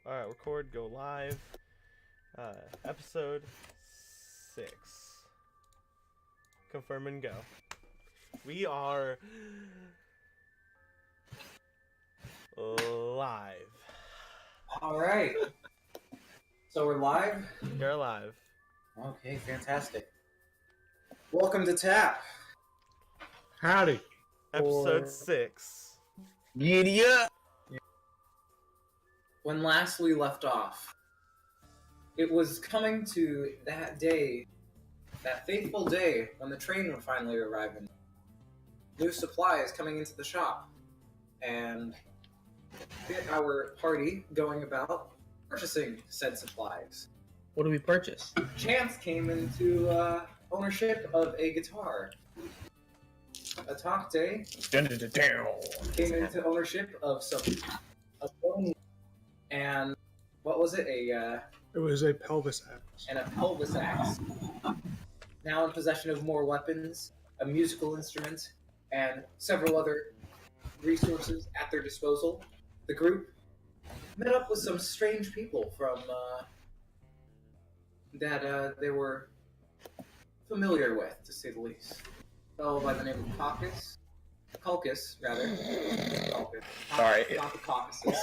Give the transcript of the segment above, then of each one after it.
record, go live. Episode 6. Confirm and go. We are live. All right. So we're live? You're live. Okay, fantastic. Welcome to TAP. Howdy. Episode 6. Giddy up. When last we left off, it was coming to that day, that fateful day when the train would finally arrive and new supplies coming into the shop. And get our party going about purchasing said supplies. What do we purchase? Chance came into ownership of a guitar. Atakte came into ownership of a phone, and what was it? It was a pelvis axe. And a pelvis axe. Now in possession of more weapons, a musical instrument, and several other resources at their disposal, the group met up with some strange people from that they were familiar with, to say the least. A fellow by the name of Culcus, rather. Culcus. Sorry. Not the Caucasus.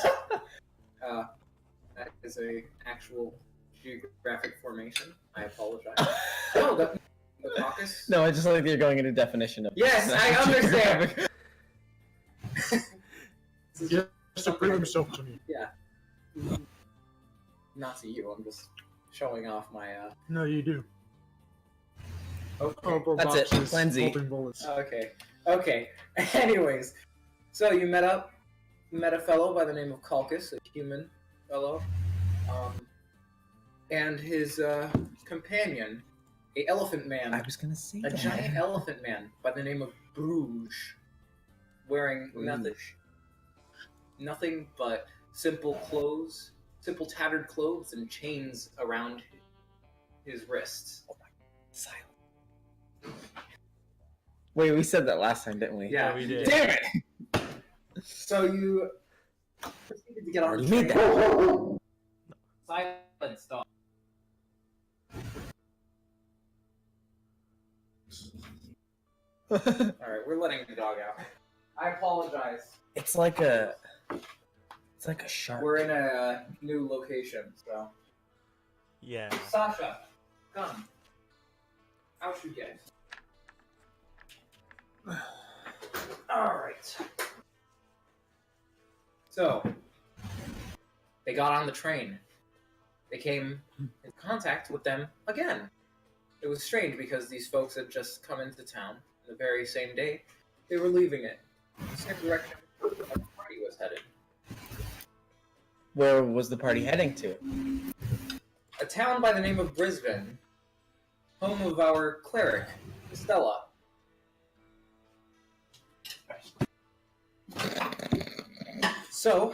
That is a actual geographic formation. I apologize. No, the Caucasus. No, I just like that you're going into definition of. Yes, I understand. He has to prove himself to me. Yeah. Not to you. I'm just showing off my. No, you do. Okay. Cardboard That's it. boxes, Plan Z. holding bullets. Okay. Anyways, so you met a fellow by the name of Culcus, a human fellow, and his companion, a elephant man, I was gonna say a giant elephant man by the name of Bruges, wearing nothing but simple tattered clothes and chains around his wrists. Silent. Wait, we said that last time, didn't we? Yeah, we did. Damn it! So you proceeded to get on Already the made train. Silence, dog. Alright, we're letting the dog out. I apologize. It's like a shark. We're in a new location, so. Yeah. Sasha, come. Out you get. Alright. So, they got on the train. They came in contact with them again. It was strange because these folks had just come into town the very same day they were leaving it. The same direction the party was headed. Where was the party heading to? A town by the name of Brisbon, home of our cleric, Estella. So,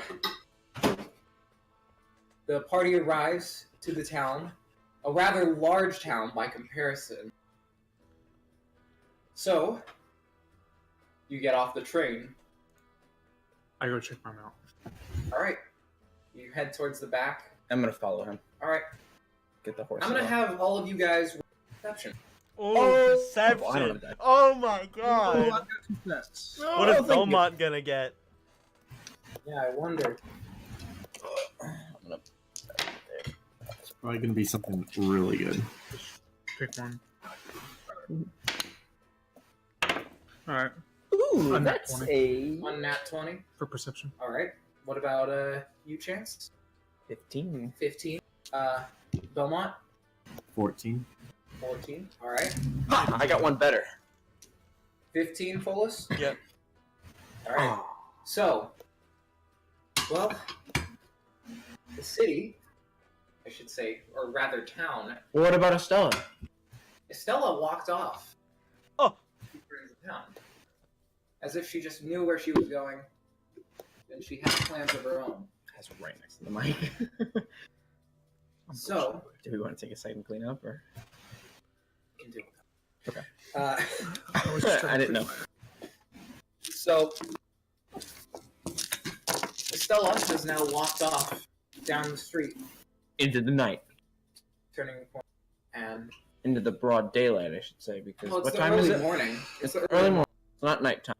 the party arrives to the town, a rather large town by comparison. So, you get off the train. I go check my mouth. Alright. You head towards the back. I'm gonna follow him. Alright. Get the horse. I'm gonna off. have all of you guys roll perception. Oh, I don't perception. know that. Oh my god. What is thank Belmont gonna get? Yeah, I wondered. I'm gonna. It's probably going to be something really good. Pick one. Alright, Ooh, A nat that's 20. On nat 20. for perception. Alright. What about you, Chance? 15. 15. Belmont? 14. 14. Alright. Ha! I got one better. 15, Follis? Yep. Alright. So, well, the city, I should say, or rather town, Well, what about Estella? Estella walked off. Oh. To town. As if she just knew where she was going, and she had plans of her own. That's right next to the mic. So, Do we want to take a second clean up, or? you can do it. Okay. I was just trying I to didn't know. So, Estella has now walked off down the street, Into the night. turning the corner, and Into the broad daylight, I should say, because well, it's what the time early is it? morning. It's the early morning. It's not nighttime.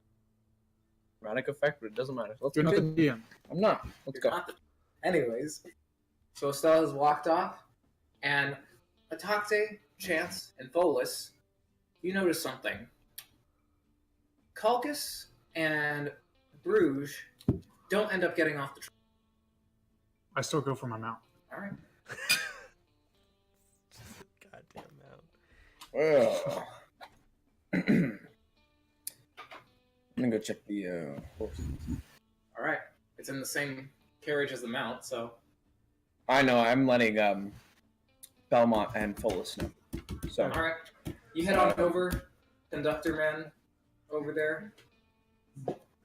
Dramatic effect, but it doesn't matter. Let's You're not the continue. DM. I'm not. Let's go. Anyways, so Estella has walked off, and Atakte, Chance, and Tholus, you notice something. Calcus and Bruges don't end up getting off the train. I still go for my mount. All right. Goddamn mount. Well, I'm gonna go check the horses. All right. It's in the same carriage as the mount, so. I know. I'm letting Belmont and Follis know. So. All right. You head on over, conductor man over there.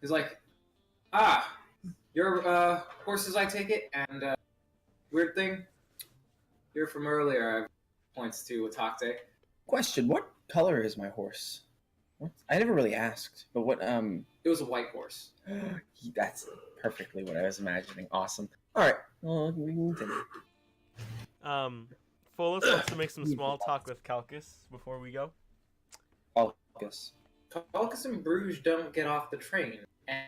He's like, your horses, I take it, and weird thing, you're from earlier. Points to Atakte. Question: what color is my horse? What? I never really asked, but what? It was a white horse. That's perfectly what I was imagining. Awesome. All right. Well, we can continue. Follis wants to make some small talk with Calcus before we go. Calcus. Calcus and Bruges don't get off the train,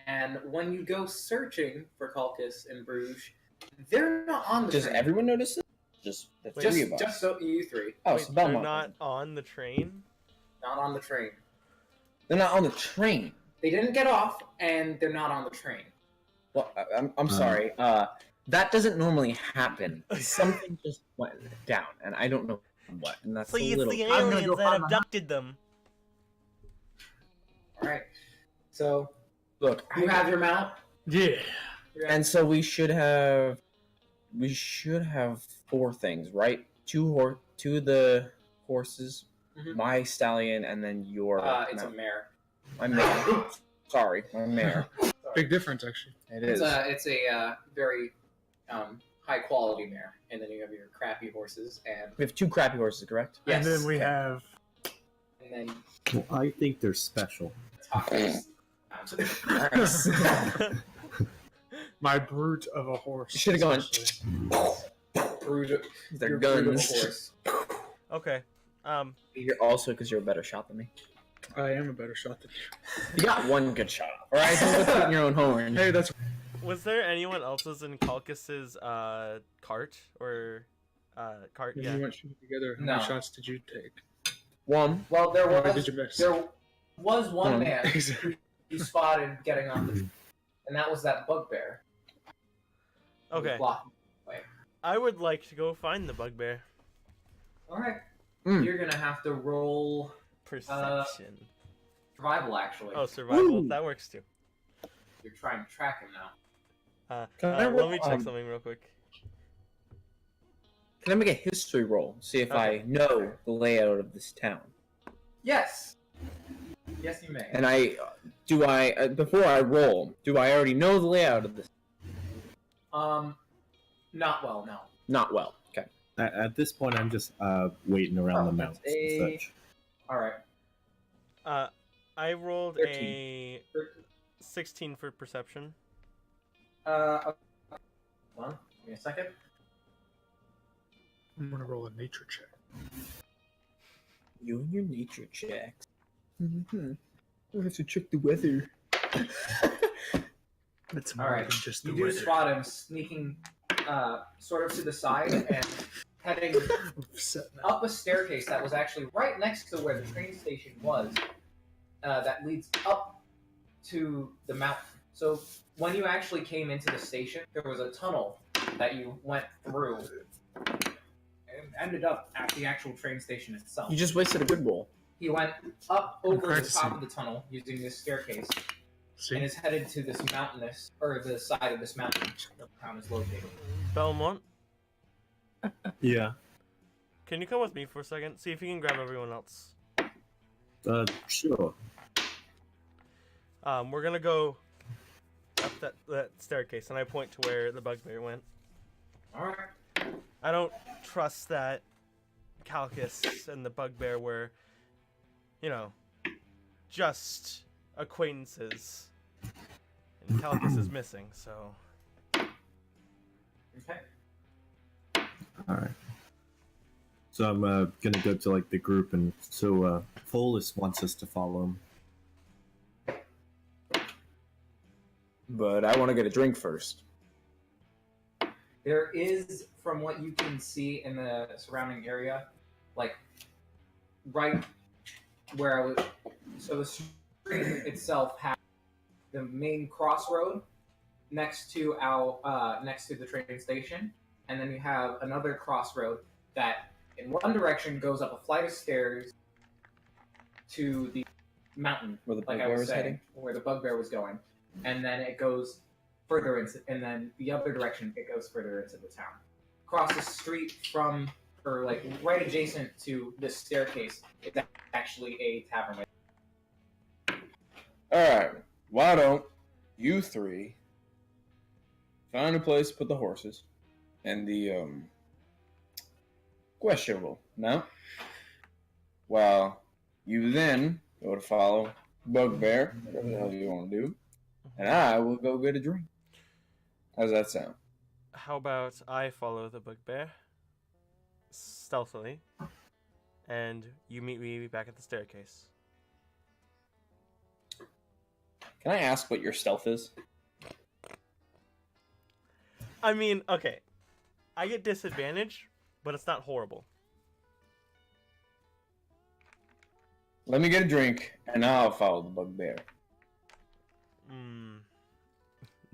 and when you go searching for Calcus and Bruges, they're not on the Does train. everyone notice it? Just the Wait, three of us. Just so you three. Oh, Wait, so they're Belmont. not on the train? Not on the train. They're not on the train. They didn't get off, and they're not on the train. Well, I'm sorry. That doesn't normally happen. Something just went down, and I don't know what. And that's See, a it's little. the I'm gonna aliens go that find my abducted them. All right. So Look, you have your mount. Yeah. and so we should have 4 things, right? 2 of the horses, Mhm. my stallion, and then your. It's a mount. mare. My mare. Oops, sorry, my mare. Big difference, actually. It It's is. a very high quality mare, and then you have your crappy horses, and We have 2 crappy horses, correct? yes, And then we have. and then Well, I think they're special. tacos. Nice. My brute of a horse. You should've gone- especially. They're Your brute of a guns. horse. Okay. You're also because you're a better shot than me. I am a better shot than you. You got 1 good shot off. All right, so let's put your own horn. Hey, that's Was there anyone else's in Calcus's cart or cart? if Yeah. you went shooting together. How No. many shots did you take? 1. Well, there Or was did you miss? there was one man Exactly. you spotted getting off the, and that was that bugbear. who was Okay. blocking. I would like to go find the bugbear. All right. Mm. You're gonna have to roll Perception. survival. Actually, Oh, survival. Woo! That works too. you're trying to track him now. Can I Let me roll, check something real quick. Can I make a history roll? See if I Okay. know the layout of this town. Yes. Yes, you may. And before I roll, do I already know the layout of this? Not well. No. Not well. Okay. At this point, I'm just waiting around Oh, the that's mountains and such. All right. I rolled 13. a 16 for perception. Hold on. Give me a second. I'm gonna roll a nature check. You and your nature checks. Mm-hmm. I have to check the weather. It's All more right. than just the You do weather. spot him sneaking, sort of to the side and heading Upset now. up a staircase that was actually right next to where the train station was. That leads up to the mountain. So when you actually came into the station, there was a tunnel that you went through and ended up at the actual train station itself. You just wasted a good roll. He went up over the practicing. top of the tunnel using this staircase See? and is headed to this mountainous, or the side of this mountain where the town is located. Belmont, Yeah. can you come with me for a second? See if you can grab everyone else. Sure. We're gonna go up that staircase, and I point to where the bugbear went. All right. I don't trust that Calcus and the bugbear were, just acquaintances. And Calcus is missing, so. Okay. All right. So I'm gonna go to like the group, and so Folus wants us to follow him. But I want to get a drink first. There is, from what you can see in the surrounding area, like right where I was. So the street itself has the main crossroad next to the train station, and then you have another crossroad that, in one direction, goes up a flight of stairs to the mountain, Where the like I bugbear was was saying, heading? where the bugbear was going, and then it goes further into, and then the other direction it goes further into the town. Across the street from, or like right adjacent to this staircase, is actually a tavern. Alright, why don't you three find a place to put the horses and the questionable mount, while you then go to follow Bugbear, whatever the hell you want to do, and I will go get a drink. How's that sound? How about I follow the bugbear stealthily, and you meet me back at the staircase. Can I ask what your stealth is? I mean, okay, I get disadvantage, but it's not horrible. Let me get a drink, and I'll follow the Bugbear.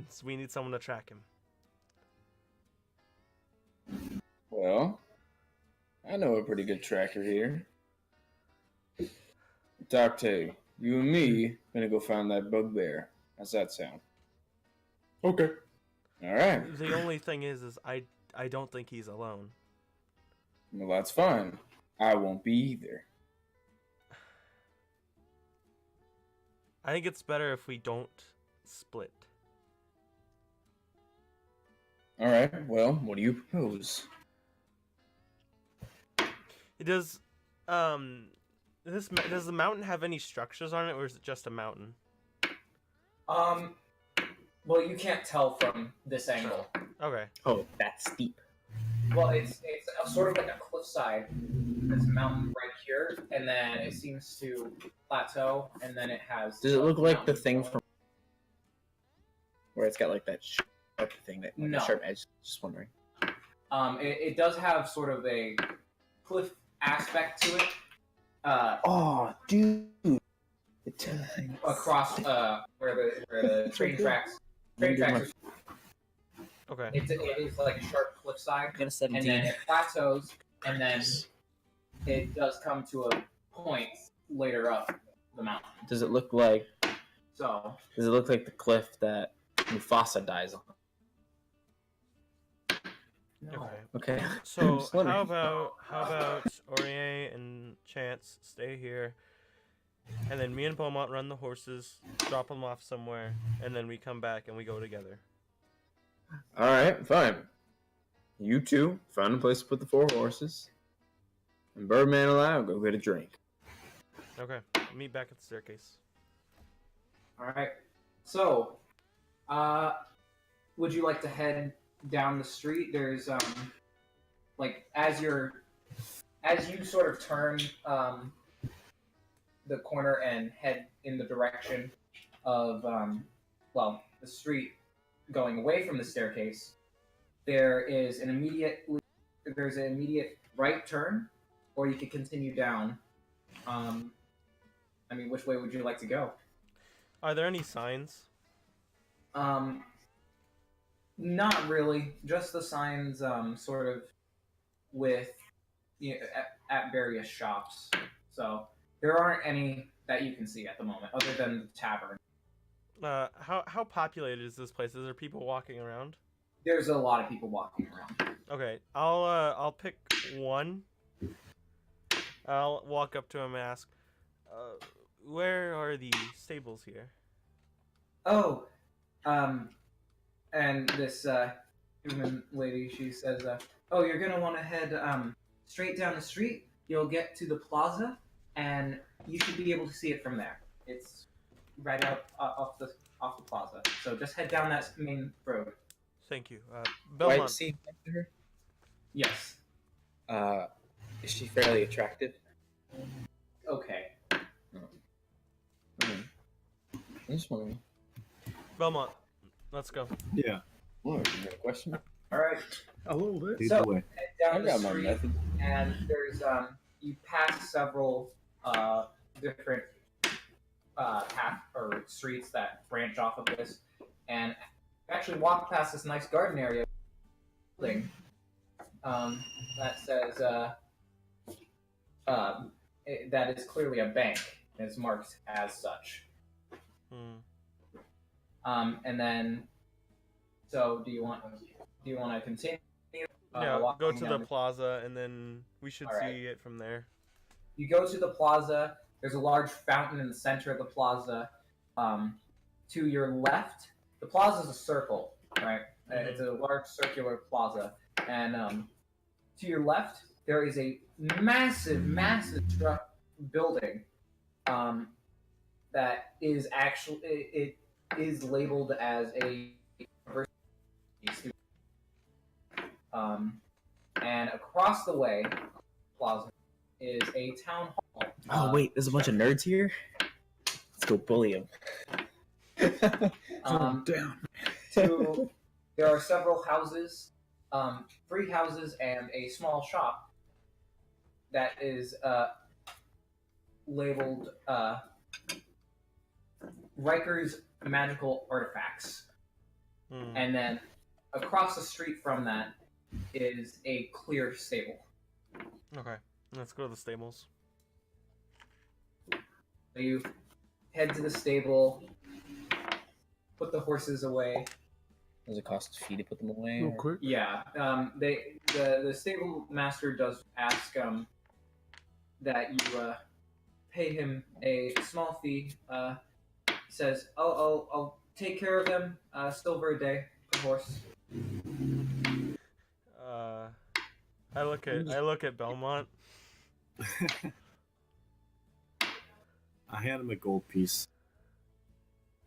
So we need someone to track him. Well, I know a pretty good tracker here. Doctor, you and me gonna go find that Bugbear. How's that sound? Okay. All right. The only thing is I don't think he's alone. Well, that's fine. I won't be either. I think it's better if we don't split. All right. Well, what do you propose? It does. Does the mountain have any structures on it, or is it just a mountain? Well, you can't tell from this angle. Okay. Oh, that's steep. Well, it's sort of like a cliffside. This mountain right here, and then it seems to plateau, and then it has. Does it look like the mountain thing going. from where it's got like that sharp thing, that like No. a sharp edge? Just wondering. It does have sort of a cliff aspect to it. Oh, dude. Across where the train tracks are. Okay. It is like a sharp cliffside, Got a and 17. then it plateaus, and then it does come to a point later up the mountain. Does it look like So the cliff that Mufasa dies on? no. Okay. Okay. So Just wondering. how about Aurier and Chance stay here, and then me and Beaumont run the horses, drop them off somewhere, and then we come back and we go together. All right, fine. You two find a place to put the 4 horses, and Birdman and I will go get a drink. Okay. Meet back at the staircase. All right. So, would you like to head down the street? There's like as you sort of turn the corner and head in the direction of the street going away from the staircase, there's an immediate right turn, or you could continue down. I mean, which way would you like to go? Are there any signs? Not really. Just the signs, sort of, with at various shops. So there aren't any that you can see at the moment, other than the tavern. How populated is this place? Is there people walking around? There's a lot of people walking around. Okay, I'll pick one. I'll walk up to him and ask, where are the stables here? Oh, and this human lady, she says, "Oh, you're gonna want to head straight down the street. You'll get to the plaza, and you should be able to see it from there. It's right out off the plaza. So just head down that main road." Thank you. Wait, Belmont. see her? Yes. Is she fairly attractive? Okay. I'm just wondering. Belmont, let's go. Yeah. What, you got a question? All right. A little bit. Lead So- the way. Head I down the got my street, method. and there's you pass several different path or streets that branch off of this, and actually walk past this nice garden area building that says that is clearly a bank and is marked as such. And then, so do you want to continue? Yeah, go walking to down the plaza, and then we should Alright. see it from there. You go to the plaza. There's a large fountain in the center of the plaza. To your left, the plaza is a circle, right? It's a large circular plaza, and to your left there is a massive building that is actually it is labeled as a university student. And across the way, plaza is a town hall. Oh wait, there's a bunch of nerds here. Let's go bully them. Down. There are several houses, 3 houses and a small shop that is labeled Riker's Magical Artifacts. And then across the street from that is a clear stable. Okay, let's go to the stables. So you head to the stable, put the horses away. Does it cost a fee to put them away? Real or- quick. Yeah, the stable master does ask that you pay him a small fee. He says, I'll take care of him, silver a day per horse. I look at Belmont. I hand him a gold piece.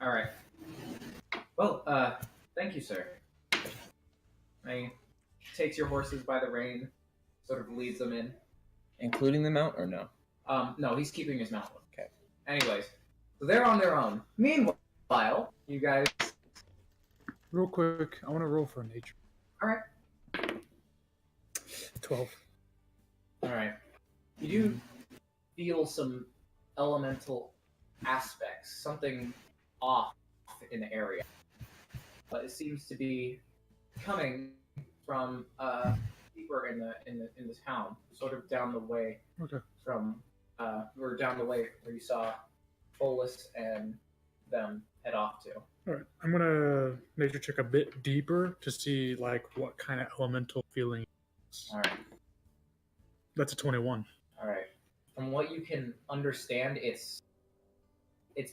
All right. Well, thank you, sir. He takes your horses by the rein, sort of leads them in. Including the mount or no? No, he's keeping his mount. Okay. Anyways, so they're on their own. Meanwhile, you guys. Real quick, I want to roll for nature. All right. 12. All right. You do feel some elemental aspects, something off in the area, but it seems to be coming from deeper in the town, sort of down the way Okay. from or down the way where you saw Folus and them head off to. All right. I'm gonna nature check a bit deeper to see like what kind of elemental feeling. All right. That's a 21. All right. From what you can understand, it's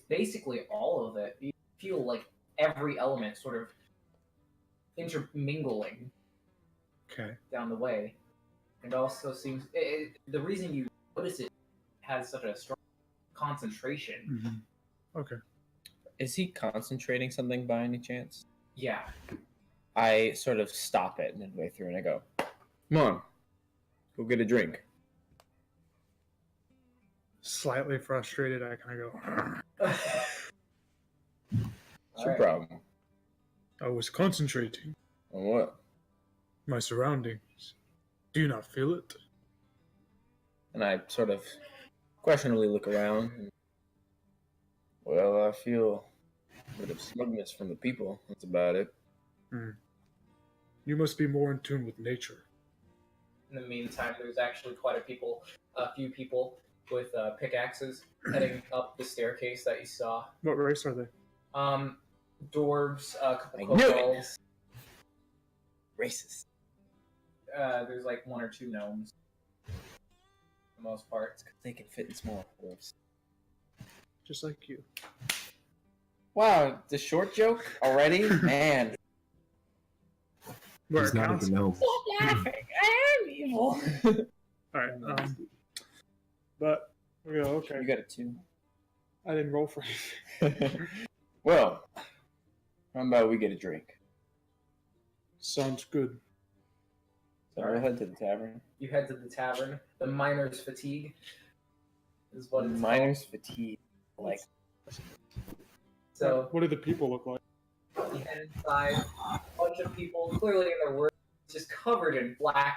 basically all of it. You feel like every element sort of intermingling Okay. down the way, and also seems the reason you notice it has such a strong concentration. Mm-hmm. Okay. Is he concentrating something by any chance? Yeah. I sort of stop it midway through and I go, "Come on, go get a drink." Slightly frustrated, I kind of go. What's your Alright. problem? I was concentrating On what? my surroundings. Do you not feel it? And I sort of questionably look around. And, well, I feel a bit of smugness from the people. That's about it. You must be more in tune with nature. In the meantime, there's actually quite a few people with pickaxes heading up the staircase that you saw. What race are they? Dwarves, a couple I knew it. kobolds. Racist. There's like 1 or 2 gnomes. For the most part. They can fit in small dwarves. Just like you. Wow, the short joke already? Man. Where He's it not counts. even know. Stop laughing. I am evil. All right. But we go. Okay. You got a 2. I didn't roll for anything. Well, how about we get a drink? Sounds good. So we'll head to the tavern. You head to the tavern. The miner's fatigue is what it's Miner's fatigue. Like, called. So What do the people look like? you head inside. A bunch of people, clearly in their work, just covered in black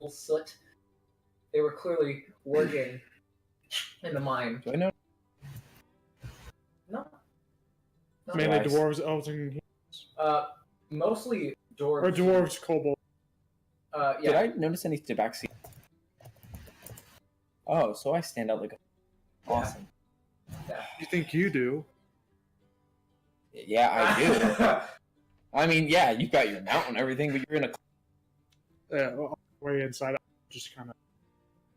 soot. They were clearly working in the mine. do I know? No. Mainly Nice. dwarves, elves, and Mostly dwarves. or dwarves, kobolds. Yeah. Did I notice any tabaxi? Oh, so I stand out like a. Awesome. You think you do? Yeah, I do. I mean, yeah, you've got your mount and everything, but you're in a. Well, way inside, I just kind of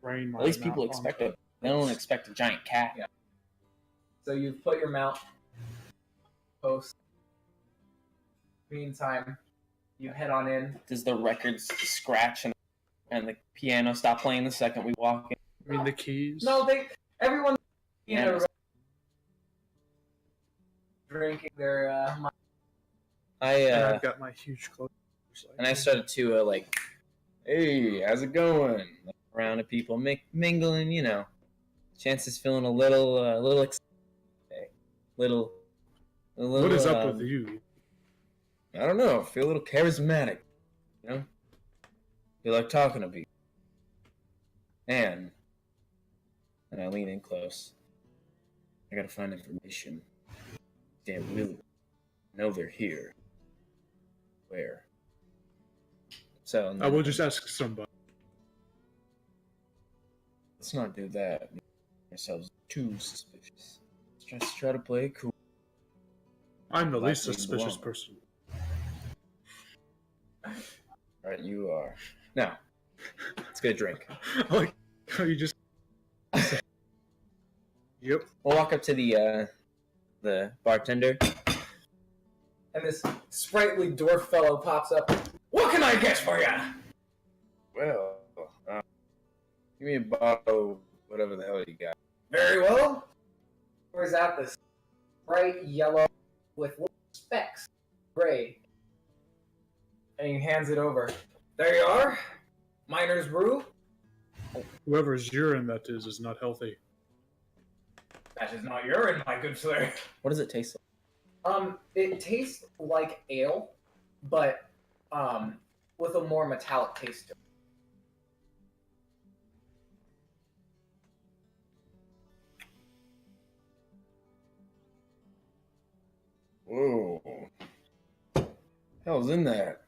rain my. At least mouth people on expect top. it. They don't expect a giant cat. Yeah. So you've put your mount post. Meantime, you head on in. Does the records scratch and the piano stop playing the second we walk in? I mean, the keys. No, everyone, you know, Pianos. drinking their. And I've got my huge clothes. And I started to like, hey, how's it going? Like, around to people, mingling, you know. Chances feeling a little excited. Little. What is up with you? I don't know. Feel a little charismatic, you know. Feel like talking to people. And I lean in close. I gotta find information. Damn, really know they're here. Where? So I will just ask somebody. let's not do that. Make ourselves too suspicious. Let's just try to play it cool. I'm the Like least we suspicious belong. person. Right, you are. Now, let's get a drink. Like, you just. Yep. We'll walk up to the bartender. And this sprightly dwarf fellow pops up. What can I get for you? Well, give me a bottle, of whatever the hell you got. Very well. Where's that? This bright yellow with little specks, gray. And he hands it over. There you are. Miner's brew. Whoever's urine that is not healthy. That is not urine, my good sir. What does it taste like? It tastes like ale, but with a more metallic taste to it. Whoa. Hell's in that?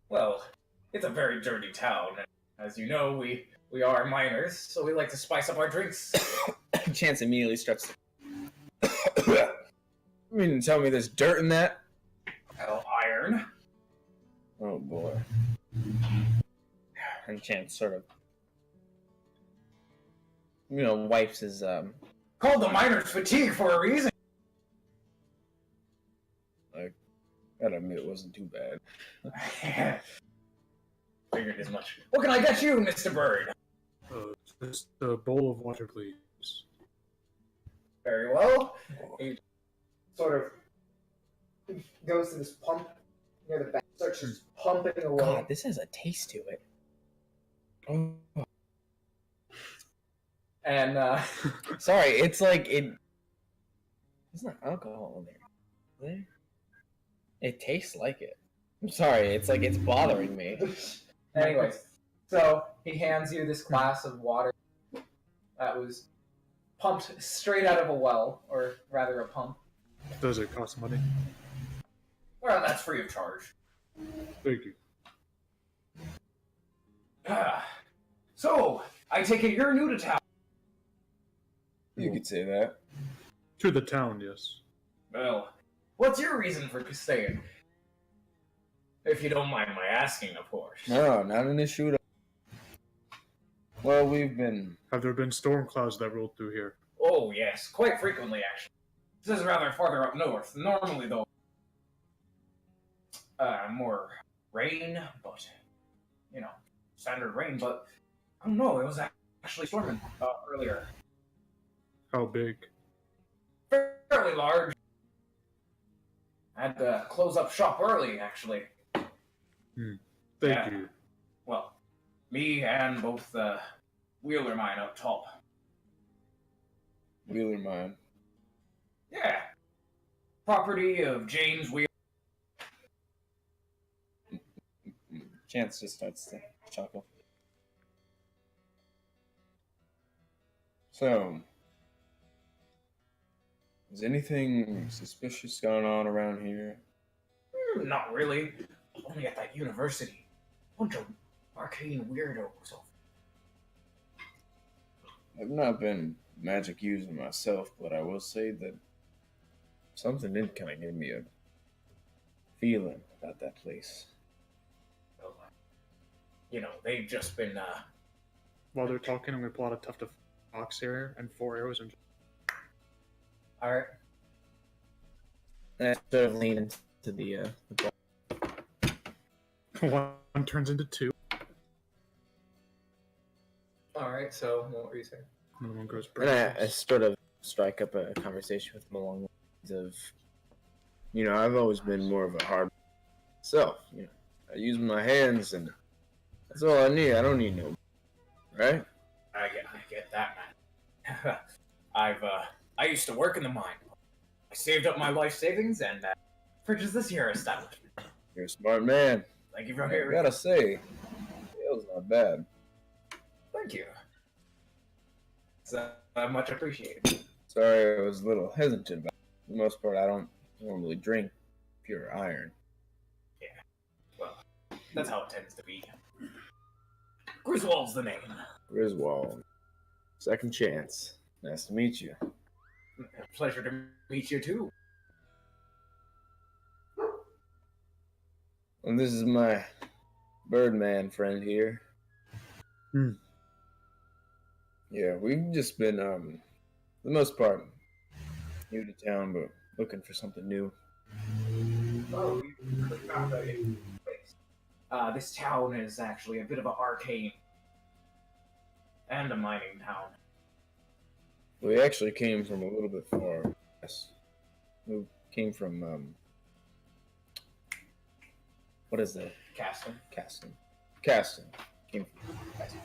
Well, it's a very dirty town. As you know, we are miners, so we like to spice up our drinks. Chance immediately starts to... You mean to tell me there's dirt in that? Well, iron. Oh boy. And Chance sort of, you know, wipes his, Called the miner's fatigue for a reason. gotta admit it wasn't too bad. Figured as much. What can I get you, Mr. Bird? Just a bowl of water, please. Very well. He sort of goes to this pump near the back, starts just pumping away. God, this has a taste to it. Oh. And Sorry, it's like it. There's not alcohol in there. Is there? It tastes like it. I'm sorry, it's like it's bothering me. anyways, so he hands you this glass of water that was pumped straight out of a well, or rather a pump. Does it cost money? Well, that's free of charge. Thank you. So, I take it you're new to town. You could say that. To the town, yes. Well, what's your reason for staying? If you don't mind my asking, of course. No, not an issue at all. Well, we've been. Have there been storm clouds that rolled through here? Oh, yes, quite frequently, actually. This is rather farther up north. Normally, though, more rain, but, you know, standard rain, but, I don't know, it was actually storming earlier. How big? Fairly large. I had to close up shop early, actually. Thank Yeah. you. Well, me and both Wheeler mine up top. Wheeler mine. Yeah. Property of James Wheeler. Chance just starts to chuckle. So, is anything suspicious going on around here? Not really. Only at that university. Bunch of arcane weirdos. I've not been magic user myself, but I will say that something did kind of give me a feeling about that place. Well, they've just been, While they're talking, I'm going to pull out a tuft of fox hair and 4 arrows and alright. And I sort of lean into the one turns into 2, Alright, so what were you saying? and one goes and I breakfast. sort of strike up a conversation with him along the lines of, I've always been more of a hard self. I use my hands, and that's all I need. I don't need no, right? I get that, man. I used to work in the mine. I saved up my life savings and purchased this here establishment. You're a smart man. Thank you for I hearing. gotta say, Dale's not bad. Thank you. It's much appreciated. Sorry, I was a little hesitant about it. For the most part, I don't normally drink pure iron. Well, that's how it tends to be. Griswold's the name. Griswold. Second chance. Nice to meet you. Pleasure to meet you too. And this is my Birdman friend here. Hmm. Yeah, we've just been, for the most part, new to town, but looking for something new. Oh, you found a place. This town is actually a bit of an arcane and a mining town. We actually came from a little bit far west. We came from, what is that? Caston. Caston. Came from Caston.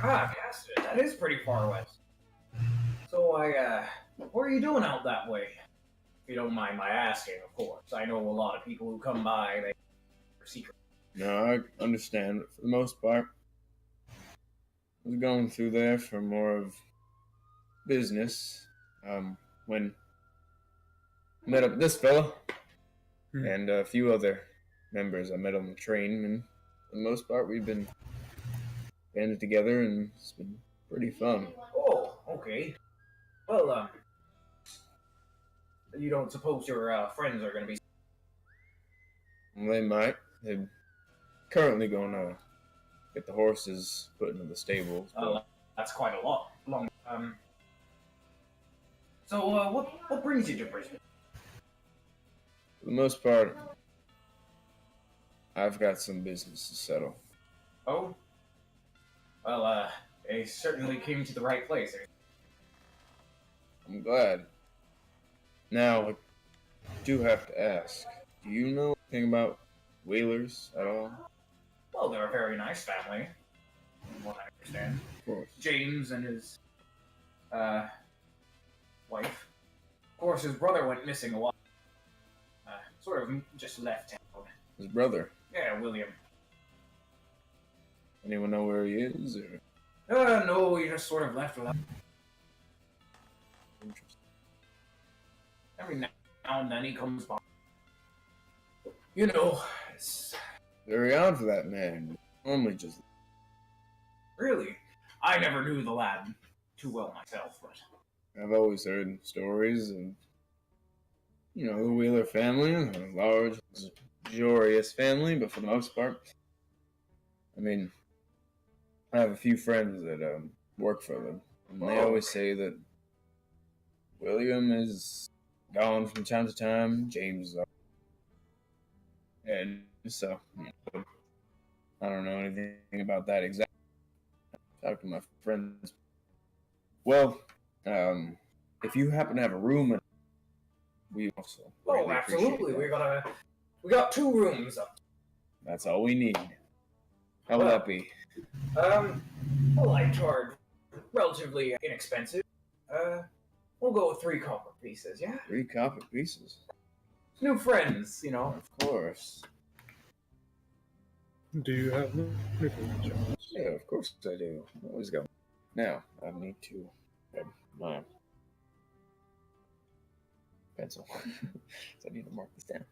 Ah, Caston. That is pretty far west. So what are you doing out that way? If you don't mind my asking, of course. I know a lot of people who come by, they are secret. No, I understand, but for the most part, I was going through there for more of business. When I met up with this fella and a few other members I met on the train, and for the most part, we've been banded together, and it's been pretty fun. Oh, okay. Well, you don't suppose your friends are going to be... They might. They're currently going to get the horses put into the stables. But That's quite a lot. Long. So, what brings you to Brisbane? for the most part, I've got some business to settle. Oh? Well, they certainly came to the right place. I'm glad. Now, I do have to ask, do you know anything about whalers at all? Well, they're a very nice family, from what I understand. Of course. James and his, wife. Of course, his brother went missing a while. Sort of just left town. His brother. Yeah, William. Anyone know where he is? Or... No, he just sort of left without... Interesting. Every now and then he comes by. You know, it's... Very odd for that man. Normally just... Really, I never knew the lad too well myself, but... I've always heard stories of, the Wheeler family, a large, luxurious family, but for the most part, I mean, I have a few friends that work for them, and they always say that William is gone from time to time, James is up. And so, I don't know anything about that exactly. Talk to my friends. Well, if you happen to have a room, we also. Oh, greatly appreciate absolutely. that. We got 2 rooms up. That's all we need. How would that be? A light charge, relatively inexpensive. We'll go with 3 copper pieces, yeah? 3 copper pieces. New friends, you know. Of course. Do you have nickel charge? Yeah, of course I do. Always go. Now, I need to grab my pencil. So I need to mark this down.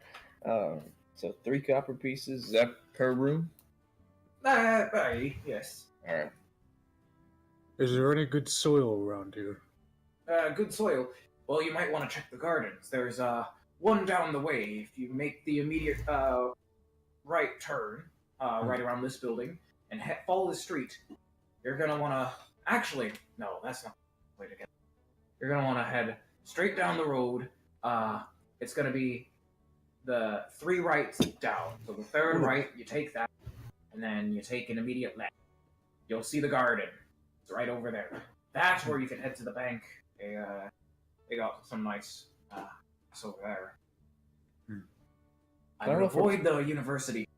So 3 copper pieces. Is that per room? Yes. Alright. Is there any good soil around here? Good soil. Well, you might want to check the gardens. There's one down the way. If you make the immediate right turn, right around this building, and follow the street, you're gonna want to. Actually, no, that's not the way to get. You're gonna want to head straight down the road. It's gonna be the 3 rights down. So the 3rd right, you take that, and then you take an immediate left. You'll see the garden. It's right over there. That's where you can head to the bank. They got some nice over there. I would avoid the university.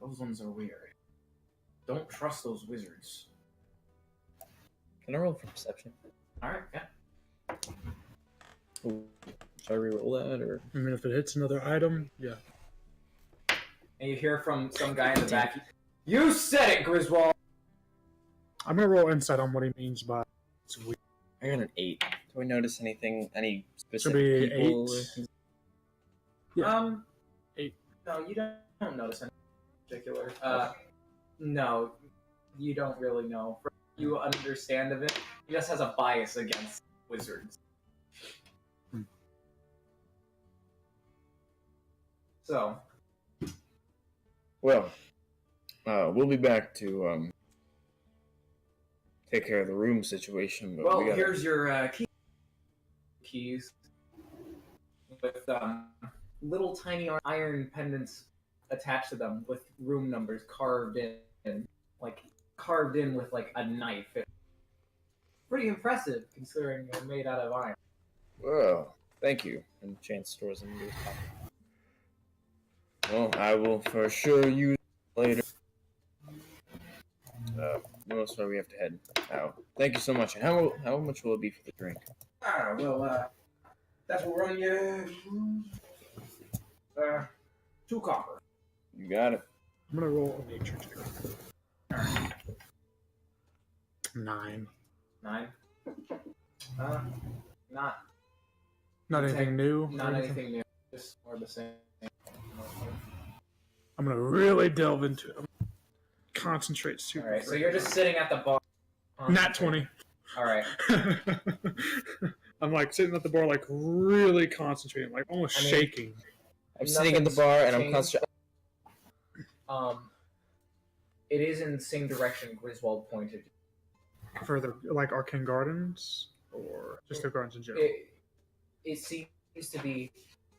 Those ones are weird. Don't trust those wizards. Can I roll for perception? Alright, yeah. Ooh. Should I re-roll that, or? I mean, if it hits another item, yeah. And you hear from some guy in the back, "You said it, Griswold!" I'm gonna roll insight on what he means by it's weird. I got an 8. Do I notice anything? Any Should specific be people? 8. Yeah. 8. No, you don't notice anything particular. No, you don't really know. You understand of it. He just has a bias against wizards. So. Well, we'll be back to take care of the room situation. But Well, we gotta... here's your keys with little tiny iron pendants attached to them with room numbers carved in with like a knife. It's pretty impressive considering they're made out of iron. Well, thank you. And Chance stores them in his pocket. Well, I will for sure use it later. What else do we have to head out? Thank you so much. And how much will it be for the drink? That will run you 2 copper. You got it. I'm gonna roll a nature check. 9. 9. Not anything new. Not anything new. Just more the same. I'm gonna really delve into it. Concentrate super. Alright, so you're just sitting at the bar. Nat 20. Alright. I'm like sitting at the bar, like really concentrating, like almost shaking. I'm sitting in the bar and I'm concentrating. It is in the same direction Griswold pointed. Further, like Arcane Gardens, or just the gardens in general. It seems to be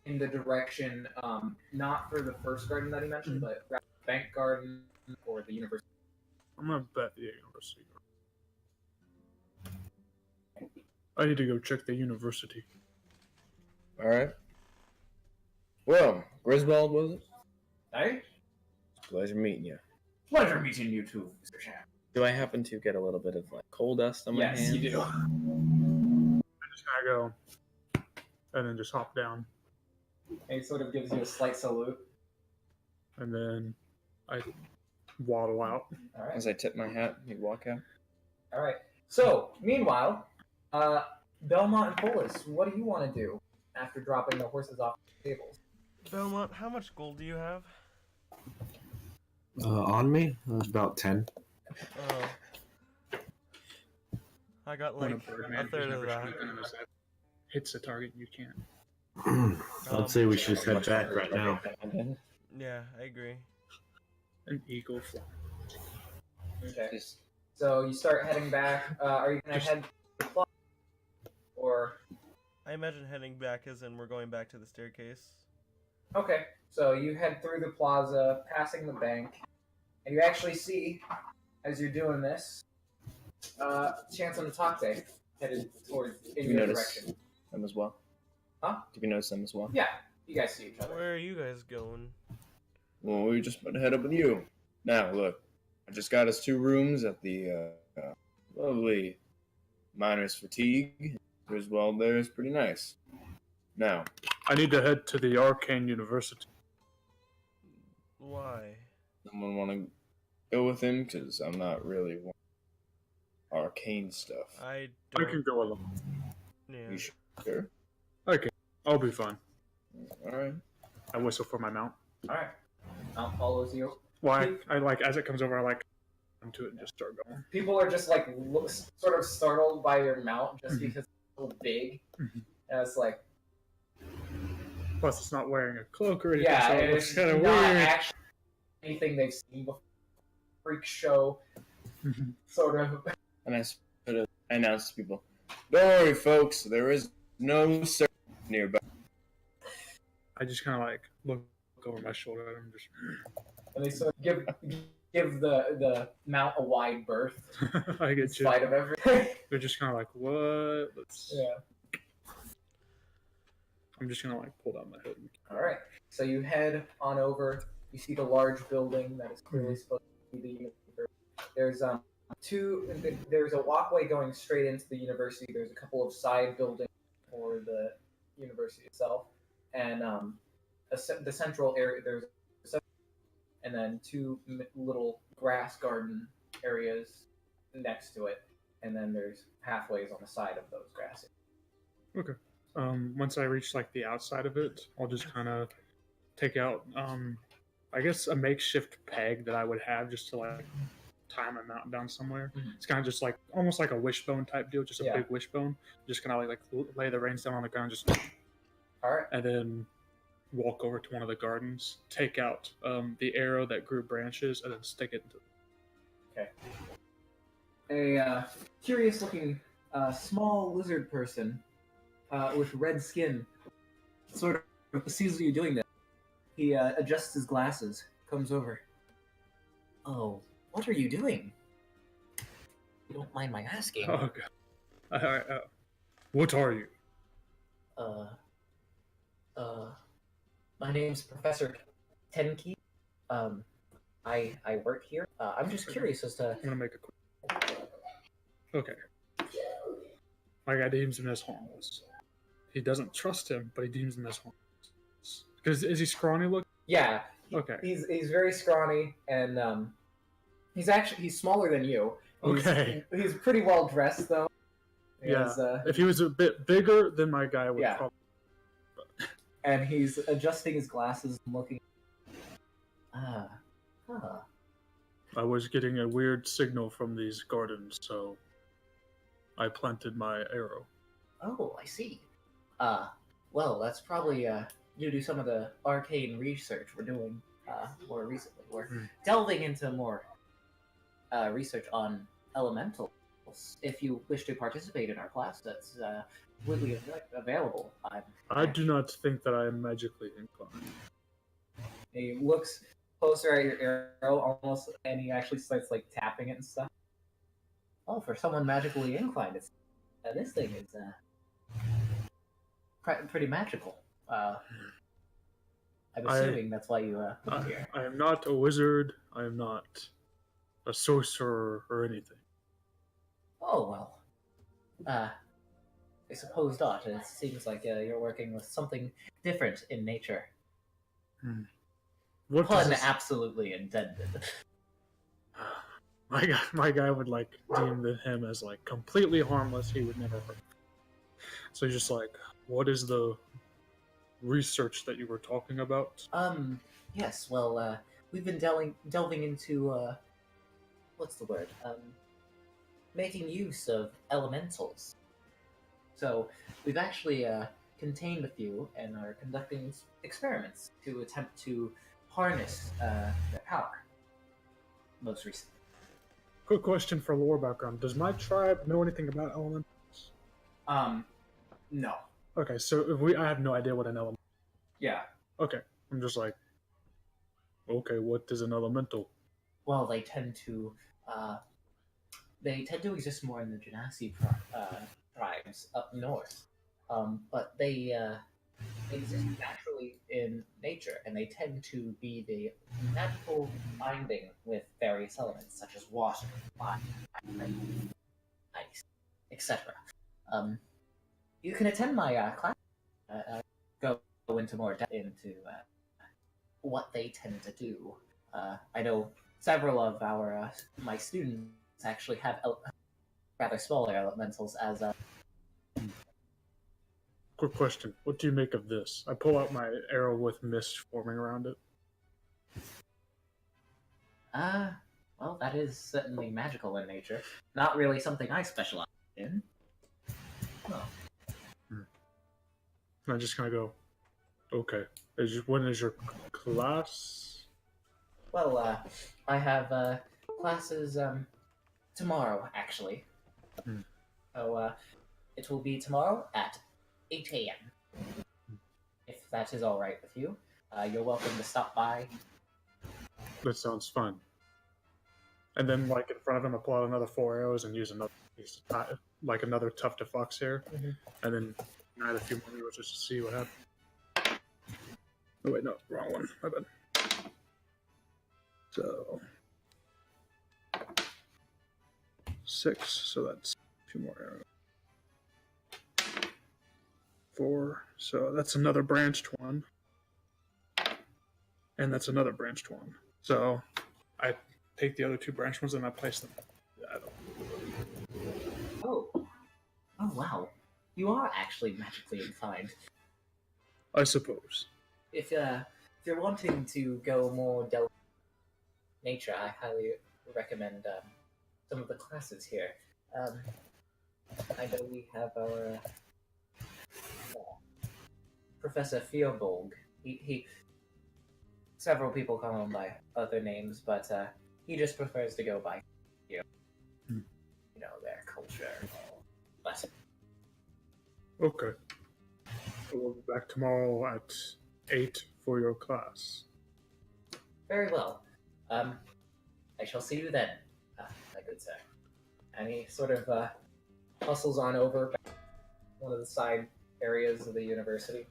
in the direction, not for the first garden that he mentioned, but the bank garden or the university. I'm gonna bet the university. I need to go check the university. Alright. Well, Griswold, was it? Hey? Pleasure meeting you. Pleasure meeting you too, Mr. Champ. Do I happen to get a little bit of like coal dust on my hands? Yes, you do. I'm just gonna go and then just hop down. And he sort of gives you a slight salute. And then I waddle out. Alright. As I tip my hat, you walk out. Alright. So, meanwhile, Belmont and Polis, what do you want to do after dropping the horses off the tables? Belmont, how much gold do you have? On me? About 10. Oh. I got like a third of that. Hits a target, you can't. I'd say we should just head back right now. Yeah, I agree. An eagle fly. Okay. So you start heading back. Are you going to head to the club? Or... I imagine heading back as in we're going back to the staircase. Okay, so you head through the plaza, passing the bank, and you actually see, as you're doing this, Chance on the Tate headed towards in your direction. Them as well? Huh? Did you notice them as well? Yeah, you guys see each other. Where are you guys going? Well, we just about to head up with you. Now, look, I just got us 2 rooms at the lovely Miner's Fatigue. Griswold there is pretty nice. Now, I need to head to the Arcane University. Why? someone want to go with him? Because I'm not really wanting arcane stuff. I I don't. can go alone. Yeah. You sure? Okay, I'll be fine. Alright. I whistle for my mount. All right. Mount follows you. Why? I like as it comes over. I like to it and just start going. People are just like sort of startled by your mount just Mhm. because it's so big, Mhm. and it's like, Plus, it's not wearing a cloak or anything, yeah, so it it's looks kind of not weird. actually anything they've seen before. Freak show, Mhm. sort of. And I sort of announced to people, don't worry, folks, there is no servant nearby. I just kind of like look over my shoulder at him, just. And they sort of give the mount a wide berth I in get you. spite of everything. They're just kind of like, what? Let's. Yeah. I'm just gonna like pull down my hood. All right. So you head on over. You see the large building that is clearly supposed to be the university. There's There's a walkway going straight into the university. There's a couple of side buildings for the university itself, and the central area. And then 2 little grass garden areas next to it, and then there's pathways on the side of those grass. Once I reach like the outside of it, I'll just kind of take out, I guess a makeshift peg that I would have just to like tie my mountain down somewhere. Mhm. It's kind of just like almost like a wishbone type deal, just a Yeah. big wishbone. Just kind of like lay the reins down on the ground, just All right. and then walk over to one of the gardens, take out the arrow that grew branches, and then stick it into. A curious-looking small lizard person with red skin sort of sees you doing that. He adjusts his glasses, comes over. Oh, what are you doing? You don't mind my asking? Oh god! What are you? My name's Professor Tenki. I work here. I'm just curious as to. I'm gonna make a quick. Okay. My guy deems him as harmless. He doesn't trust him, but he deems him as harmless. Because is he scrawny looking? Yeah, Okay. he's very scrawny, and he's smaller than you. Okay. He's pretty well dressed though. Yeah. He's, If he was a bit bigger, then my guy would Yeah. probably. and he's adjusting his glasses and looking. I was getting a weird signal from these gardens, so I planted my arrow. Oh, I see. Well, that's probably due to some of the arcane research we're doing more recently. We're delving into more research on elementals. If you wish to participate in our class, that's completely available. I do not think that I am magically inclined. He looks closer at your arrow almost, and he actually starts like tapping it and stuff. Oh, for someone magically inclined, it's this thing is pretty magical. I'm assuming that's why you moved here. I am not a wizard. I am not a sorcerer or anything. Oh well. I suppose not. It seems like you're working with something different in nature. What Pun does this- absolutely intended. my guy would like deem him as like completely harmless. He would never hurt. So he's just like, what is the research that you were talking about? Yes. Well, we've been delving into what's the word? Making use of elementals. So we've actually contained a few and are conducting experiments to attempt to harness their power. Most recently. Quick question for lore background. Does my tribe know anything about elementals? No. Okay, so I have no idea what an element. Yeah. Okay, I'm just like, okay, what is an elemental? Well, they tend to exist more in the Genasi tribes up north, but they exist naturally in nature, and they tend to be the magical binding with various elements such as water, fire, ice, etc. You can attend my class. Go into more depth into what they tend to do. I know several of my students actually have rather smaller elementals as Quick question. What do you make of this? I pull out my arrow with mist forming around it. well, that is certainly magical in nature. Not really something I specialize in. Oh. And I just kind of go, okay. When is your class? Well, I have classes tomorrow, actually. So it will be tomorrow at 8 a.m. If that is all right with you. You're welcome to stop by. That sounds fun. And then, like, in front of him, I pull out another 4 arrows and use another tuft of fox hair. And then add a few more arrows just to see what happens. Oh, wait, no, wrong one. My bad. So, 6, so that's a few more arrows. 4, so that's another branched one. And that's another branched one. So, I take the other 2 branched ones and I place them. Oh, wow. You are actually magically inclined. I suppose. If you're wanting to go more delicate nature, I highly recommend some of the classes here. I know we have our Professor Fearbolg. He several people call him by other names, but he just prefers to go by their culture. But Okay. So we'll be back tomorrow at 8 for your class. very well. I shall see you then, my good sir. And he sort of hustles on over back to one of the side areas of the university.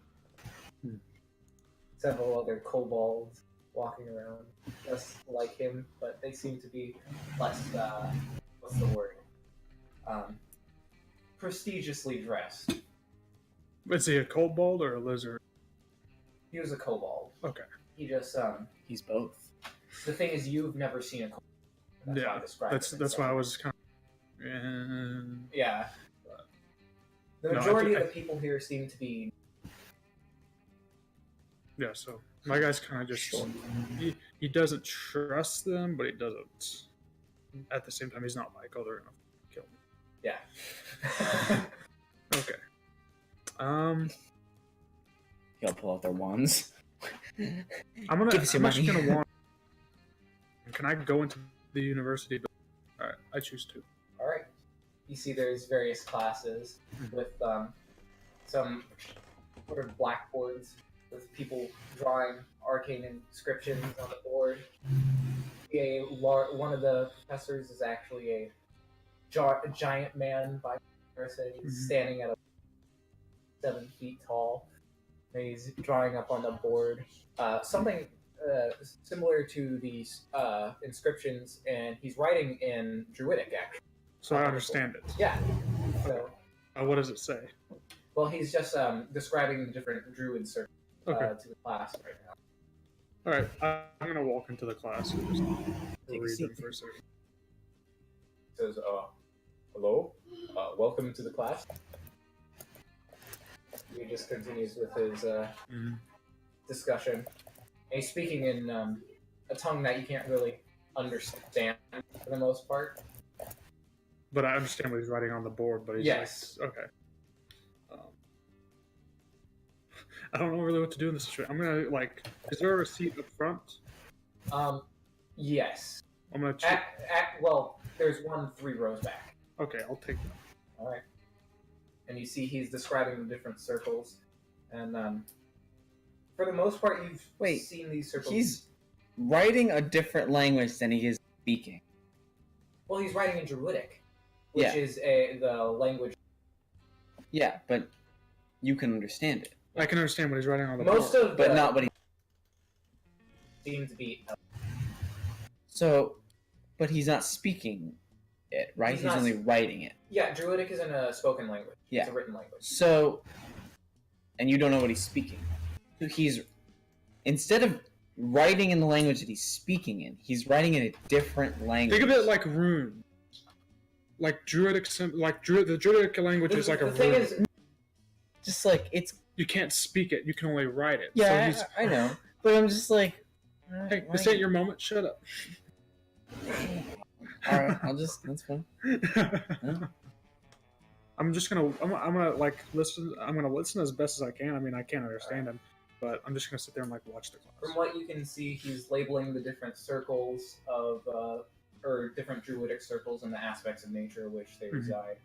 Several other kobolds walking around, just like him, but they seem to be less, what's the word? Prestigiously dressed. Is he a kobold or a lizard? He was a kobold. Okay. He just, He's both. the thing is, you've never seen a kobold. That's why I Yeah, described it in that's some why I way. was kind of... Yeah. The No, majority of the people here seem to be. Yeah, so my guy's kind of just... He doesn't trust them, but he doesn't... At the same time, he's not like, oh, they're gonna kill me. Yeah. Okay. He'll pull out their wands. I'm Give us your actually money. gonna want... Can I go into the university? Alright, I choose to. All right. You see, there's various classes with some sort of blackboards with people drawing arcane inscriptions on the board. One of the professors is actually a giant man by comparison. He's standing at 7 feet tall. And he's drawing up on the board something similar to these inscriptions, and he's writing in Druidic, actually. So I understand it. Yeah. So, What does it say? well, he's just describing the different druid circles Okay. to the class right now. Alright, I'm gonna walk into the class and just read them for a second. He says, hello? Welcome to the class. He just continues with his discussion. And he's speaking in a tongue that you can't really understand for the most part. But I understand what he's writing on the board, but he's Yes. like, okay. I don't know really what to do in this situation. I'm gonna, like, is there a seat up front? Yes. I'm gonna Well, there's one 3 rows back. Okay, I'll take that. All right. And you see he's describing the different circles, and for the most part, you've seen these circles. He's writing a different language than he is speaking. Well, he's writing in Druidic, which is the language. Yeah, but you can understand it. I can understand what he's writing on the Most board. of But the not what he. seem to be. So, but he's not speaking it, right? He's He's not- only writing it. Yeah, Druidic isn't a spoken language. Yeah. It's a written language. So, and you don't know what he's speaking. So he's, instead of writing in the language that he's speaking in, he's writing in a different language. Think of it like runes. Like Druidic, the Druidic language is like a the thing rune. is, just like it's. You can't speak it. You can only write it. Yeah, So I know, but I'm just like. hey, this ain't your moment. Shut up. All right, I'll just. That's fine. I'm just gonna. I'm gonna like listen. I'm gonna listen as best as I can. I mean, I can't understand him, but I'm just gonna sit there and like watch the class. from what you can see, he's labeling the different circles of, or different Druidic circles and the aspects of nature which they Mhm. reside.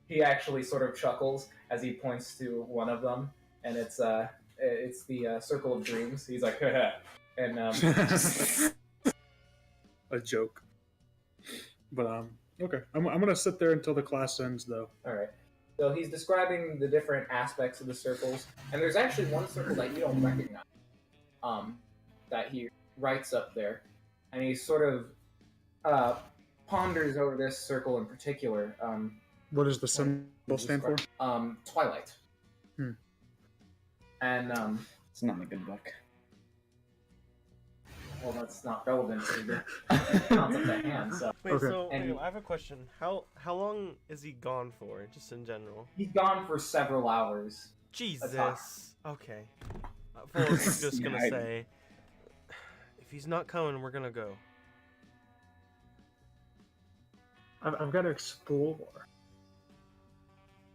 He actually sort of chuckles as he points to one of them, and it's the circle of dreams. He's like, and A joke. But okay. I'm gonna sit there until the class ends, though. all right. So he's describing the different aspects of the circles, and there's actually one circle that you don't recognize, that he writes up there, and he sort of ponders over this circle in particular. What does the symbol stand for? Twilight. Hmm. And It's not in a good book. well, that's not relevant to the concept at hand. So Wait, Okay. so And- wait, I have a question. How long is he gone for, just in general? he's gone for several hours. Jesus. Okay. Folks is just gonna Yeah, say, if he's not coming, we're gonna go. I've got to explore.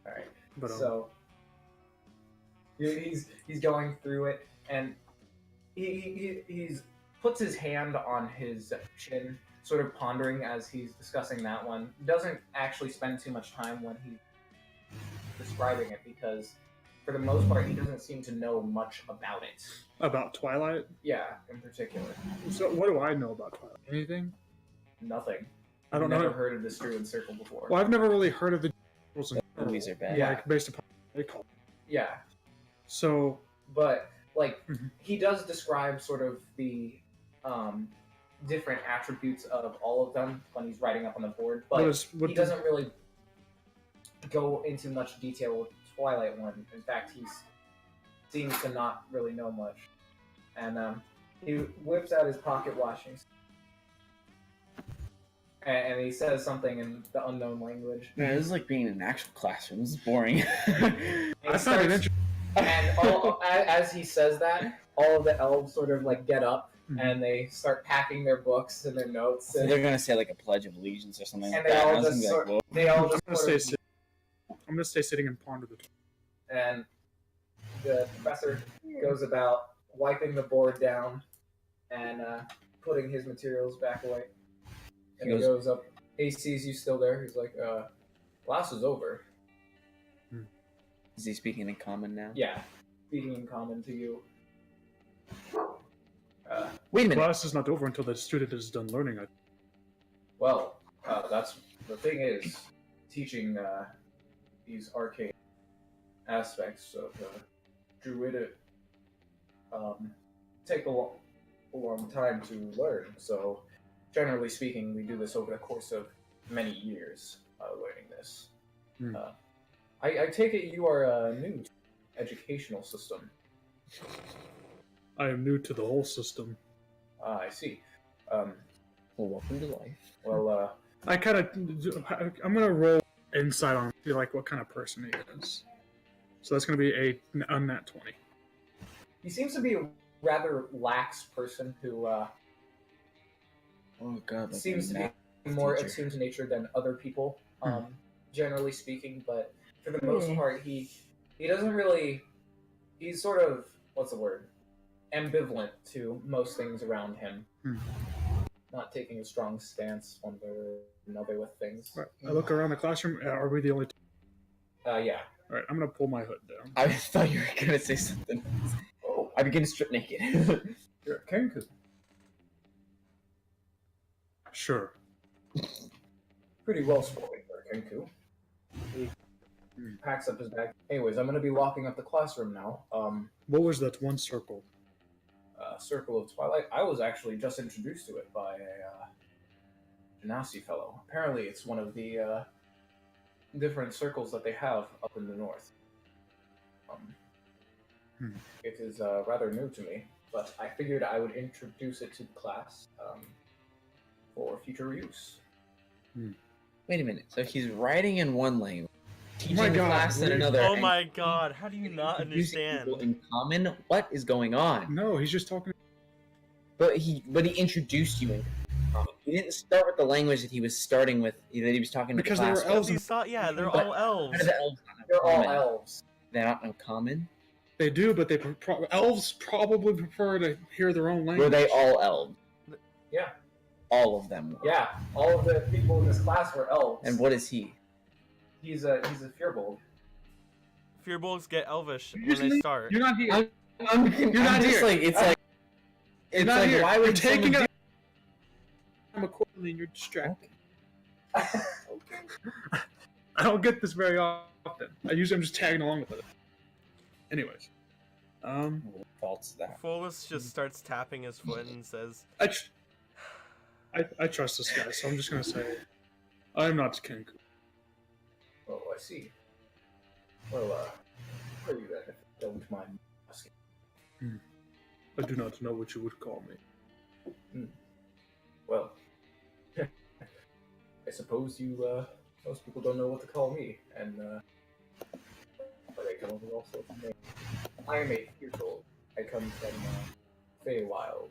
All right. But So he's going through it, and he's puts his hand on his chin, sort of pondering as he's discussing that one. Doesn't actually spend too much time when he's describing it because, for the most part, he doesn't seem to know much about it. about Twilight. Yeah, in particular, So what do I know about Twilight? Anything? nothing. I don't Never know. heard of the Druid Circle before. Well, I've never really heard of the rules in Movies are bad. Yeah. like based upon what they call. Yeah, So but like Mhm. he does describe sort of the different attributes of all of them when he's writing up on the board, but what he doesn't really go into much detail with Twilight one. In fact, he seems to not really know much, and he whips out his pocket watch and he says something in the unknown language. Man, this is like being in an actual classroom. This is boring. And he I found it starts- interesting. And as he says that, all of the elves sort of like get up Mhm. and they start packing their books and their notes, So and, they're gonna say like a pledge of allegiance or something and like they that. all and I was just gonna be like, they all I'm just gonna sort stay of, sitting. I'm gonna stay sitting and ponder the. and the professor goes about wiping the board down and putting his materials back away. And he goes up. He sees you still there. He's like, class is over. Is he speaking in common now? Yeah, speaking in common to you. Wait a minute. Class is not over until the student is done learning. Well, that's the thing is teaching these arcane aspects of druidic take a long time to learn. So, generally speaking, we do this over the course of many years learning this. Hmm. I take it you are new to the educational system. I am new to the whole system. I see. Well, welcome to life. Well, I kind of. I'm gonna roll insight on see like what kind of person he is. So that's gonna be a nat 20. he seems to be a rather lax person who Oh god. Like seems to a be more teacher. attuned to nature than other people, generally speaking. But for the Hmm. most part, he doesn't really. He's sort of what's the word? Ambivalent to most things around him. Hmm. Not taking a strong stance one way or another with things. Right. I look around the classroom. Are we the only? Yeah. All right. I'm gonna pull my hood down. I thought you were gonna say something. Oh, I begin to strip naked. you're a Kenku. Sure. Pretty well spoken for a Kenku. packs up his bag. Anyways, I'm gonna be locking up the classroom now. What was that one circle? Circle of Twilight. I was actually just introduced to it by a Genasi fellow. Apparently, it's one of the different circles that they have up in the north. It is rather new to me, but I figured I would introduce it to the class for future use. Wait a minute. So he's writing in one language, teaching my the God, class in really? another. Oh and my god, how do you not introducing understand? people in common? What is going on? No, he's just talking. But he introduced you in common. He didn't start with the language that he was starting with. That he was talking to Because the they class were with. elves. These saw, yeah, they're But all How elves. do the elves not have They're all common? elves. They're not uncommon. They do, but they elves probably prefer to hear their own language. Were they all elves? Yeah, All of them were. yeah. All of the people in this class were elves. And what is he? He's a Firbolg. Fearbolgs get elvish You when just they leave- start. You're not here. You're not here. Like, it's like You're it's not like here. why You're would taking someone it. I'm accordingly, and you're distracted. I don't get this very often. I usually am just tagging along with it. Anyways, What fault's that? Folus just starts tapping his foot and says, I trust this guy, so I'm just gonna say, I'm not Kenku. Oh, I see. Well, where are you then, if you don't mind asking? I do not know what you would call me. Well, I suppose you, most people don't know what to call me, and, but I come up with all sorts of names. I am 8 years old. I come from, Feywild.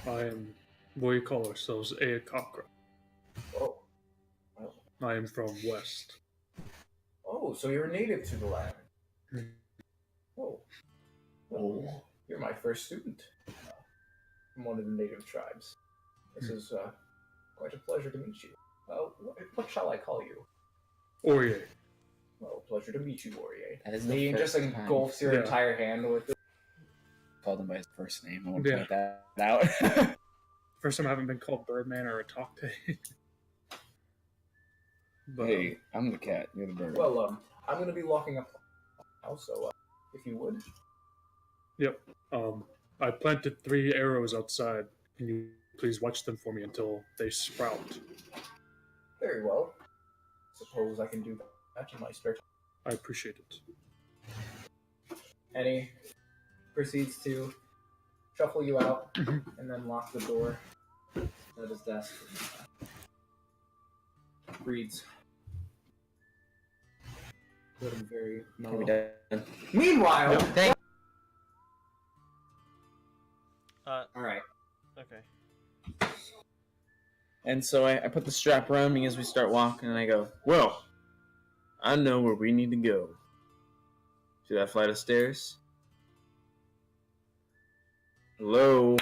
I am. We call ourselves Aakakra. Oh. Well. I am from West. Oh, so you're native to the land. Hmm. Oh. Well, you're my first student from one of the native tribes. This is quite a pleasure to meet you. What shall I call you? Oye. Well, pleasure to meet you, Aurier. That is He the just first time engulfs your Yeah. entire hand with it. called him by his first name. I want to Yeah. point that out. First time I haven't been called Birdman or a Talkte. But Hey, I'm the cat. You're the bird. Well, I'm going to be locking up now, so if you would. I planted 3 arrows outside. Can you please watch them for me until they sprout? Very well. Suppose I can do that in my spare time. I appreciate it. And he proceeds to shuffle you out and then lock the door at his desk. Reads. Let him very Are we mellow. done? Meanwhile, Thank alright. okay. And so I put the strap around me as we start walking, and I go, well, I know where we need to go. See that flight of stairs? Hello?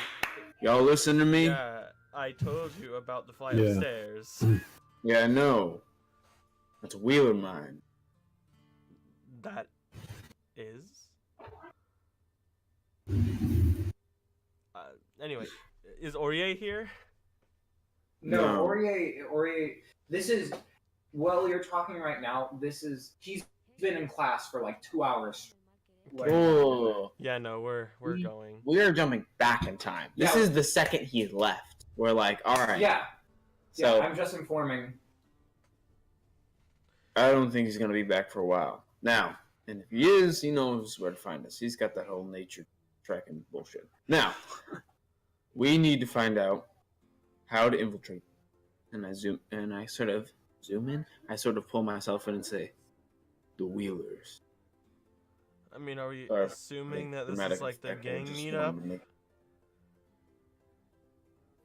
Y'all listen to me? Yeah, I told you about the flight Yeah. of stairs. Yeah, I know. That's a wheel of mine. That is. Anyway, is Aurier here? No, No. Aurier, this is, well, you're talking right now, he's been in class for like 2 hours. Oh, Yeah, no, we're We- going. we are jumping back in time. This Yeah. is the second he left. We're like, alright. Yeah, So I'm just informing. I don't think he's gonna be back for a while. Now, and if he is, he knows where to find us. He's got that whole nature tracking bullshit. Now, we need to find out how to infiltrate. And I sort of zoom in. I sort of pull myself in and say, the Wheelers. I mean, are we Sorry, assuming that this Dramatic is like the effect, I gang just meetup? wanted to make-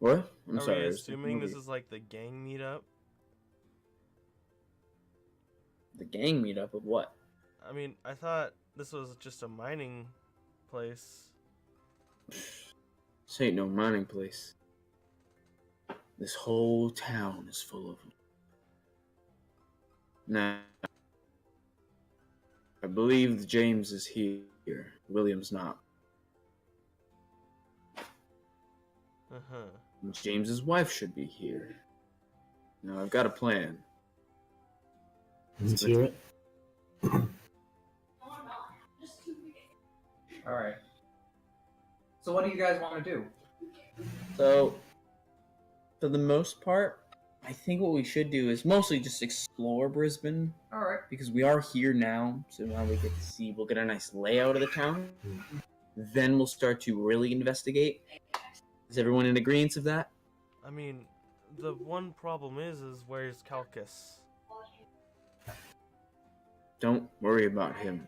What? I'm Are sorry. we there's the assuming this movie. is like the gang meetup? The gang meetup of what? I mean, I thought this was just a mining place. This ain't no mining place. This whole town is full of them. Now, I believe James is here. William's not. Uh-huh. And James's wife should be here. Now, I've got a plan. Let's hear it. All right. So what do you guys want to do? So, for the most part, I think what we should do is mostly just explore Brisbane All right. because we are here now. So now we get to see. We'll get a nice layout of the town. Then we'll start to really investigate. Is everyone in agreement of that? I mean, the one problem is where's Calcus? Don't worry about him.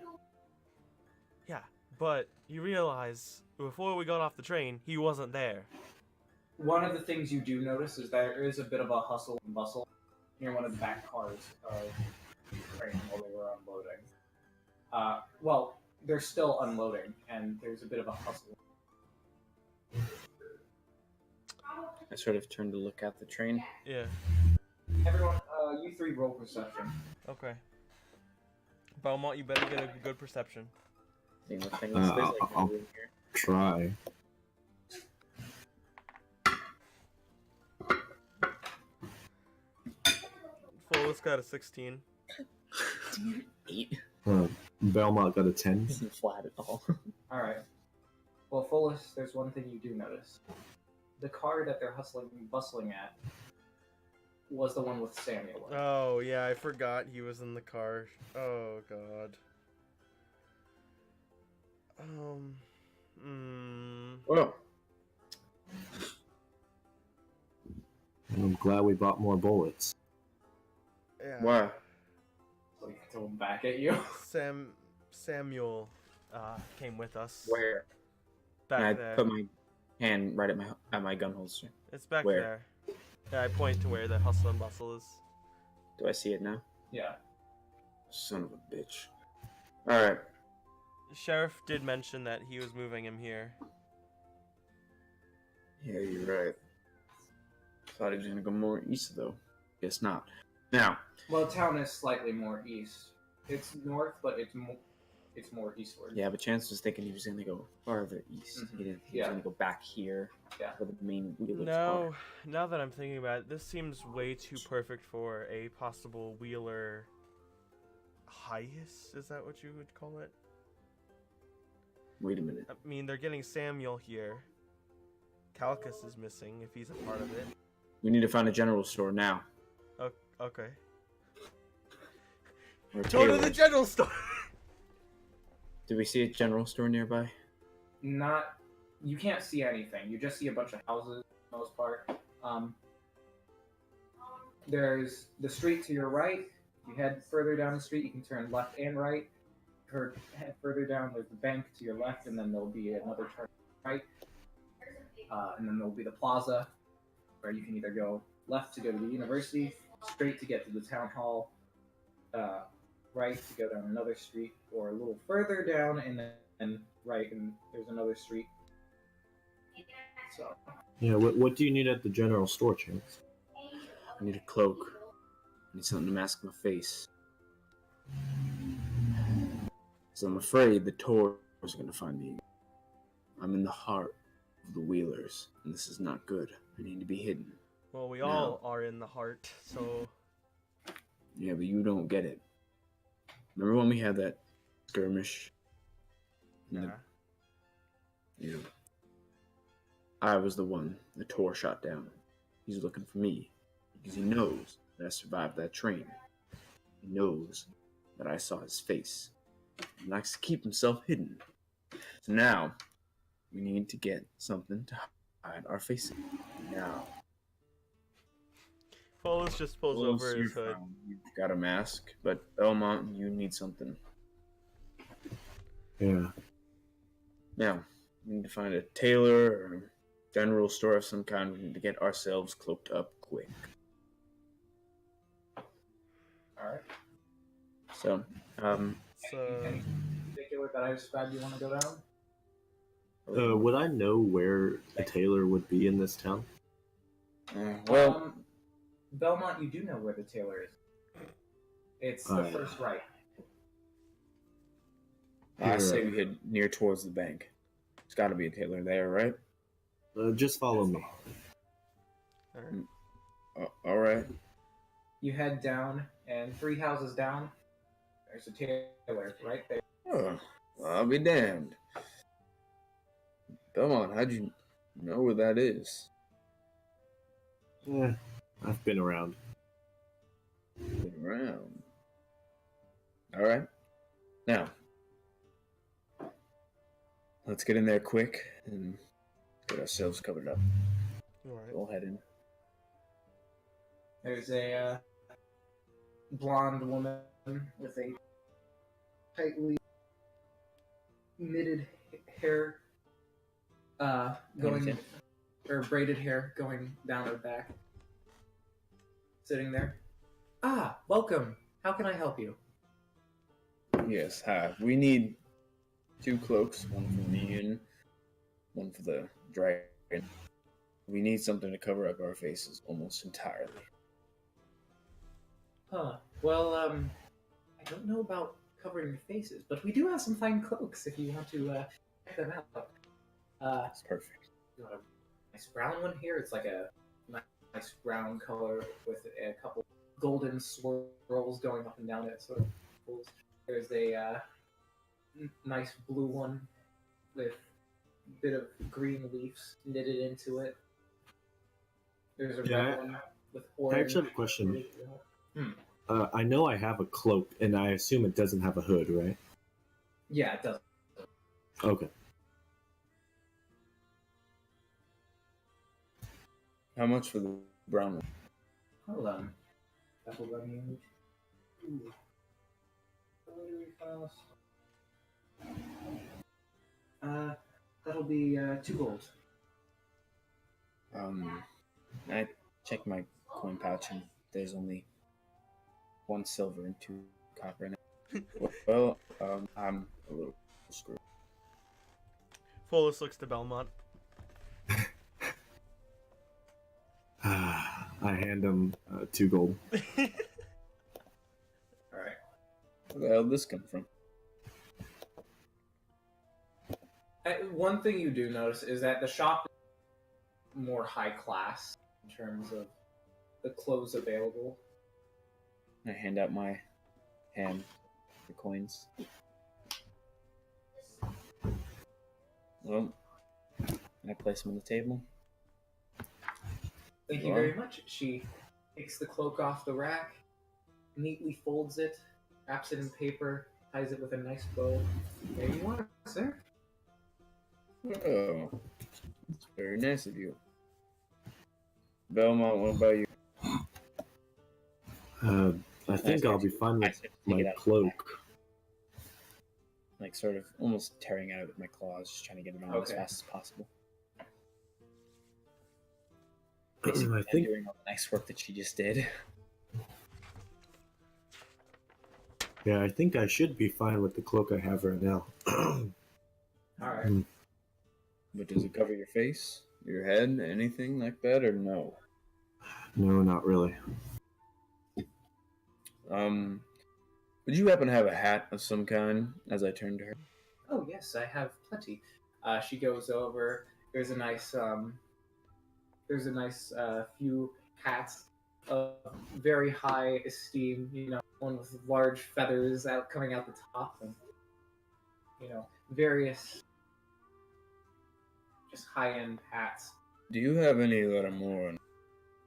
Yeah, but you realize before we got off the train, he wasn't there. One of the things you do notice is there is a bit of a hustle and bustle near one of the back cars of the train while they were unloading. Well, they're still unloading, and there's a bit of a hustle. I sort of turned to look at the train. Yeah. Everyone, you three roll perception. Okay. Belmont, you better get a good perception. See what things Uh, there's like I'll- no room here. Try. Fullest got a 16. 8. Belmont got a 10. Isn't flat at all. All right. Well, Fullest, there's one thing you do notice. The car that they're hustling and bustling at was the one with Samuel in it. Oh, yeah, I forgot he was in the car. Oh, God. Well, I'm glad we bought more bullets. Yeah. why? Like, throw him back at you. Samuel came with us. Where? Back And I there. put my hand right at my gun holster. It's back where? there. Yeah, I point to where the hustle and bustle is. Do I see it now? Yeah. Son of a bitch. Alright. Sheriff did mention that he was moving him here. Yeah, you're right. Thought he was gonna go more east though. Guess not. Now, Well, town is slightly more east. It's north, but it's more eastward. yeah, but Chance was thinking he was gonna go farther east. Mhm. He didn't. He Yeah. was gonna go back here. Yeah. Where the main wheelers No, are. now that I'm thinking about it, this seems way too perfect for a possible Wheeler heist. Is that what you would call it? Wait a minute. I mean, they're getting Samuel here. Calcus is missing if he's a part of it. We need to find a general store now. Okay. Or Go to the tailors. general store! Do we see a general store nearby? Not. You can't see anything. You just see a bunch of houses for the most part. There's the street to your right. If you head further down the street, you can turn left and right. Head further down, there's the bank to your left, and then there'll be another turn right. And then there'll be the plaza, where you can either go left to go to the university, straight to get to the town hall, right to go down another street, or a little further down and then right, and there's another street. So, Yeah, what do you need at the general store, Chance? I need a cloak. I need something to mask my face. So I'm afraid the Tours are gonna find me. I'm in the heart of the Wheelers, and this is not good. I need to be hidden. Well, we all are in the heart, so... Yeah, but you don't get it. Remember when we had that skirmish? Yeah. Yeah. I was the one the Tor shot down. He's looking for me because he knows that I survived that train. He knows that I saw his face. He likes to keep himself hidden. So now, we need to get something to hide our faces. Now, Follis just pulls Willis, over his you're hood. fine. You've got a mask, but Belmont, you need something. Yeah. Now, we need to find a tailor or general store of some kind. We need to get ourselves cloaked up quick. alright. So, So... Any particular that I described you want to go down? Would I know where a tailor would be in this town? well, Belmont, you do know where the tailor is. It's the Yeah. first right. I say we head near towards the bank. There's got to be a tailor there, right? Just follow me. Alright. All right. You head down, and 3 houses down, there's a tailor right there. Oh, well, I'll be damned. Belmont, how'd you know where that is? Yeah, I've been around. Been around. All right. Now, let's get in there quick and get ourselves covered up. Alright. We'll head in. There's a blonde woman with a tightly knitted hair, going, Ponytail. or braided hair going down her back, sitting there. Ah, welcome. How can I help you? Yes, hi. We need 2 cloaks, one for me and one for the dragon. We need something to cover up our faces almost entirely. Huh. Well, I don't know about covering your faces, but we do have some fine cloaks if you want to check them out. That's perfect. You want a nice brown one here? It's like a nice brown color with a couple golden swirls going up and down it, sort of. There's a nice blue one with a bit of green leaves knitted into it. There's a Yeah, red one with I orange. actually have a question. Hmm. I know I have a cloak, and I assume it doesn't have a hood, right? Yeah, it does. Okay. How much for the brown one? Hold on. That will run you. Ooh. That'll be 2 gold. I checked my coin pouch and there's only 1 silver and 2 copper in it. Well, I'm a little screwed. Follis looks to Belmont. I hand him 2 gold. Alright. Where the hell did this come from? One thing you do notice is that the shop is more high class in terms of the clothes available. I hand out my hand for coins. Well, I place them on the table. Thank you very much. She takes the cloak off the rack, neatly folds it, wraps it in paper, ties it with a nice bow. There you are, sir. Oh, that's very nice of you. Belmont, what about you? I think I'll be fine I with said take my it out. cloak. Like, sort of almost tearing at it with my claws, just trying to get it on as Okay. fast as possible. I Basically, I'm think doing all the nice work that she just did. Yeah, I think I should be fine with the cloak I have right now. Alright. But does it cover your face, your head, anything like that, or no? No, not really. Would you happen to have a hat of some kind? As I turn to her. Oh yes, I have plenty. She goes over. There's a nice few hats of very high esteem. You know, one with large feathers coming out the top, and various just high end hats. Do you have any that are more?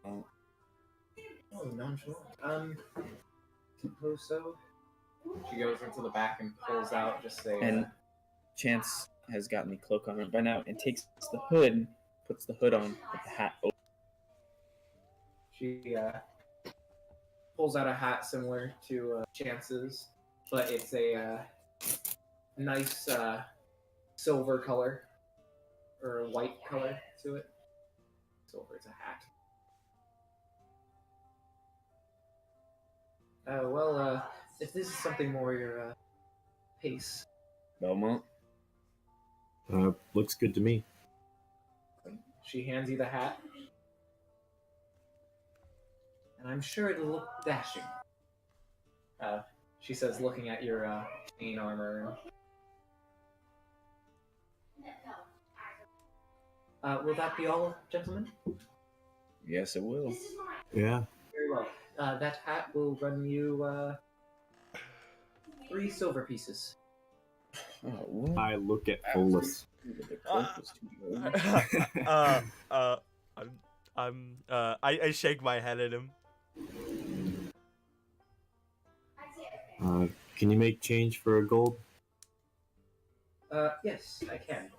Oh, nonchalant. Suppose so. She goes into the back and pulls out just a. And Chance has gotten the cloak on by now and takes the hood, puts the hood on with the hat open. She pulls out a hat similar to Chance's, but it's a nice silver color or white color to it. Silver, it's a hat. If this is something more your pace, Belmont? Looks good to me. she hands you the hat, and I'm sure it'll look dashing. She says, looking at your chain armor. Will that be all, gentlemen? Yes, it will. Yeah. Very well. That hat will run you 3 silver pieces. Oh, what? I look at Folus. The cloak was too low. uh, I shake my head at him. Can you make change for a gold? Yes, I can.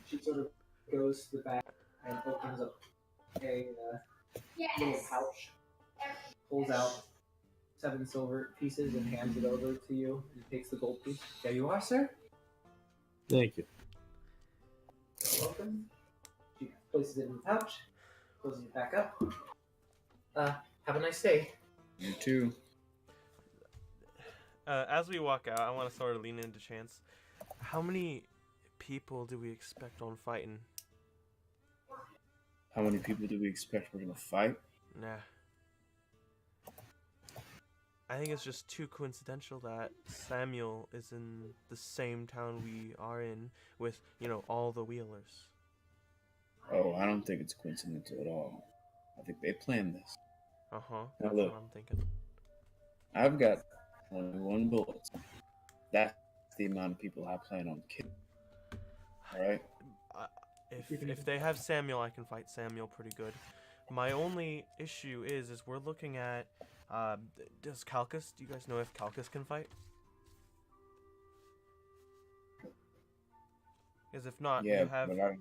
She sort of goes to the back and opens up a little pouch, pulls out 7 silver pieces and hands it over to you. And takes the gold piece. There you are, sir. Thank you. You're welcome. She places it in the pouch, closes it back up. Have a nice day. You too. As we walk out, I want to sort of lean into Chance. How many people do we expect on fighting? How many people do we expect we're gonna fight? Nah. I think it's just too coincidental that Samuel is in the same town we are in with, all the Wheelers. Oh, I don't think it's coincidental at all. I think they planned this. Uh-huh. Now That's look. what I'm thinking. I've got 21 bullets. That's the amount of people I plan on killing. Alright? If they have Samuel, I can fight Samuel pretty good. My only issue is we're looking at does Calcus? Do you guys know if Calcus can fight? Because if not, Yeah, you have but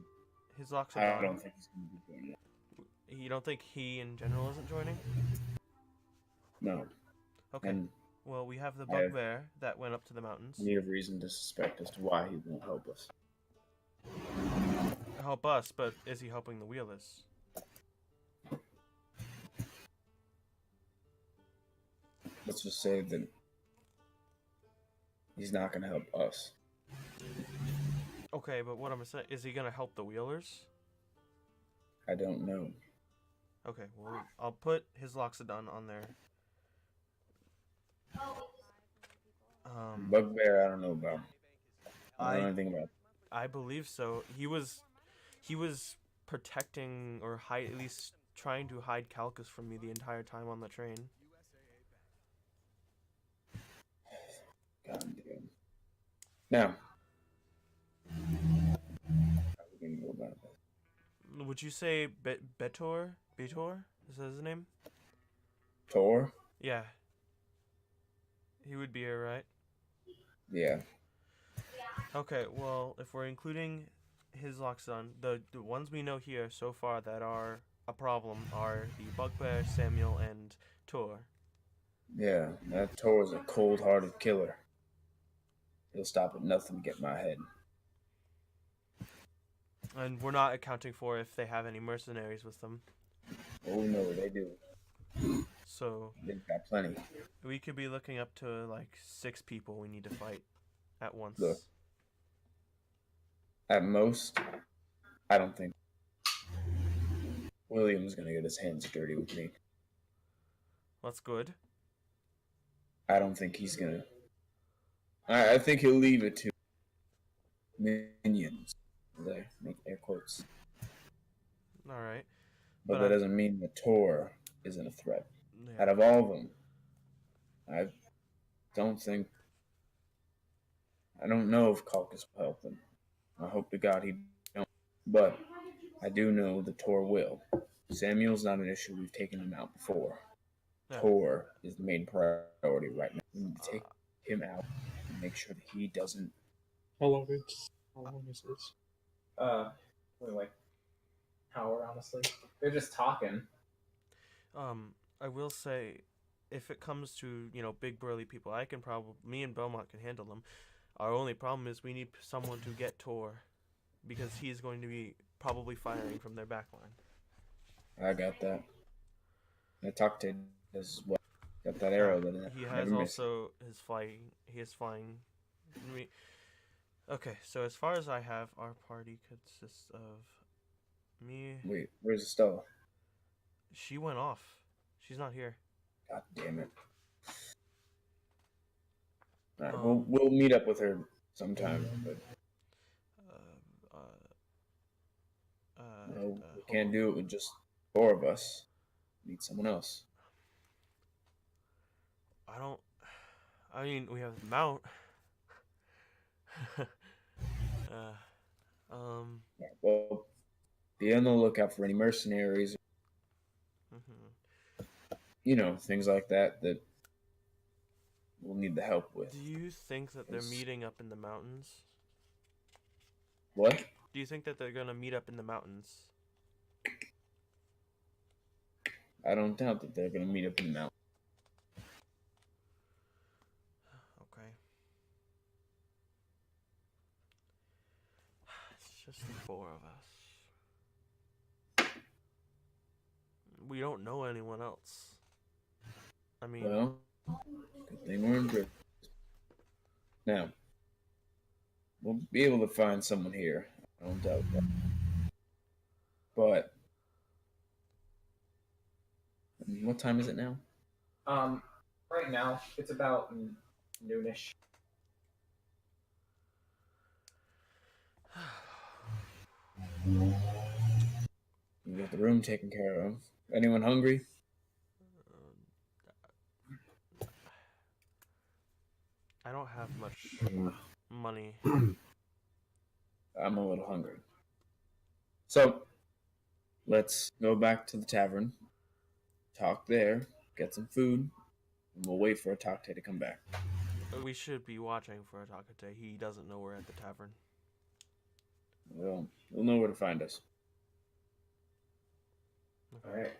his locks I are don't think he's gonna be doing it. You don't think he in general isn't joining? No. Okay. And Well, we have the I have- bugbear that went up to the mountains. we have reason to suspect as to why he won't help us. Help us, but is he helping the Wheelers? Let's just say that he's not gonna help us. Okay, but what I'm saying is he gonna help the Wheelers? I don't know. Okay, well I'll put his Loxodon on there. Bugbear, I don't know about. I don't know I anything about. I believe so. He was protecting or at least trying to hide Calcus from me the entire time on the train. God damn. Now, how are we gonna go about this? Would you say Betor? Betor? Is that his name? Tor? Yeah. He would be here, right? Yeah. Okay, well, if we're including his Loxodon, the ones we know here so far that are a problem are the Bugbear, Samuel, and Tor. Yeah, that Tor's a cold-hearted killer. He'll stop at nothing to get my head. And we're not accounting for if they have any mercenaries with them. Oh no, they do. So They've got plenty. we could be looking up to like 6 people we need to fight at once. Look. At most, I don't think William's gonna get his hands dirty with me. That's good. I don't think he's gonna. I think he'll leave it to minions. There, make air quotes. Alright. But But that I- doesn't mean that Tor isn't a threat. Yeah. Out of all of them, I don't think. I don't know if Calcus will help them. I hope to God he don't. But I do know that Tor will. Samuel's not an issue. We've taken him out before. Yeah. Tor is the main priority right now. We need to take him out and make sure that he doesn't. How long is this? Only like hour, honestly. They're just talking. I will say, if it comes to, big burly people, me and Belmont can handle them. Our only problem is we need someone to get Tor, because he's going to be probably firing from their back line. I got that. I talked to as well. Got that arrow that He I has never missed. also he is flying. Okay, so as far as I have, our party consists of me. Wait, where's Estella? She went off. She's not here. God damn it. All right, Um, we'll meet up with her sometime, but no, we hold can't on. do it with just 4 of us. Need someone else. I don't. I mean, we have the mount. Um. Well, be on the lookout for any mercenaries, Mhm. things like that that we'll need the help with. Do you think that they're Yes. meeting up in the mountains? What? Do you think that they're gonna meet up in the mountains? I don't doubt that they're going to meet up in the mountain. Okay. It's just the four of us. We don't know anyone else. I mean, Well, good thing we're in Brisbon. Now, we'll be able to find someone here. I don't doubt that. But, what time is it now? Right now it's about noonish. You got the room taken care of. Anyone hungry? I don't have much money. I'm a little hungry. So, let's go back to the tavern, talk there, get some food, and we'll wait for Atakte to come back. We should be watching for Atakate. He doesn't know we're at the tavern. Well, we'll know where to find us. Alright.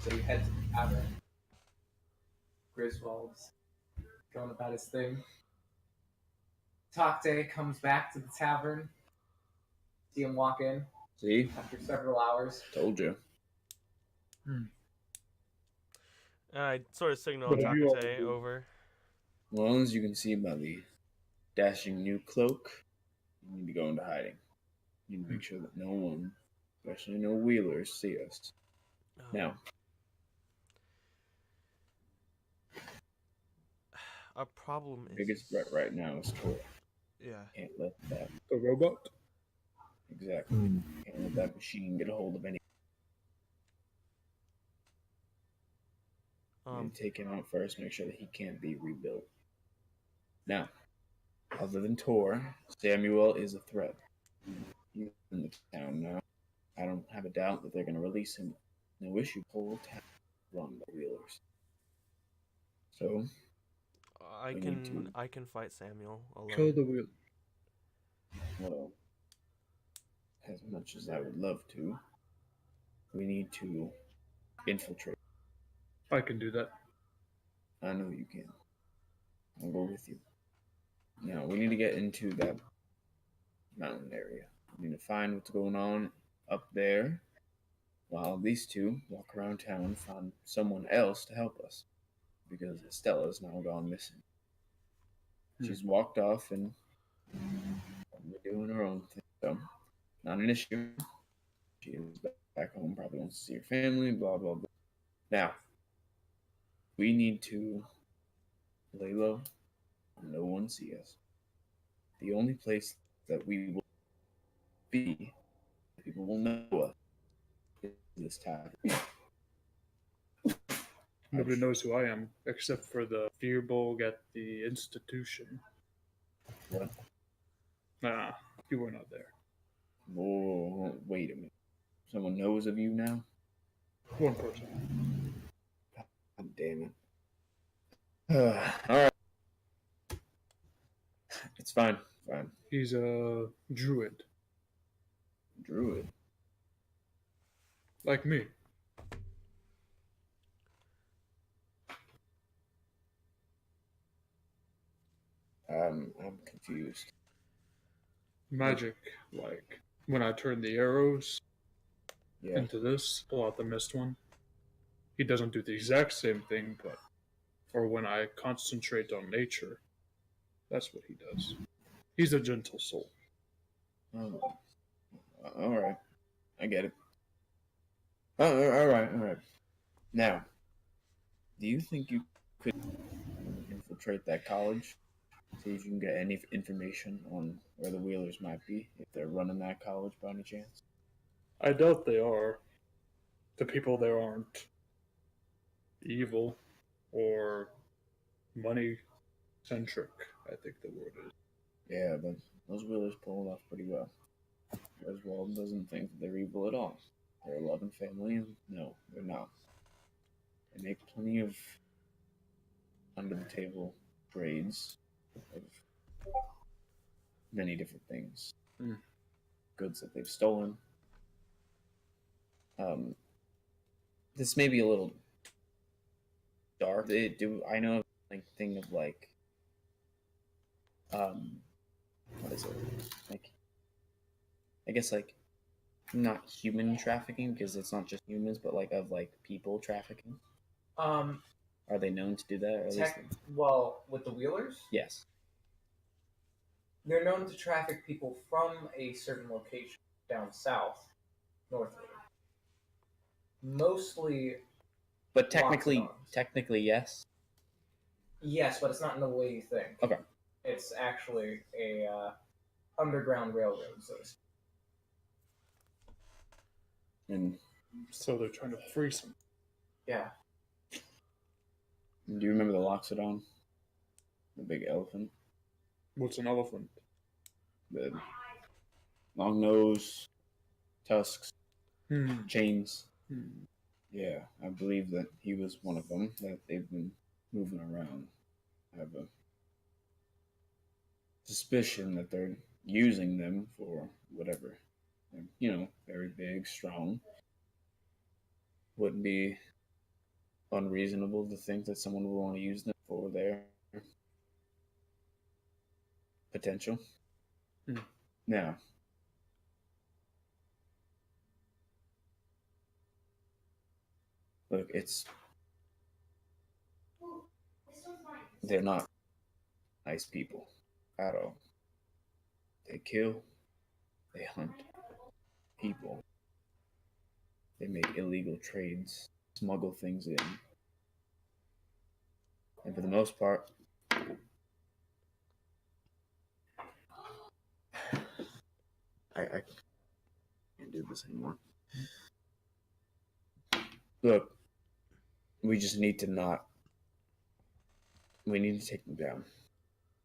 So you head to the tavern. Griswold's going about his thing. Takte comes back to the tavern. See him walk in See? after several hours. Told you. And I sort of signal What have you all Atakate do? over. Well, as you can see by the dashing new cloak, you need to go into hiding. You need to make sure that no one, especially no wheelers, see us. Now, Our problem is. biggest threat right now is Tor. Yeah. Can't let that The robot? exactly. Can't let that machine get a hold of any. You need to take him out first, make sure that he can't be rebuilt. Now, other than Tor, Samuel is a threat. He's in the town now. I don't have a doubt that they're going to release him. No issue, whole town run by wheelers. So, I we can need to- I can fight Samuel alone. Kill the wheel. well, as much as I would love to, we need to infiltrate. I can do that. I know you can. I'll go with you. Now, we need to get into that mountain area. We need to find what's going on up there, while these two walk around town and find someone else to help us. Because Estella's now gone missing. She's walked off and probably doing her own thing. So, not an issue. She is back home, probably wants to see her family, blah, blah, blah. Now, we need to lay low, no one see us. The only place that we will be, people will know us, is this tavern. Nobody knows who I am except for the Fearbulg at the institution. What? Nah, you were not there. Whoa, wait a minute. Someone knows of you now? One person. God damn it. Alright. It's fine. Fine. He's a druid, Druid. like me. I'm confused. Magic, like when I turn the arrows Yeah. into this, pull out the mist one. He doesn't do the exact same thing, but or when I concentrate on nature, that's what he does. He's a gentle soul. Oh. Alright. I get it. Alright. Now, do you think you could infiltrate that college? See if you can get any information on where the Wheelers might be, if they're running that college by any chance? I doubt they are. The people there aren't evil or money centric, I think the word is. Yeah, but those Wheelers pull it off pretty well. Oswald doesn't think that they're evil at all. They're a loving family, and no, they're not. They make plenty of under the table trades of many different things. Hmm. Goods that they've stolen. This may be a little dark. I know like thing of like what is it? Like I guess like not human trafficking because it's not just humans, but like of like people trafficking. Um, Are they known to do that? Or at least well, with the Wheelers, yes. they're known to traffic people from a certain location down south, northward. Mostly, But technically, Lots of arms. technically yes. yes, but it's not in the way you think. Okay. It's actually a underground railroad, so to speak. And So they're trying to freeze him. Yeah. do you remember the Loxodon? The big elephant? What's an elephant? The long nose, tusks, chains. Yeah, I believe that he was one of them that they've been moving around. I have a suspicion that they're using them for whatever. They're, very big, strong. Wouldn't be unreasonable to think that someone would want to use them for their potential. Now, look, they're not nice people at all. They kill, they hunt people, they make illegal trades, smuggle things in, and for the most part, I can't do this anymore. Look, we just need to we need to take them down.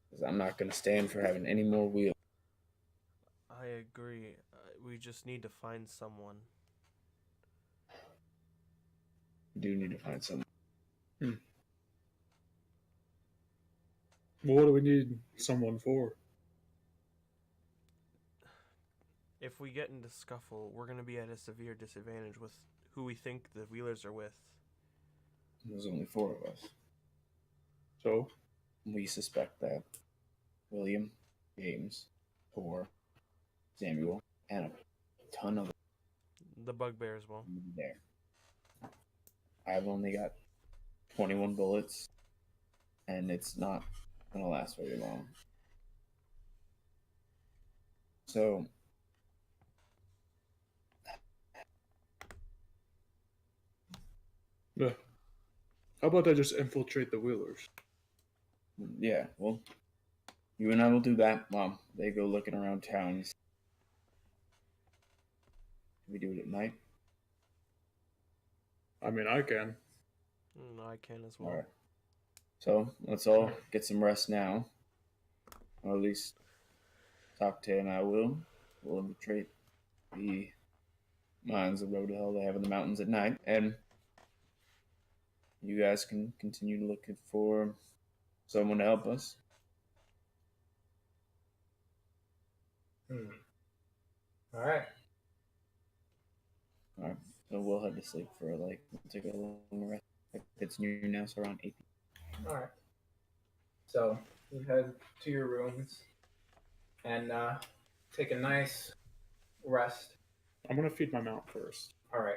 Because I'm not going to stand for having any more wheels. I agree. We just need to find someone. We do need to find someone. Well, what do we need someone for? If we get into scuffle, we're going to be at a severe disadvantage with who we think the Wheelers are with. There's only 4 of us. So? We suspect that William, James, Tor, Samuel, and a ton of The bugbears will. there. I've only got 21 bullets, and it's not going to last very long. So, Yeah. How about I just infiltrate the Wheelers? yeah, well, you and I will do that while they go looking around town. Can we do it at night? I mean, I can. I can as well. Alright. So, let's all get some rest now. Or at least Takte and I will. We'll infiltrate the mines of road to hell they have in the mountains at night. And you guys can continue looking for someone to help us. All right. Alright. So we'll head to sleep for we'll take a long rest. It's noon now, so around 8 p.m. All right. So you head to your rooms and take a nice rest. I'm gonna feed my mount first. All right.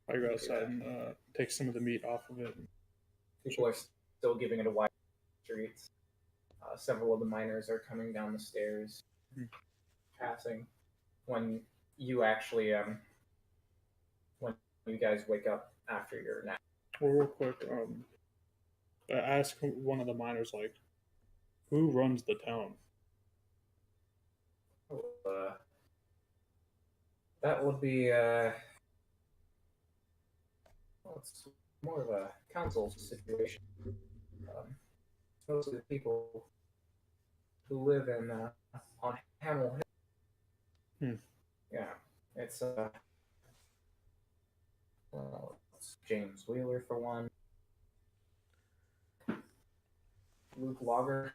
I go outside and take some of the meat off of it. People are still giving it a wide streets. Several of the miners are coming down the stairs, passing. When you actually, when you guys wake up after your nap. Well, real quick, I asked one of the miners, like, who runs the town? That would be, well, it's more of a council situation. most of the people who live in on Hamel Hill. Hmm. Yeah, it's well, it's James Wheeler for one, Luke Logger,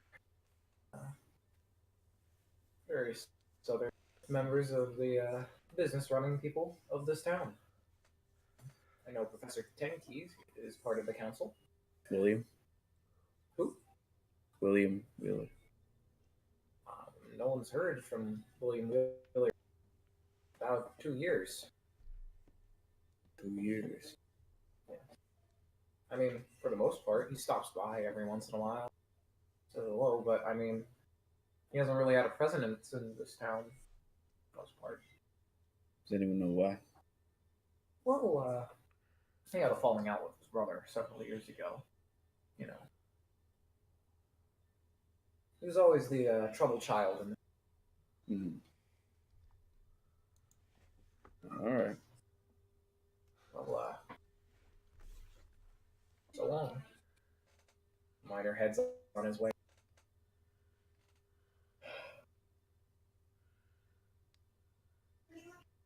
various other members of the business running people of this town. I know Professor Tenkeys is part of the council. William. Who? William Wheeler. No one's heard from William Wheeler about 2 years. 2 years. I mean, for the most part, he stops by every once in a while. Says hello, but I mean, he hasn't really had a presence in this town for the most part. Does anyone know why? Well, he had a falling out with his brother several years ago. You know. He was always the troubled child. Mm-hmm. All right. Well, so long. Miner heads on his way.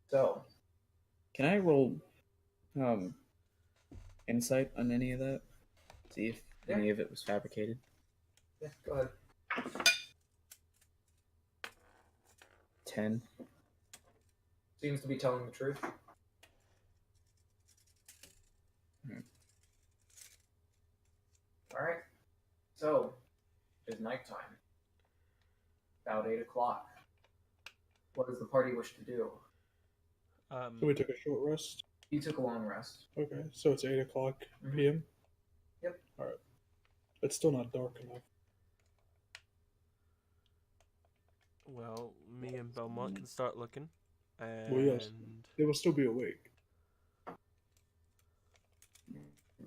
So, Can I roll insight on any of that? See if any of it was fabricated. yeah, go ahead. 10. Seems to be telling the truth. Alright. So, it's nighttime. About 8 o'clock. What does the party wish to do? So we took a short rest. You took a long rest. Okay, so it's 8 o'clock Mhm. p.m. Yep. All right. It's still not dark enough. Well, me and Belmont can start looking, and Well, yes. They will still be awake.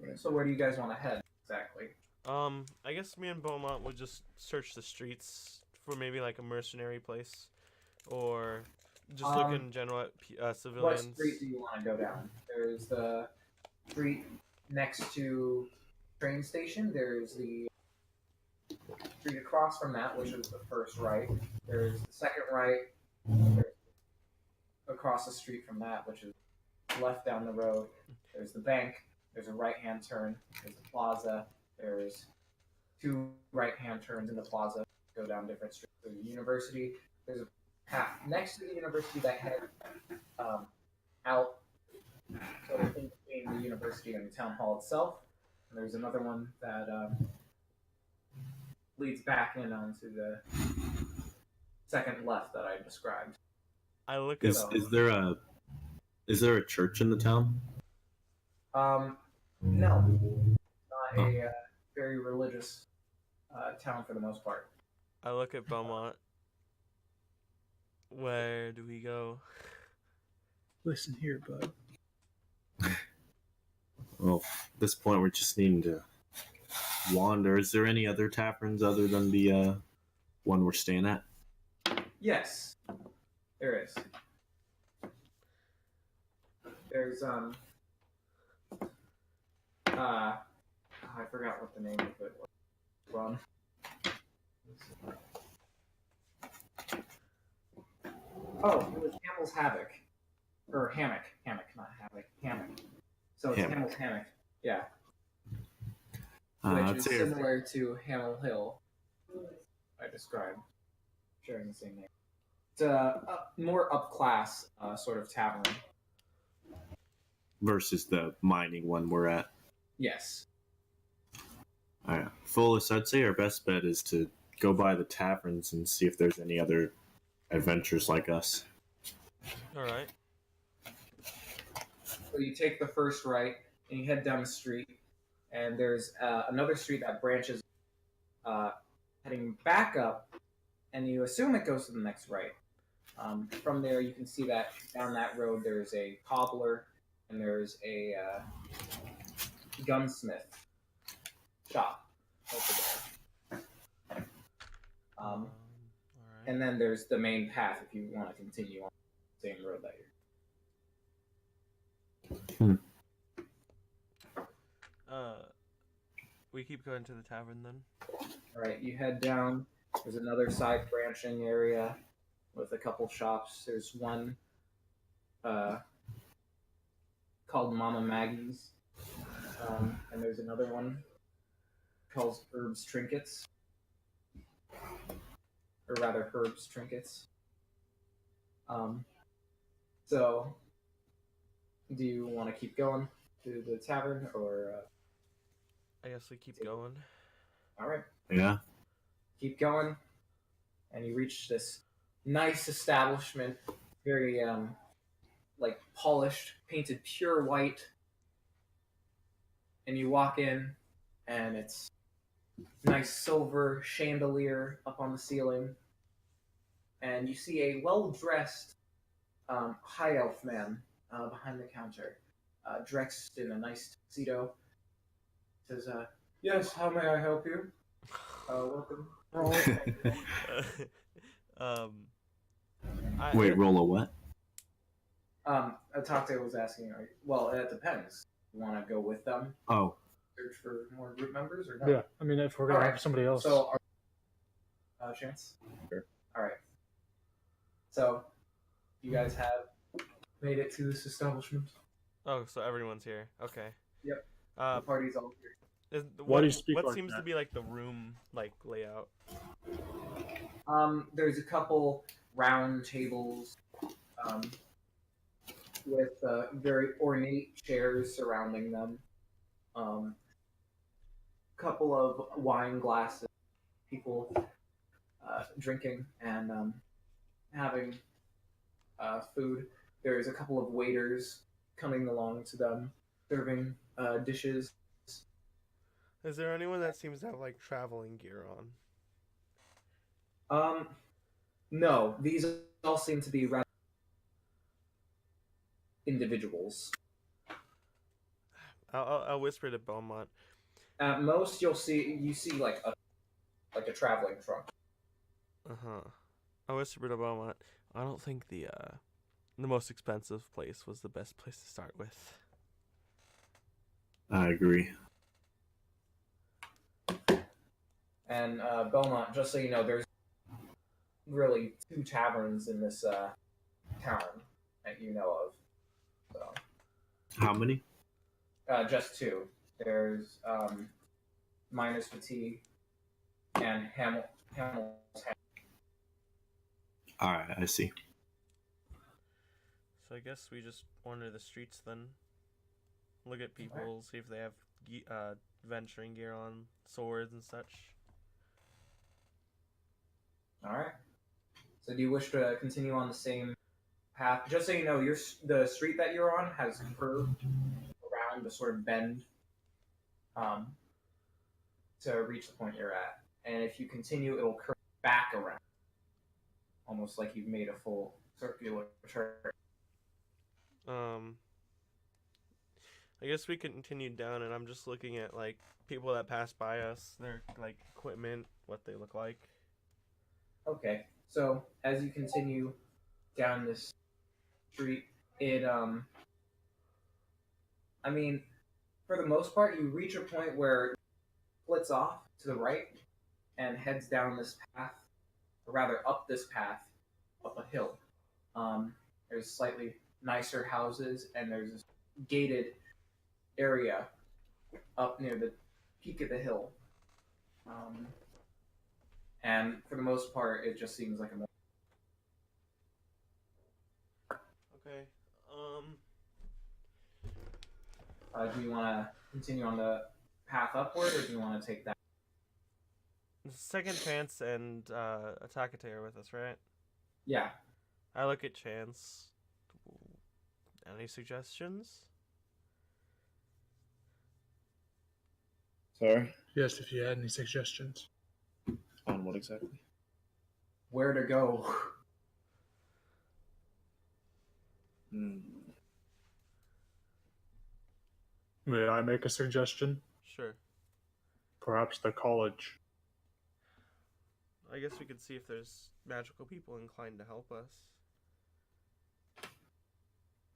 Right. So where do you guys want to head exactly? I guess me and Beaumont would just search the streets for maybe like a mercenary place, or just look in general at What civilians. street do you want to go down? There's the street next to train station. There's the street across from that, which is the first right. There's the second right. There's across the street from that, which is left down the road. There's the bank. There's a right-hand turn. There's the plaza. There's 2 right-hand turns in the plaza. Go down different streets. There's the university. There's a path next to the university that heads out, sort of in between the university and the town hall itself. And there's another one that leads back in onto the second left that I described. I look at Is there a church in the town? No, not a very religious town for the most part. Belmont. Where do we go? Listen here, bud. Well, at this point, we're just needing to wander. Is there any other taverns other than the one we're staying at? Yes, there is. There's I forgot what the name of it was. From. Oh, it was Hamel's Havoc. Or Hammock. Hammock, not Havoc. Hammock. So it's Hammock. Hamel's Hammock. Yeah. I'd Which is say similar to Hamel Hill, I described, sharing the same name. It's a more upclass sort of tavern. versus the mining one we're at. Yes. All right, Fullest, I'd say our best bet is to go by the taverns and see if there's any other adventures like us. All right. So you take the first right and you head down the street, and there's another street that branches, heading back up, and you assume it goes to the next right. From there, you can see that down that road there's a cobbler and there's a gunsmith shop over there. All right. And then there's the main path if you want to continue on the same road that you're. We keep going to the tavern then. All right, you head down. There's another side branching area with a couple shops. There's one called Mama Maggie's, and there's another one called Herb's Trinkets, or rather Herb's Trinkets. So, do you want to keep going to the tavern, or I guess we keep going. all right, Yeah. keep going, and you reach this nice establishment, very like polished, painted pure white, and you walk in, and it's nice silver chandelier up on the ceiling, and you see a well-dressed high elf man behind the counter, dressed in a nice tuxedo. Says, "Yes, how may I help you? Welcome." um, Wait, roll a what? Atate was asking, well, it depends. You want to go with them, Oh, search for more group members, or no? Yeah, I mean, if we're gonna Alright, have somebody else, So, Chance? Sure. Alright. So, you guys have made it to this establishment. Oh, so everyone's here. Okay. Yep. Uh, The party's all here. Why do you speak what like seems that? to be like the room like layout? There's a couple round tables with very ornate chairs surrounding them. Couple of wine glasses, people drinking and having food. There's a couple of waiters coming along to them, serving dishes. Is there anyone that seems to have like traveling gear on? No, these all seem to be rather individuals. I'll whisper to Beaumont. At most, you see like a traveling trunk. I'll whisper to Beaumont. I don't think the most expensive place was the best place to start with. I agree. And Belmont, just so you know, there's really 2 taverns in this town that you know of. So How many? just 2. There's Miners Fatigue and Hamel's Head. All right, I see. So I guess we just wander the streets then. Look at people, see if they have venturing gear on, swords and such. All right. So do you wish to continue on the same path? Just so you know, the street that you're on has curved around to sort of bend to reach the point you're at. And if you continue, it'll curve back around, almost like you've made a full circular turn. I guess we continued down, and I'm just looking at like people that pass by us, their like equipment, what they look like. Okay, so as you continue down this street, it I mean, for the most part, you reach a point where it splits off to the right and heads down this path, or rather up this path, up a hill. There's slightly nicer houses, and there's this gated area up near the peak of the hill. And for the most part, it just seems like a. Okay. Do you want to continue on the path upward, or do you want to take that? Second Chance and Atakate are with us, right? Yeah. I look at Chance. Any suggestions? Sorry? yes, if you had any suggestions. On what exactly? Where to go? May I make a suggestion? Sure. Perhaps the college. I guess we could see if there's magical people inclined to help us.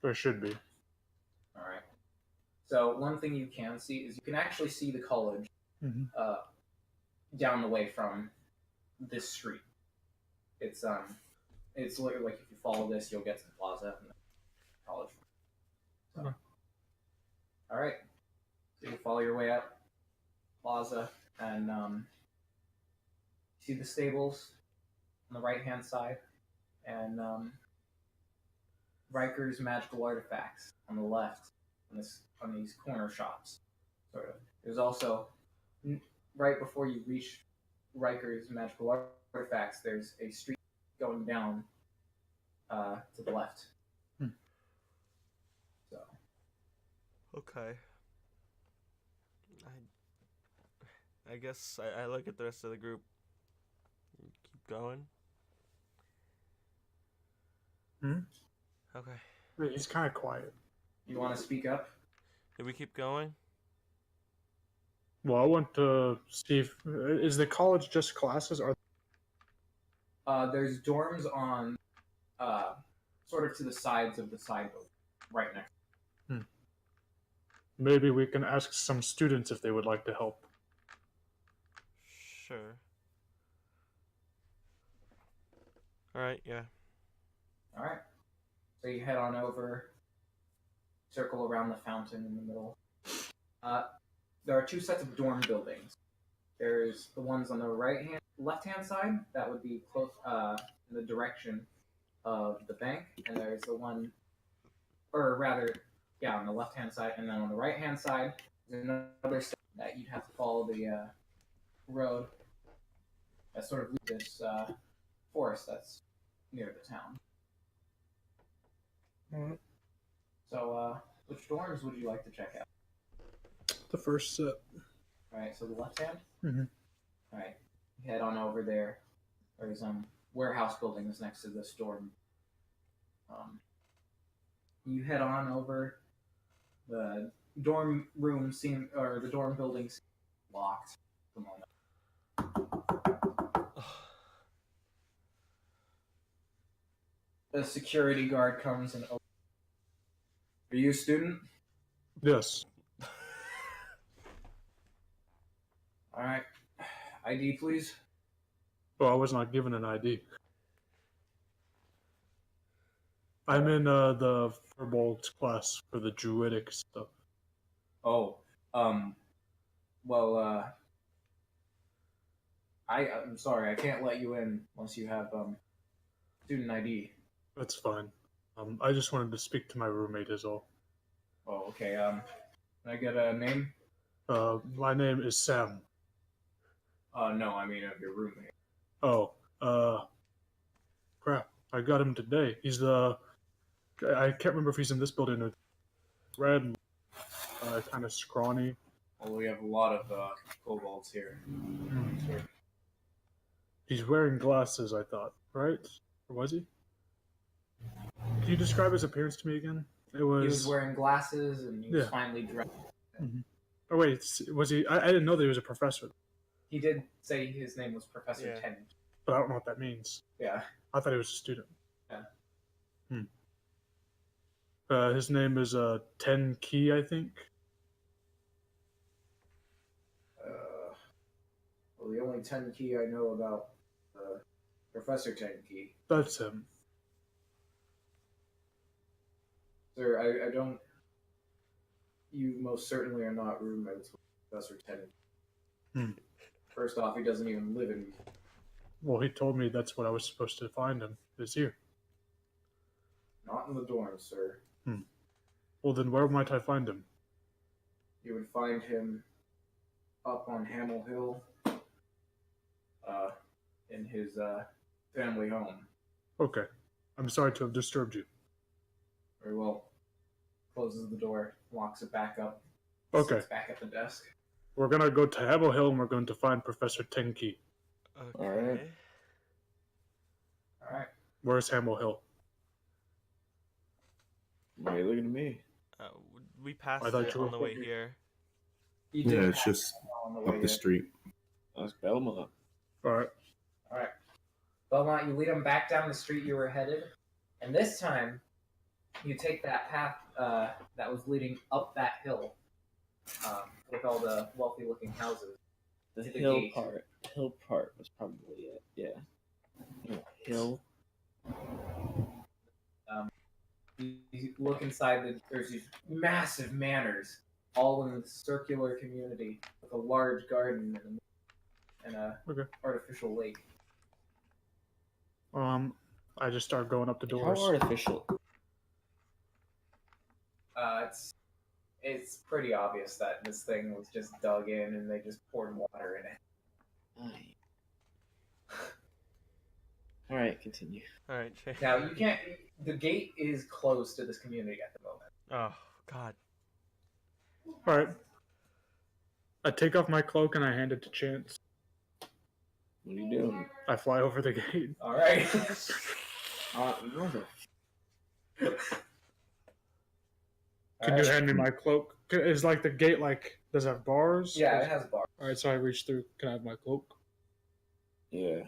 There should be. All right. So one thing you can see is you can actually see the college down the way from this street. It's literally like if you follow this, you'll get to the plaza and the college. So, Okay. all right. So you follow your way up plaza and see the stables on the right hand side and Riker's magical artifacts on the left on these corner shops, sort of. There's also right before you reach Riker's magical artifacts, there's a street going down to the left. Hmm. So Okay. I guess I look at the rest of the group. Keep going. Hmm? Okay. Wait, he's kind of quiet. you want to speak up? Did we keep going? Well, I want to see if is the college just classes or There's dorms on sort of to the sides of the side building, right next. maybe we can ask some students if they would like to help. Sure. Alright, yeah. All right. So you head on over, circle around the fountain in the middle. There are two sets of dorm buildings. There's the ones on the left-hand side that would be close in the direction of the bank, and there's the one, or rather, yeah, on the left-hand side, and then on the right-hand side, there's another set that you'd have to follow the road that sort of leads this forest that's near the town. Alright. So, which dorms would you like to check out? The first set. Alright, so the left hand? Mhm. Alright, head on over there. There's warehouse buildings next to this dorm. You head on over. The dorm room the dorm building seems locked at the moment. The security guard comes and opens. Are you a student? Yes. Alright. ID, please. Oh, I was not given an ID. I'm in the Firbolg class for the druidic stuff. Oh, well, I'm sorry, I can't let you in unless you have student ID. That's fine. I just wanted to speak to my roommate is all. Oh, okay. Can I get a name? My name is Sam. No, I mean of your roommate. Oh, crap. I got him today. He's I can't remember if he's in this building or red, kind of scrawny. Well, we have a lot of kobolds here. He's wearing glasses, I thought, right? Or was he? Can you describe his appearance to me again? It was. He was wearing glasses and he was Yeah. finely dressed. Oh wait, was he? I didn't know that he was a professor, He did say his name was Professor Yeah. Tennant. but I don't know what that means. Yeah. I thought he was a student. Yeah. His name is Ten Key, I think. Well, the only Ten Key I know about Professor Ten Key. That's him. Sir, I don't. You most certainly are not roommates with Professor Tennant. First off, he doesn't even live in. Well, he told me that's what I was supposed to find him. Is here. Not in the dorms, sir. Well, then where might I find him? You would find him up on Hamel Hill, in his family home. Okay. I'm sorry to have disturbed you. Very well. Closes the door, locks it back up. Okay. Sits back at the desk. We're gonna go to Hamel Hill and we're going to find Professor Tenki. Okay. Alright. All right. Where's Hamel Hill? Why are you looking at me? We passed I thought it you were on the way fucking- here. You Yeah, did it's pass just on the way up the in. street. That's Belmont. Alright. All right. Belmont, you lead them back down the street you were headed, and this time you take that path that was leading up that hill with all the wealthy-looking houses, The to the hill gate. part. Hill part was probably it. Yeah. Hill. You look inside. There's these massive manors, all in a circular community with a large garden and a Okay. artificial lake. I just start going up the How doors. artificial. It's pretty obvious that this thing was just dug in and they just poured water in it. All right, continue. All right, Shay. Now you can't. The gate is closed to this community at the moment. Oh God. All right. I take off my cloak and I hand it to Chance. What are you doing? I fly over the gate. All right. Mother. Can you hand me my cloak? Is like the gate like does it have bars? Yeah, it has bars. All right, so I reach through. Can I have my cloak? Yeah.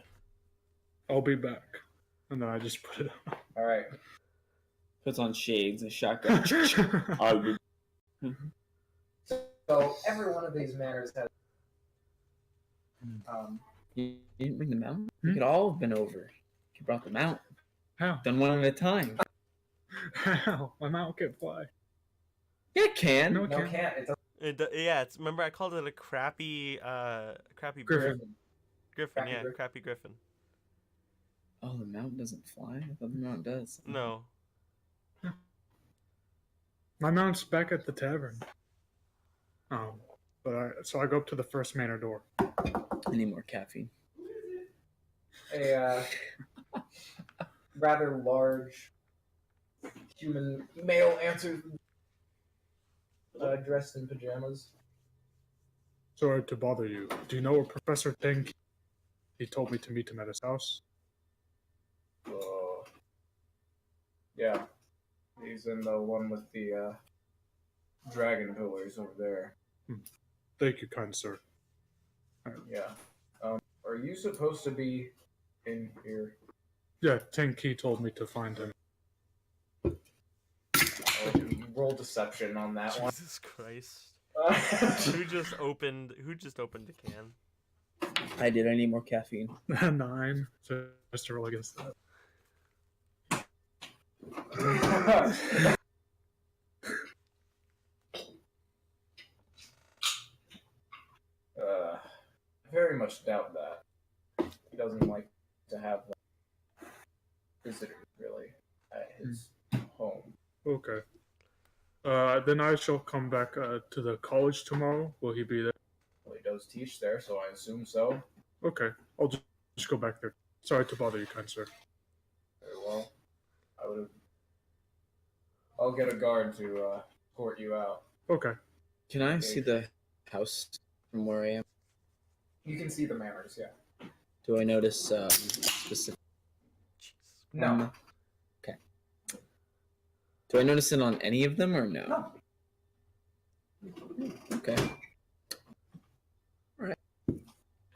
I'll be back. And then I just put it All right. Puts on shades, a shotgun. I'll be. So every one of these manors has. You didn't bring the mount? We could all have been over. You brought the mount. How? Done one at a time. How? My mount can't fly. Yeah, it can. No, No, can't. It doesn't. Yeah, it's remember I called it a crappy Griffin. Griffin. Crappy Yeah, Griffin. crappy Griffin. Oh, the mount doesn't fly? I thought the mount does. No. My mount's back at the tavern. So I go up to the first manor door. I need more caffeine. A rather large human male answers, dressed in pajamas. Sorry to bother you. Do you know where Professor Tink? He told me to meet him at his house. Yeah, he's in the one with the dragon pillars over there. Thank you, kind sir. Yeah. Are you supposed to be in here? Yeah, Tink, he told me to find him. Roll deception on that one. Jesus Christ. Who just opened a can? I did. I need more caffeine. 9. So just to roll against that. Very much doubt that. He doesn't like to have visitors, really, at his home. Okay. Then I shall come back to the college tomorrow. Will he be there? Well, he does teach there, so I assume so. Okay. I'll just go back there. Sorry to bother you, kind sir. Very well. I'll get a guard to escort you out. Okay. Can I see the house from where I am? You can see the manors, yeah. Do I notice specific? No. Okay. Do I notice it on any of them or no? No. Okay.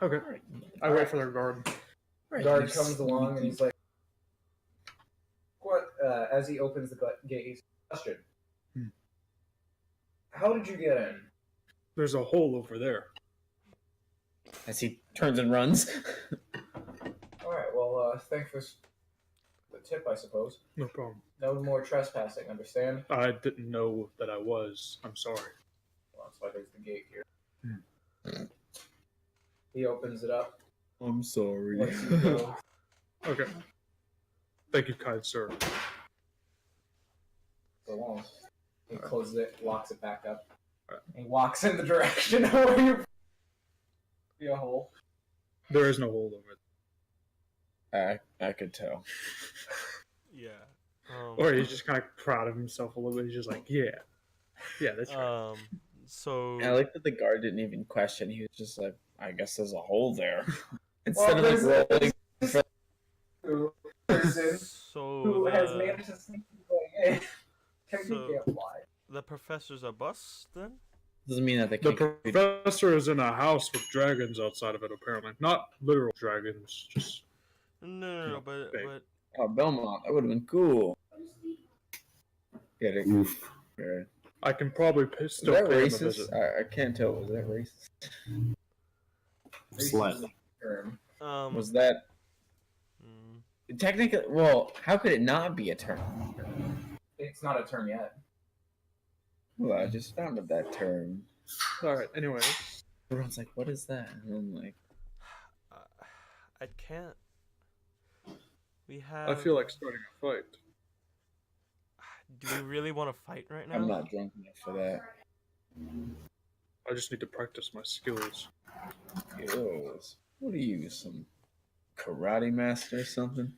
Okay. I wait for their guard. Guard comes along and he's like, "What?" As he opens the gate, he's question. How did you get in? There's a hole over there. As he turns and runs. All right. Well, thanks for the tip, I suppose. No problem. No more trespassing. Understand? I didn't know that I was. I'm sorry. Well, that's why there's the gate here. He opens it up. I'm sorry. Lets you go. Okay. Thank you, kind sir. So long. He closes it, locks it back up. Alright. He walks in the direction of where you see a hole. There is no hole over there. I could tell. Yeah. Or he's just kind of proud of himself a little bit. He's just like, yeah. Yeah, that's right. So I like that the guard didn't even question. He was just like, I guess there's a hole there. Well, Instead of like rolling. Person so who has managed to sneak going in. Technically So- apply. the professor's a bus then? Doesn't mean that they The can't. professor is in a house with dragons outside of it, apparently. Not literal dragons, just... No, big. but Oh, Belmont, that would have been cool. Get it. Is I can probably still that pay him a racist? visit. I can't tell. Was that racist? Slightly. Term. Was that mm, technically? Well, how could it not be a term? It's not a term yet. Well, I just found that term. All right. Anyway, Everyone's like, "What is that?" And I'm like, I can't. We I have. feel like starting a fight. Do we really want to fight right now? "I'm not drunk enough for that." I just need to practice my skills. Yo, what are you, some karate master or something?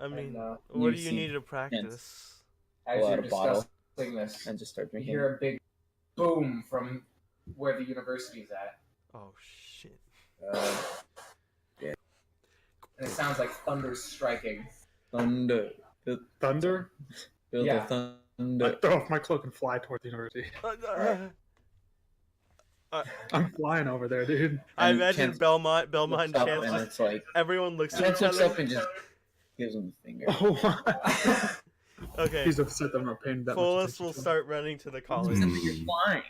I mean, And, what you do you see- need to practice? As Pull out you're a bottle. discussing this, And just start you drinking. hear a big boom from where the university's at, Oh shit! and it sounds like thunder striking. Thunder. Thunder? Build Yeah. a I thunder. throw off my cloak and fly toward the university. I'm flying over there, dude. I And imagine Kent Belmont, looks up Chance. and it's like Everyone looks at Kent each looks other. up and just gives him the finger. Oh, what? Okay, He's upset that I'm not paying that much Follis attention will to him. start running to the college. You're flying.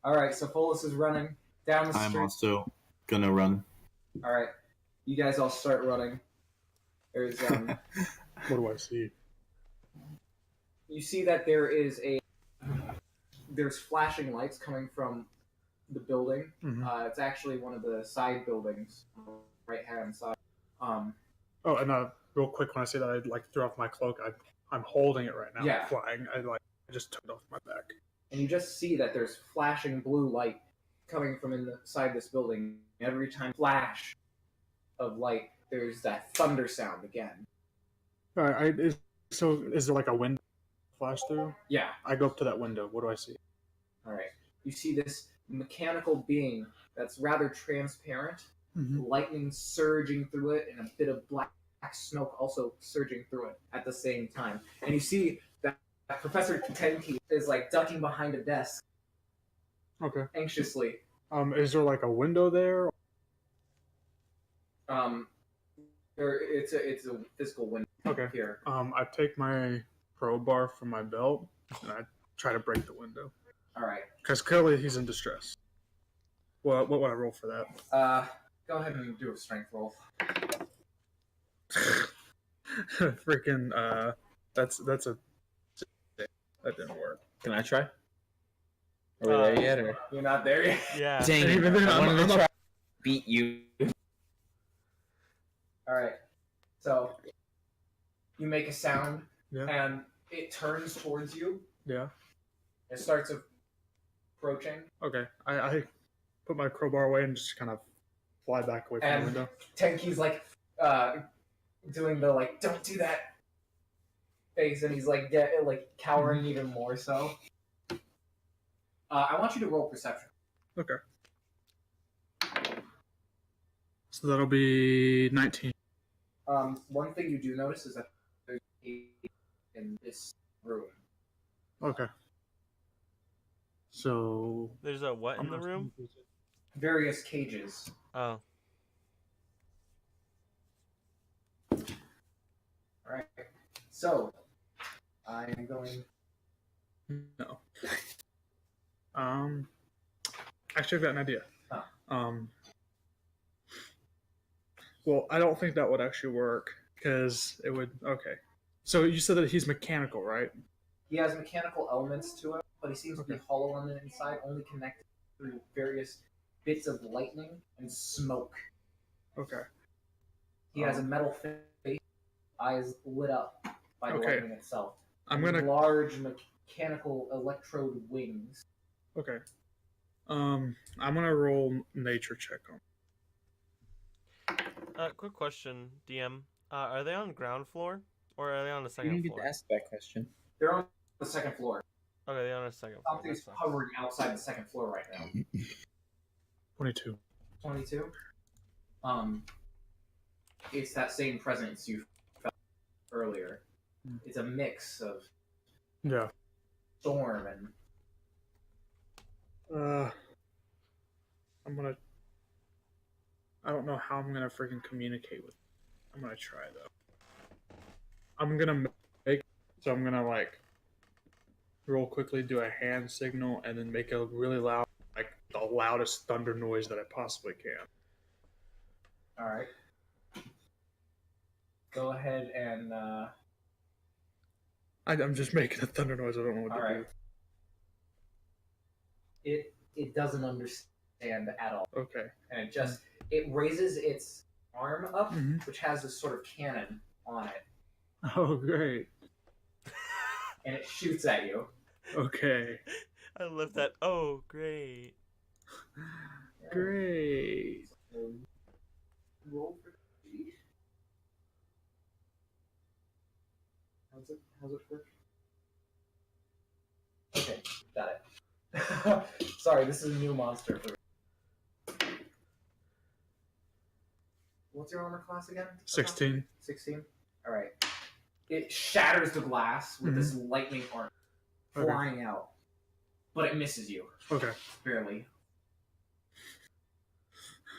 All right, so Follis is running down the I'm street. also gonna run. All right, you guys all start running. There's What do I see? you see that there's flashing lights coming from the building. Mhm. It's actually one of the side buildings, right hand side. Oh, and real quick, when I say that I like threw off my cloak, I'm holding it right now. Yeah. Flying. I just took it off my back. And you just see that there's flashing blue light coming from inside this building. Every time flash of light, there's that thunder sound again. All right. So is there like a window flash through? Yeah. I go up to that window. What do I see? All right. You see this mechanical being that's rather transparent, Mhm. lightning surging through it, and a bit of black smoke also surging through it at the same time. And you see that Professor Tenki is like ducking behind a desk Okay. anxiously. Is there like a window there? It's a physical window Okay. here. I take my crowbar from my belt and I try to break the window All right. because clearly he's in distress. What would I roll for that? Go ahead and do a strength roll. Freaking that's a that didn't work. Can I try? Are we there yet? Or? You're not there yet. Yeah. Dang it! Even then, I wanted I'm to up- try. Beat you. All right. So you make a sound, Yeah. and it turns towards you. Yeah. It starts approaching, Okay. I put my crowbar away and just kind of fly back away from And- the window. Tenki's like doing the like don't do that face, and he's like cowering even more so. I want you to roll perception. Okay. So that'll be 19. One thing you do notice is that there's a in this room. Okay. So There's a what in the room? Various cages. Oh. Alright. So I'm going No. Actually, I've got an idea. Huh. Well, I don't think that would actually work because it would. Okay. So you said that he's mechanical, right? he has mechanical elements to it, but he seems to be hollow on the inside, only connected through various bits of lightning and smoke. Okay. He has a metal face, eyes lit up by the Okay. lightning itself. I'm and gonna. large mechanical electrode wings. Okay. I'm gonna roll nature check on. Quick question, DM. Are they on ground floor or are they on the You second didn't get floor? to ask that question. They're on the second floor. Okay, they're on the second floor. Something's That sucks. hovering outside the second floor right now. 22. 22. It's that same presence you felt earlier. It's a mix of Yeah. storm and I'm gonna. I don't know how I'm gonna freaking communicate with. I'm gonna try though. I'm gonna make. So I'm gonna like. Real quickly do a hand signal and then make a really loud like the loudest thunder noise that I possibly can. All right. Go ahead and. I'm just making a thunder noise. I don't know what All to right. It doesn't understand at all, do. Okay. and it raises its arm up, Mhm. which has this sort of cannon on it, Oh, great. and it shoots at you. Okay. I love that. Oh, great. Great. Roll for speed. How's it work? Okay, got it. Sorry, this is a new monster for me. What's your armor class again? 16. 16? Alright. It shatters the glass with this lightning arc Okay. flying out. But it misses you. Okay. Barely.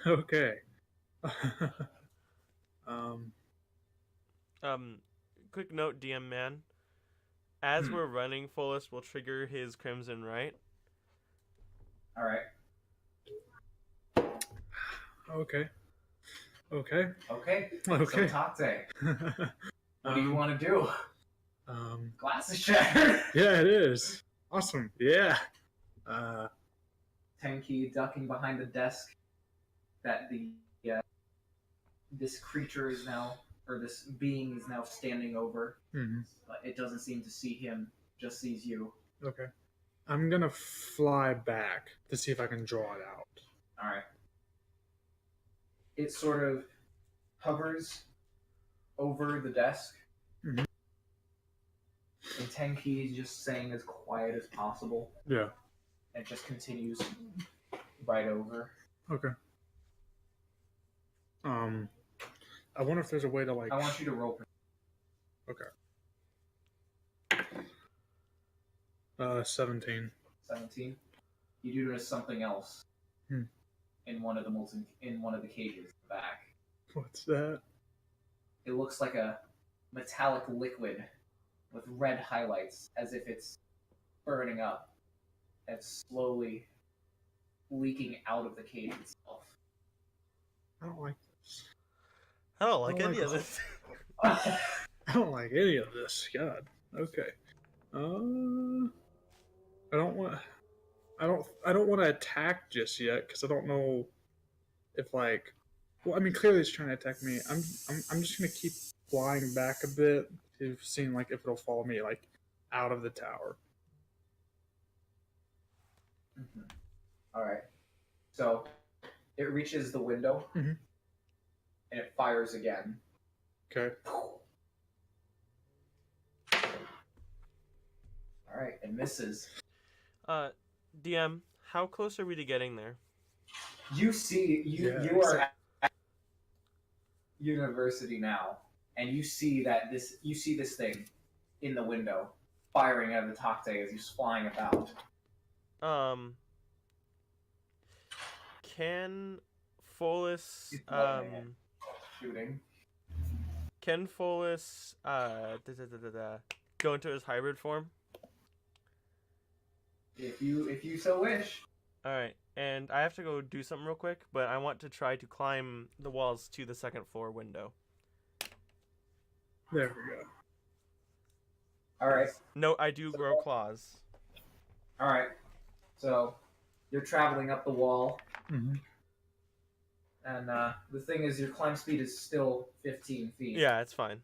Okay. Quick note, DM man. As we're running, Follis will trigger his Crimson Right. Alright. Okay. Okay. Okay. Okay. So Tate, what do you want to do? Glass is shattered. Yeah, it is. Awesome. Yeah. Tenki ducking behind the desk that this creature is now, or this being is now standing over. But it doesn't seem to see him, just sees you. Okay. I'm gonna fly back to see if I can draw it out. Alright. It sort of hovers over the desk. Mhm. And Tenki is just saying as quiet as possible. Yeah. And just continues right over. Okay. I wonder if there's a way to like. I want you to roll. Okay. 17. 17. You do notice something else in one of the cages in the back. What's that? It looks like a metallic liquid with red highlights, as if it's burning up and slowly leaking out of the cage itself. I don't like this. I don't like I don't any like of this. I don't like any of this. God. Okay. I don't want to attack just yet because I don't know if like. Well, I mean, clearly it's trying to attack me. I'm just gonna keep flying back a bit to see like if it'll follow me like out of the tower. All right. So it reaches the window and it fires again. Okay. All right, it misses. DM, how close are we to getting there? You see, you are at university now, and you see this thing in the window firing out of the Takte as he's flying about. Can Follis Shooting. Can Follis go into his hybrid form? If you so wish. All right, and I have to go do something real quick, but I want to try to climb the walls to the second floor window. There we go. All right. No, I do grow claws. All right. So you're traveling up the wall, and the thing is, your climb speed is still 15 feet. Yeah, it's fine.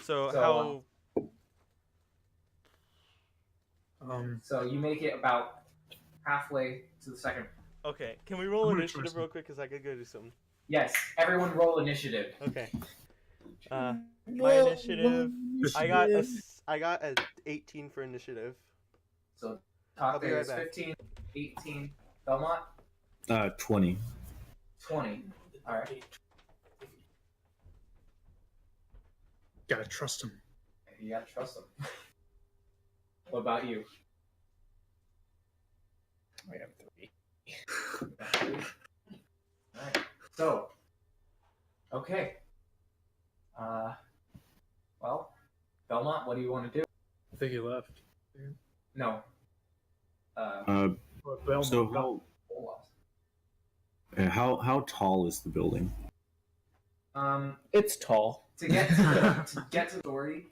So how? So you make it about halfway to the second. Okay, can we roll I'm gonna initiative trust real quick? Because I could go do something. Yes, everyone roll initiative. Okay. My initiative. I got a 18 for initiative. So I'll be Takte right is back. 15, 18. Belmont, 20. 20. All right. Gotta trust him. You gotta trust them. What about you? I have 3. Alright. So, okay. Well, Belmont, what do you want to do? I think he left. No. But Belmont So got- how tall is the building? It's tall. To get to the story,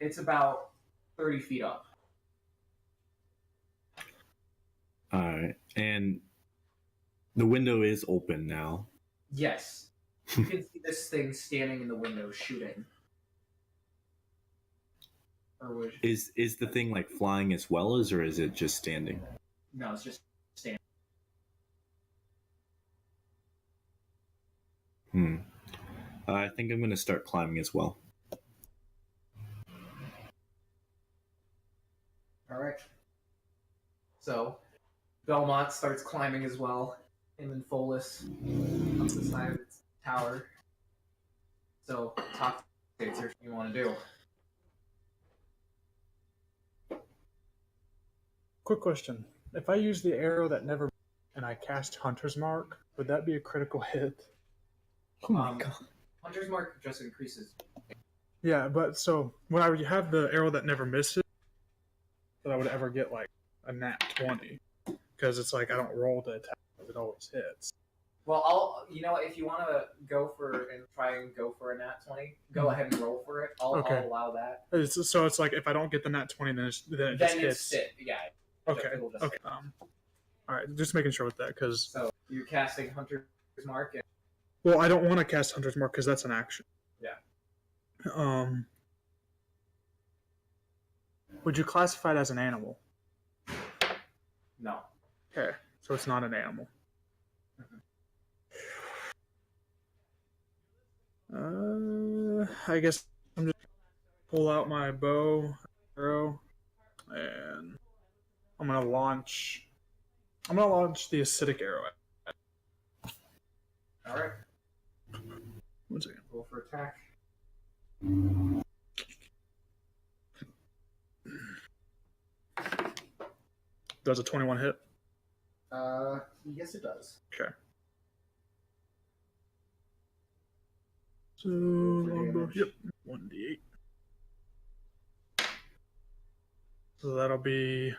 it's about 30 feet up. All right, and the window is open now. Yes. You can see this thing standing in the window shooting. Or would Is the thing like flying as well as, or is it just standing? no, it's just standing. I think I'm gonna start climbing as well. Alright. So Belmont starts climbing as well. Him and Follis up the side of its tower. So talk to Taser what you want to do. Quick question. If I use the arrow that never and I cast Hunter's Mark, would that be a critical hit? Oh my god. Hunter's Mark just increases. Yeah, but so when I would have the arrow that never misses, that I would ever get like a nat 20. Because it's like I don't roll to attack, it always hits. Well, if you want to go for and try and go for a nat 20, go ahead and roll for it. I'll allow that. So it's like if I don't get the nat 20, then it just Then hits. yeah. Okay. It'll just Okay. All right. Just making sure with that because. So you're casting Hunter's Mark. And Well, I don't want to cast Hunter's Mark because that's an action. Yeah. Would you classify it as an animal? No. Okay. So it's not an animal. I guess I'm just pull out my bow, arrow, and I'm gonna launch the acidic arrow. All right. 1 second. Roll for attack. Does a 21 hit? Yes, it does. Okay. So longbow, yep, 1d8. So that'll be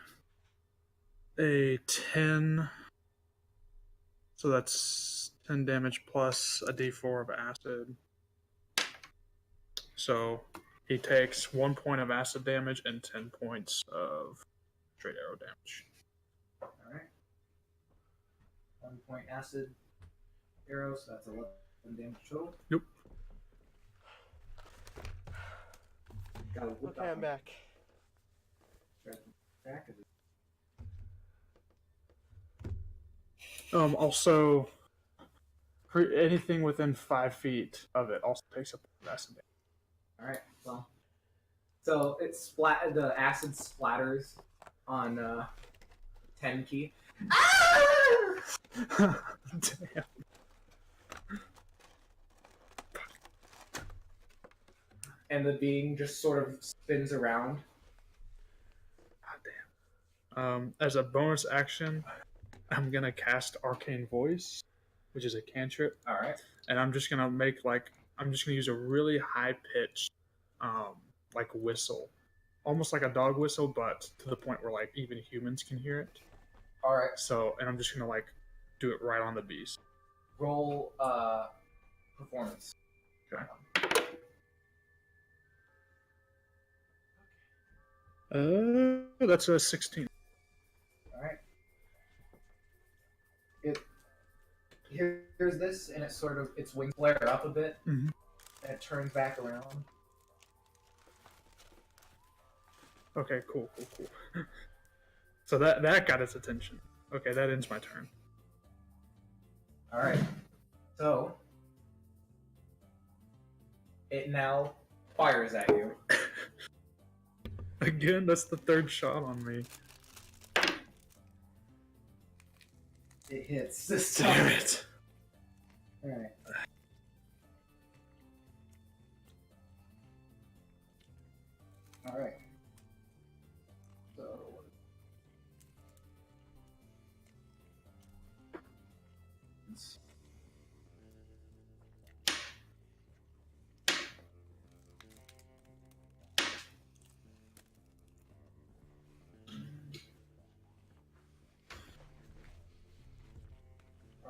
a 10. So that's 10 damage plus a d4 of acid. So he takes 1 point of acid damage and 10 points of straight arrow damage. All right. 1 point acid arrow, so that's 11 damage total. Yep. Got a whip Okay, I'm back. back. Also, for anything within 5 feet of it also takes up the acid damage. All right. Well, so the acid splatters on 10 key. Damn. And the being just sort of spins around. God damn. As a bonus action, I'm gonna cast Arcane Voice, which is a cantrip, All right. and I'm just gonna use a really high pitched, like whistle, almost like a dog whistle, but to the point where like even humans can hear it. All right. So, and I'm just gonna like do it right on the beast. Roll performance. Okay. That's a 16. All right. Here's this, and its wings flare up a bit, Mhm. and it turns back around. Okay, cool. So that got its attention. Okay, that ends my turn. All right. So it now fires at you. Again, that's the third shot on me. It hits this Damn time. it. All right. All right. So.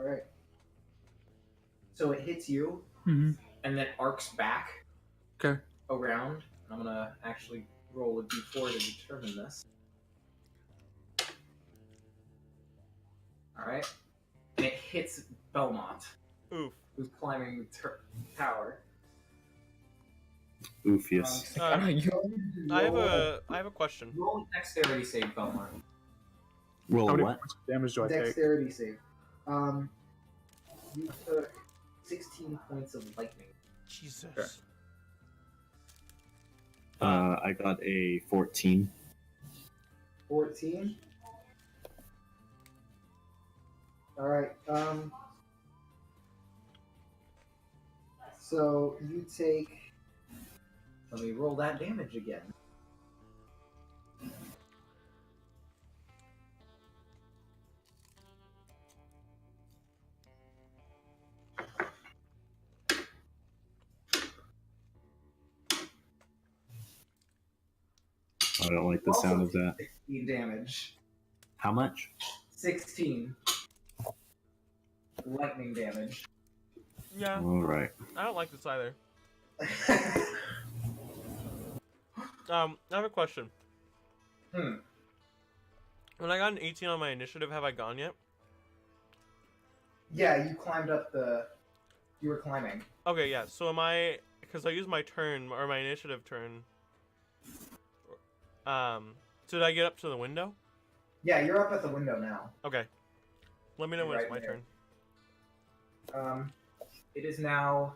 All right. So it hits you, Mm-hmm. and then arcs back Okay. around. I'm gonna actually roll a d4 to determine this. All right. And it hits Belmont, Oof. who's climbing the tower. Oof, yes. I have a question. Roll a dexterity save, Belmont. Roll How many what? points of damage do I take? Dexterity save. You took 16 points of lightning. Jesus. Okay. I got a 14. 14. All right. So you take. Let me roll that damage again. I don't like the sound of that. 16 damage. How much? 16 lightning damage. Yeah, All right. I don't like this either. I have a question. When I got an 18 on my initiative, have I gone yet? Yeah, you climbed up the. You were climbing. Okay, yeah. So am I? Because I used my turn or my initiative turn. So did I get up to the window? Yeah, you're up at the window now. Okay. Let me know when Right it's my there. turn. It is now.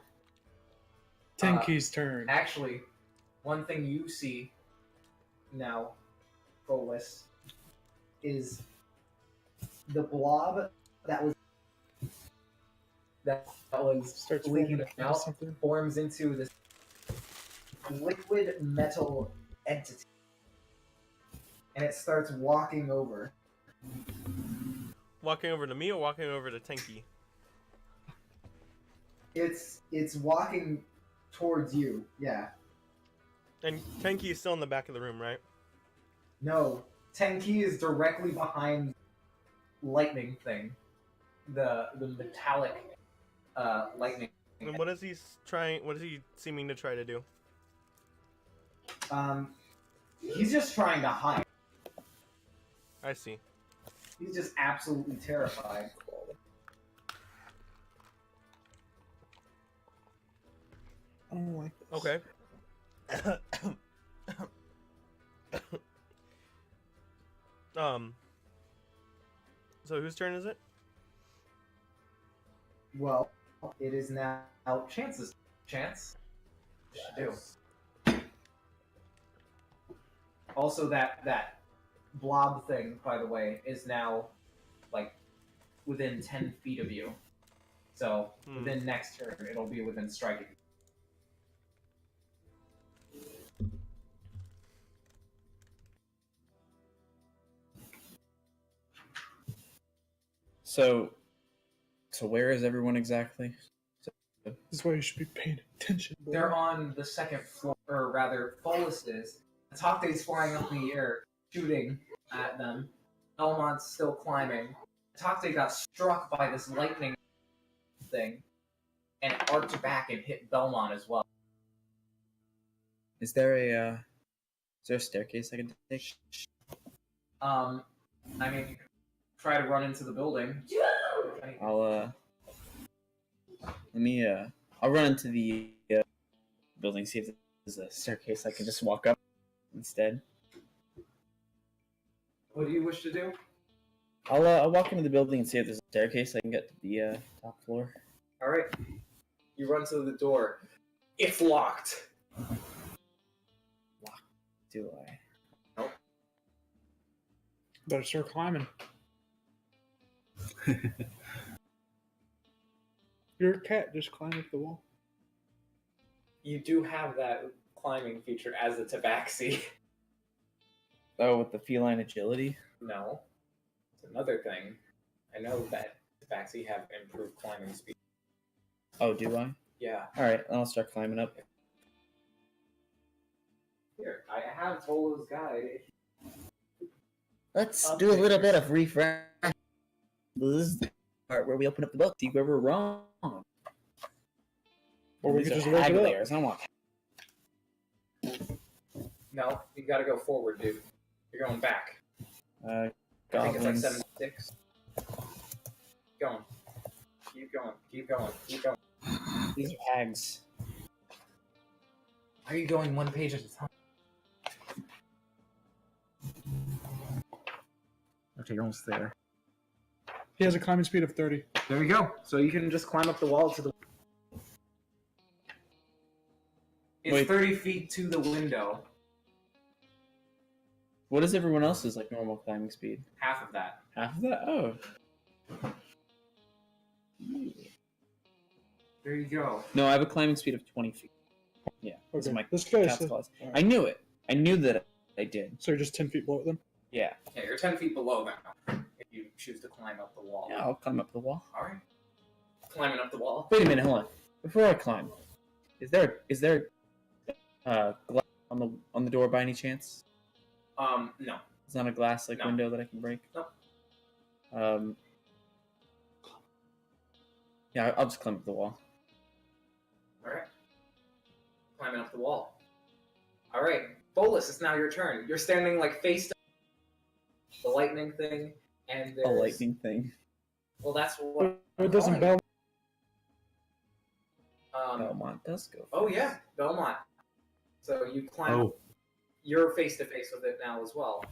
Tenki's turn. Actually, one thing you see now, Bolus, is the blob that was Starts leaking forming into out something. forms into this liquid metal entity, and it starts walking over. Walking over to me or walking over to Tenki? It's walking towards you. Yeah. And Tenki is still in the back of the room, right? No, Tenki is directly behind lightning thing, the metallic lightning. And what is he trying? What is he seeming to try to do? He's just trying to hide. I see. He's just absolutely terrified. I don't like this. Okay. So whose turn is it? Well, it is now Chance's chance. Do. Also, that blob thing, by the way, is now like within 10 feet of you. So within next turn, it'll be within striking. So where is everyone exactly? This is why you should be paying attention. boy. They're on the second floor, or rather, Folist is. Takte's flying up in the air, shooting at them. Belmont's still climbing. Takte got struck by this lightning thing, and arced back and hit Belmont as well. Is there a staircase I can take? I mean, you could try to run into the building. I'll I'll run into the building, see if there's a staircase I can just walk up instead. What do you wish to do? I'll walk into the building and see if there's a staircase I can get to the top floor. All right. You run to the door. It's locked. Do I? Better start climbing. You're a cat, just climb up the wall. You do have that climbing feature as a tabaxi. Oh, with the feline agility? No. It's another thing. I know that tabaxi have improved climbing speed. Oh, do I? Yeah. Alright, I'll start climbing up. Here, I have Tolo's guide. Let's do a little bit of refresh. This is part where we open up the book, see where we're wrong. Or we These could are just look hag it up. layers. I don't want. No, you gotta go forward, dude. You're going back. I think it's like Goblins. 76. Keep going. Keep going. Keep going. Keep going. These are hags. Why are you going one page at a time? Okay, you're almost there. He has a climbing speed of 30. There we go. So you can just climb up the wall to the. It's Wait. 30 feet to the window. What is everyone else's like normal climbing speed? Half of that. Half of that? Oh. There you go. No, I have a climbing speed of 20 feet. Yeah, this is Okay. my This guy's cat's claws. I knew it. I knew that I did. so you're just 10 feet below it then? Yeah. Yeah, you're 10 feet below now. If you choose to climb up the wall. Yeah, I'll climb up the wall. Alright. Climbing up the wall. Wait a minute, hold on. Before I climb, is there glass on the door by any chance? No. It's not a glass No. window that I can break. Nope. Yeah, I'll just climb up the wall. Alright. Climbing up the wall. Alright. Bolus, it's now your turn. You're standing like face to the lightning thing, and there's A lightning thing. Well, that's what. It doesn't calling Bell. it. Belmont does go. Oh yeah, Belmont. So you climb. Oh, You're face to face with it now as well.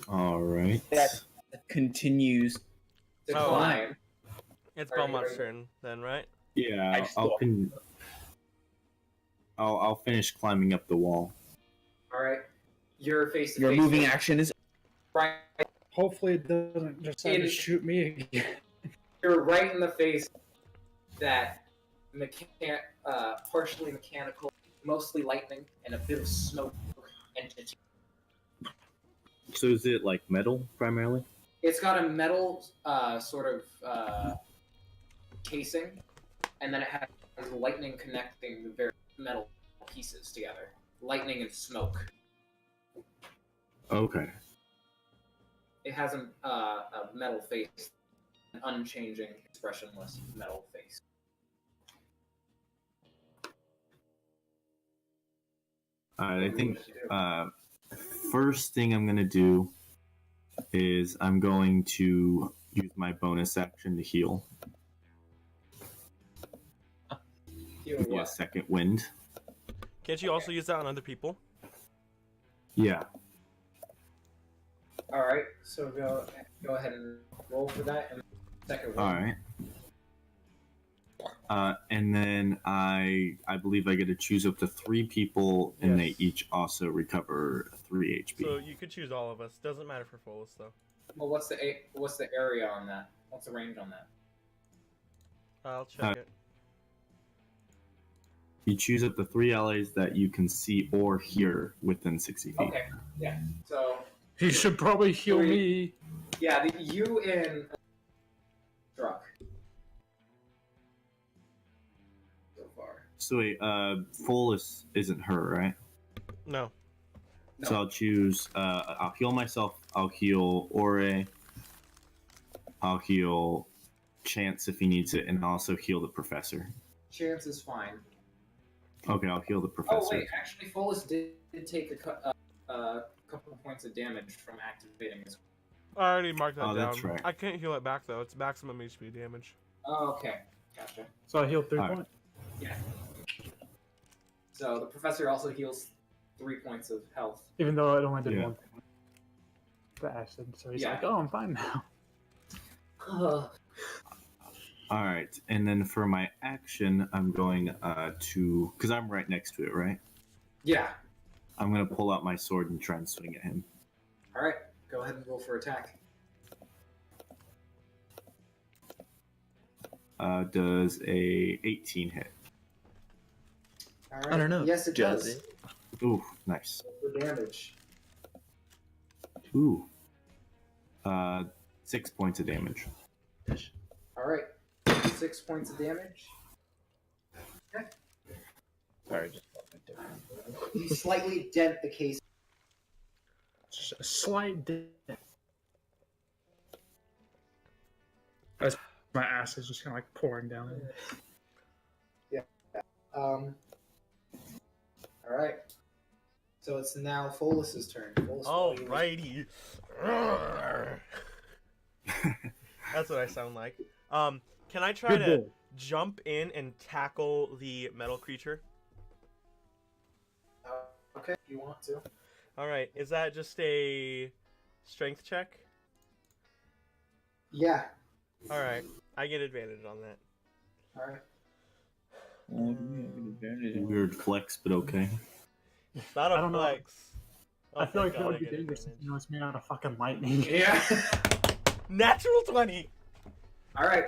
all right. That continues. To Oh. climb. It's Are you Belmont's ready? turn then, right? Yeah, I just I'll, thought- I'll finish climbing up the wall. All right. You're face to Your face. moving with- action is. Right. Hopefully it doesn't decide to It- shoot me again. You're right in the face. That partially mechanical, mostly lightning, and a bit of smoke entity. So is it like metal primarily? It's got a metal sort of casing, and then it has lightning connecting the very metal pieces together. Lightning and smoke. Okay. It has a metal face, an unchanging, expressionless metal face. I think first thing I'm gonna do is I'm going to use my bonus action to heal. Heal Give me a what? second wind. Can't you also use that on other people? Yeah. All right, so go ahead and roll for that, and second All one. right. And then I believe I get to choose up to 3 people, and Yes. they each also recover 3 HP. So you could choose all of us. Doesn't matter for Follis though. Well, what's the area on that? What's the range on that? I'll check it. You choose up to 3 allies that you can see or hear within 60 feet. Okay, yeah. So He should probably heal me. yeah, you and struck so far. So wait, Follis isn't her, right? No. No. So I'll choose. I'll heal myself. I'll heal Ore. I'll heal Chance if he needs it, and I'll also heal the professor. Chance is fine. Okay, I'll heal the professor. Oh wait, actually, Follis did take a couple of points of damage from activating his. I already marked that Oh, down. that's right. I can't heal it back though. It's maximum HP damage. Oh, okay, gotcha. So I healed 3 Alright. points. Yeah. So the professor also heals 3 points of health. Even though it only did Yeah. 1 point. The acid. So he's Yeah. like, oh, I'm fine now. All right, and then for my action, I'm going to, because I'm right next to it, right? Yeah. I'm gonna pull out my sword and try and swing at him. All right. Go ahead and roll for attack. Does a 18 hit? All right. I don't know. Yes, it does. Does Ooh, nice. For damage. Ooh. 6 points of damage. All right. 6 points of damage. Sorry, just You slightly dent the case. Just a slight dip. As my ass is just kind of like pouring down. All right. So it's now Folus's turn. Folus, Alrighty. That's what I sound like. Can I try Good to boy. jump in and tackle the metal creature? Okay, if you want to. Alright, is that just a strength check? Yeah. Alright, I get advantage on that. All right. Weird flex, but okay. It's not I a don't know. flex. Oh, I feel thank like that God I would be get dangerous advantage. since you know it's made out of fucking lightning. Yeah. Natural 20! All right.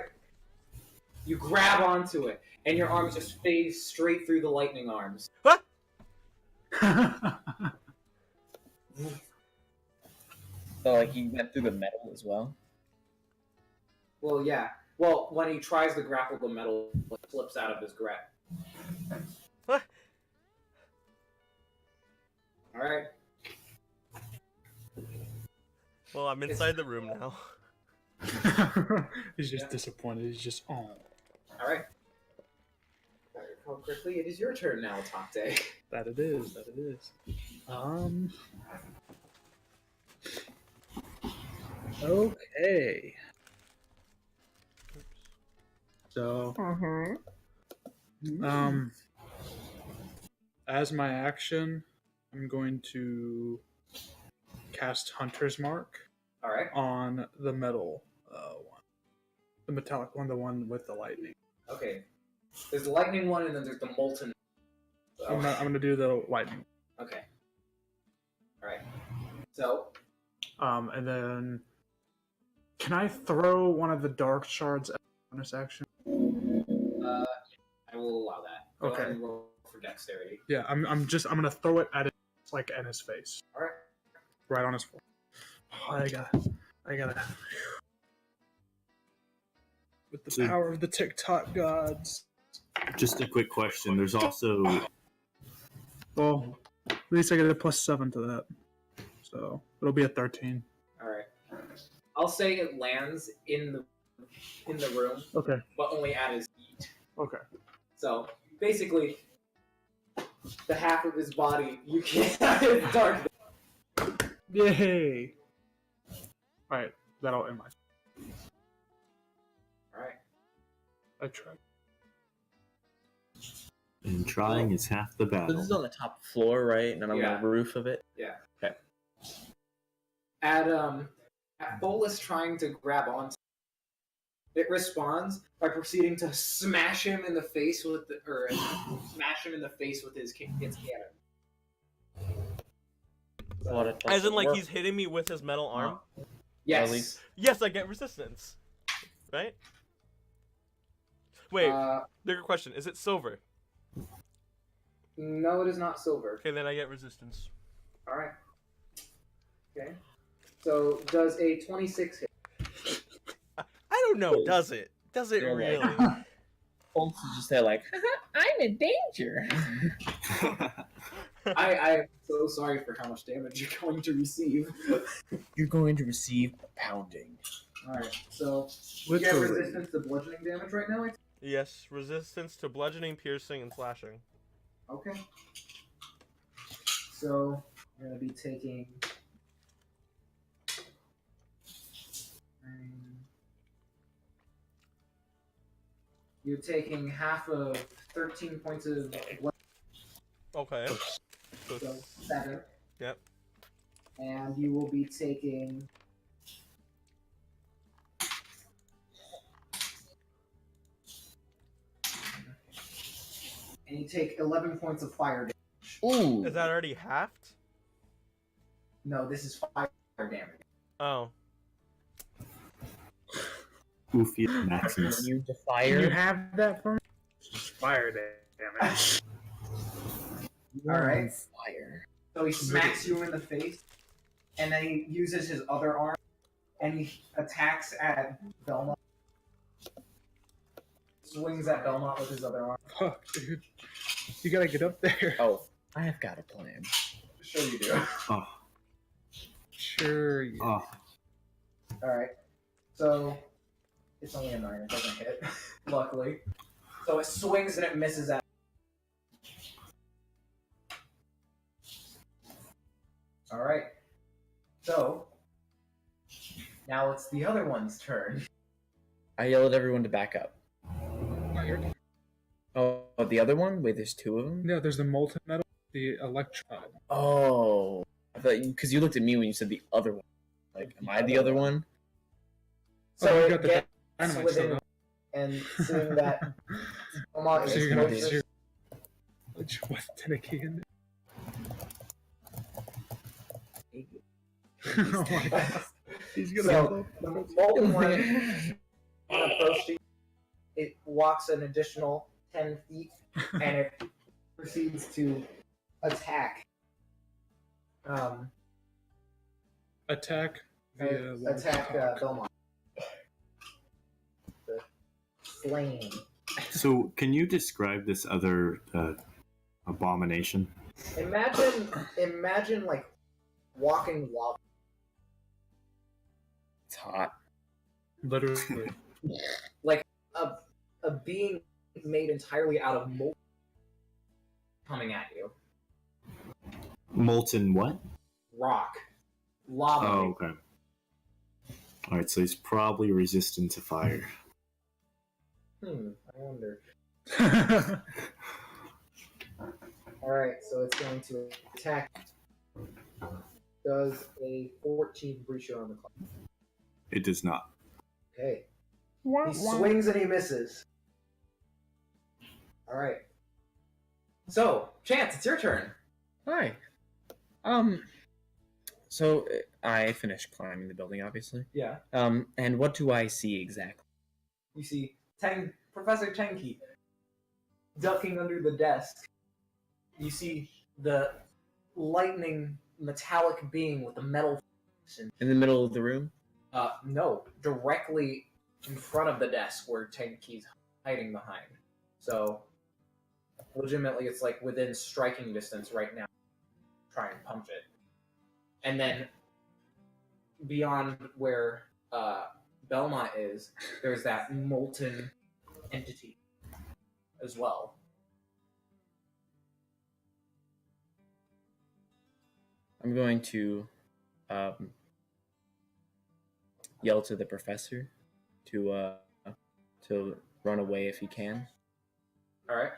You grab onto it, and your arms just phase straight through the lightning arms. Huh? So like he went through the metal as well. Well, yeah. Well, when he tries to grapple the metal, it flips out of his grip. Huh? All right. Well, I'm inside the room now. He's just Yeah. disappointed. He's just, oh. All right. If I recall correctly, it is your turn now, Tate. That it is. That it is. Okay. So, as my action, I'm going to cast Hunter's Mark All right. on the metal one, the metallic one, the one with the lightning. Okay. There's the lightning one, and then there's the molten. So, I'm gonna do the lightning. okay. All right. So, And then, can I throw one of the dark shards as a bonus action? I will allow that. Go Okay. ahead and roll for dexterity. Yeah, I'm gonna throw it at in his face, All right. right on his forehead. Oh, I gotta. With the So- power of the TikTok gods. Just a quick question. There's also Well, at least I get a +7 to that, so it'll be a 13. All right. I'll say it lands in the room, Okay. but only at his feet. Okay. So basically, the half of his body you can't. It's dark. Yay! All right, that'll end my. All right. I tried. and trying is half the So battle. this is on the top floor, right? And I'm Yeah. on the roof of it. Yeah. Okay. At Bolus trying to grab onto it responds by proceeding to smash him in the face with its cannon. What a- As in, like, he's hitting me with his metal arm? Yes. At least- Yes, I get resistance. Right? Wait, Uh, bigger question. Is it silver? no, it is not silver. Okay, then I get resistance. All right. Okay. So does a 26 hit? I don't know, does it? Does it You're really? right. Holmes is just there like, I'm in danger. I am so sorry for how much damage you're going to receive. You're going to receive a pounding. All right. So you get Literally. resistance to bludgeoning damage right now. Yes, resistance to bludgeoning, piercing, and slashing. Okay. So I'm gonna be taking. You're taking half of 13 points of blood, Okay. So, so 7. Yep. And you will be taking. And you take 11 points of fire damage. Ooh. is that already halved? No, this is fire damage. Oh. Goofy Maximus. You to Can fire. you have that for me? Fire damage. All right. Fire. So he smacks you in the face, and then he uses his other arm, and he attacks at Belmont. Swings at Belmont with his other arm. Fuck, dude. You gotta get up there. Oh, I have got a plan. Sure you do. Oh, Sure. Yeah. oh. All right. So It's only a 9. It doesn't hit, luckily. So it swings and it misses at. All right. So now it's the other one's turn. I yell at everyone to back up. Oh, the other one? Wait, there's 2 of them? Yeah, there's the molten metal, the electron. Oh. I thought because you looked at me when you said the other one. Like, am I the other one? So Oh, you it got the gets dynamite within, still. and seeing that Belmont So is you're gonna closest- use your with Tennessee in there. Oh my God. He's gonna So the molten one on approach to you, it walks an additional 10 feet and it proceeds to attack. attack via Attack Belmont. The flame. So, can you describe this other abomination? Imagine like walking lava. It's hot. literally. Like a being made entirely out of molten coming at you. Molten what? Rock. Lava. Oh, okay. Alright, so he's probably resistant to fire. I wonder. Alright, so it's going to attack. Does a 14 breach you on the clock? It does not. Okay. He swings and he misses. Alright. So, Chance, it's your turn. Hi. So I finished climbing the building, obviously. Yeah. And what do I see exactly? You see Professor Tenki ducking under the desk. You see the lightning metallic being with the metal. In the middle of the room? No, directly in front of the desk where Tenki's hiding behind. So, legitimately, it's like within striking distance right now. Try and punch it. And then, beyond where Belmont is, there's that molten entity as well. I'm going to yell to the professor to run away if he can. All right.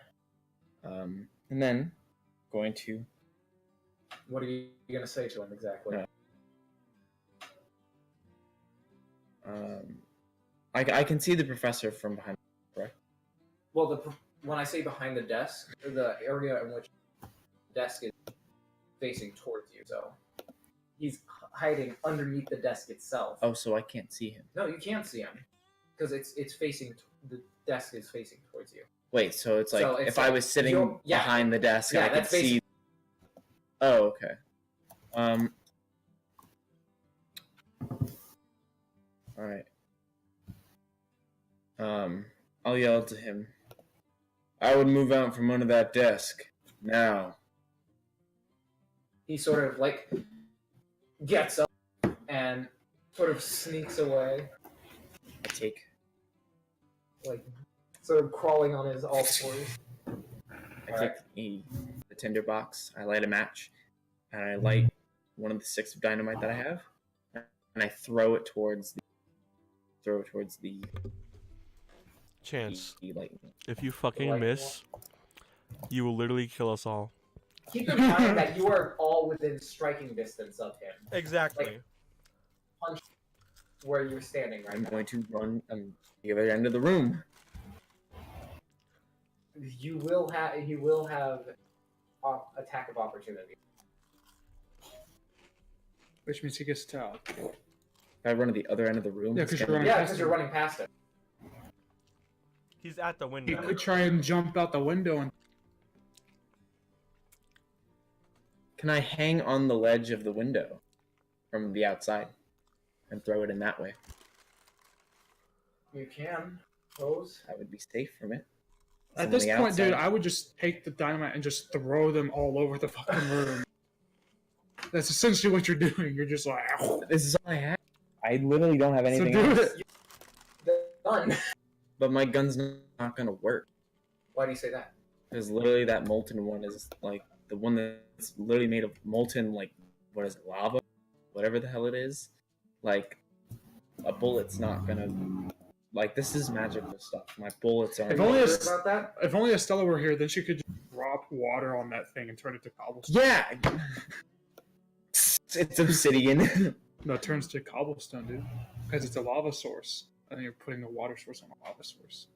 And then going to What are you gonna say to him exactly? I can see the professor from behind, correct? Well, when I say behind the desk, the area in which the desk is facing towards you, so he's hiding underneath the desk itself. Oh, so I can't see him. No, you can't see him because it's facing. The desk is facing towards you. Wait, so it's like So it's if I was sitting you're- yeah. behind the desk, Yeah, I could that's see. Oh, okay. All right. I'll yell to him. I would move out from under that desk now. He sort of like gets up and sort of sneaks away, I take. like sort of crawling on his all fours. I take the tinderbox. I light a match, and I light one of the sticks of dynamite that I have, and I throw it towards the. Chance, lightning. if you fucking Like- miss, you will literally kill us all. Keep in mind that you are all within striking distance of him, Exactly. where you're standing right I'm now. going to run the other end of the room. You will have. He will have attack of opportunity. Which means he gets to out. I run to the other end of the room. Yeah, It's 'cause you're gonna- running Yeah, past because him. you're running past him. He's at the You window. could try and jump out the window and Can I hang on the ledge of the window from the outside and throw it in that way? You can pose. I would be safe from it. at From this the point, dude, outside. I would just take the dynamite and just throw them all over the fucking room. That's essentially what you're doing. You're just like, "Ow." This is all I have. I literally don't have So anything do else. it. The run. But my gun's not gonna work. Why do you say that? Because literally that molten one is like the one that's literally made of molten, like, what is it, lava? Whatever the hell it is. Like, a bullet's not gonna. Like, this is magical stuff. My bullets aren't. If only Sure a, about that? if only Estella were here, then she could just drop water on that thing and turn it to cobblestone. Yeah! It's obsidian. No, it turns to cobblestone, dude. Because it's a lava source. And then you're putting a water source on a lava source.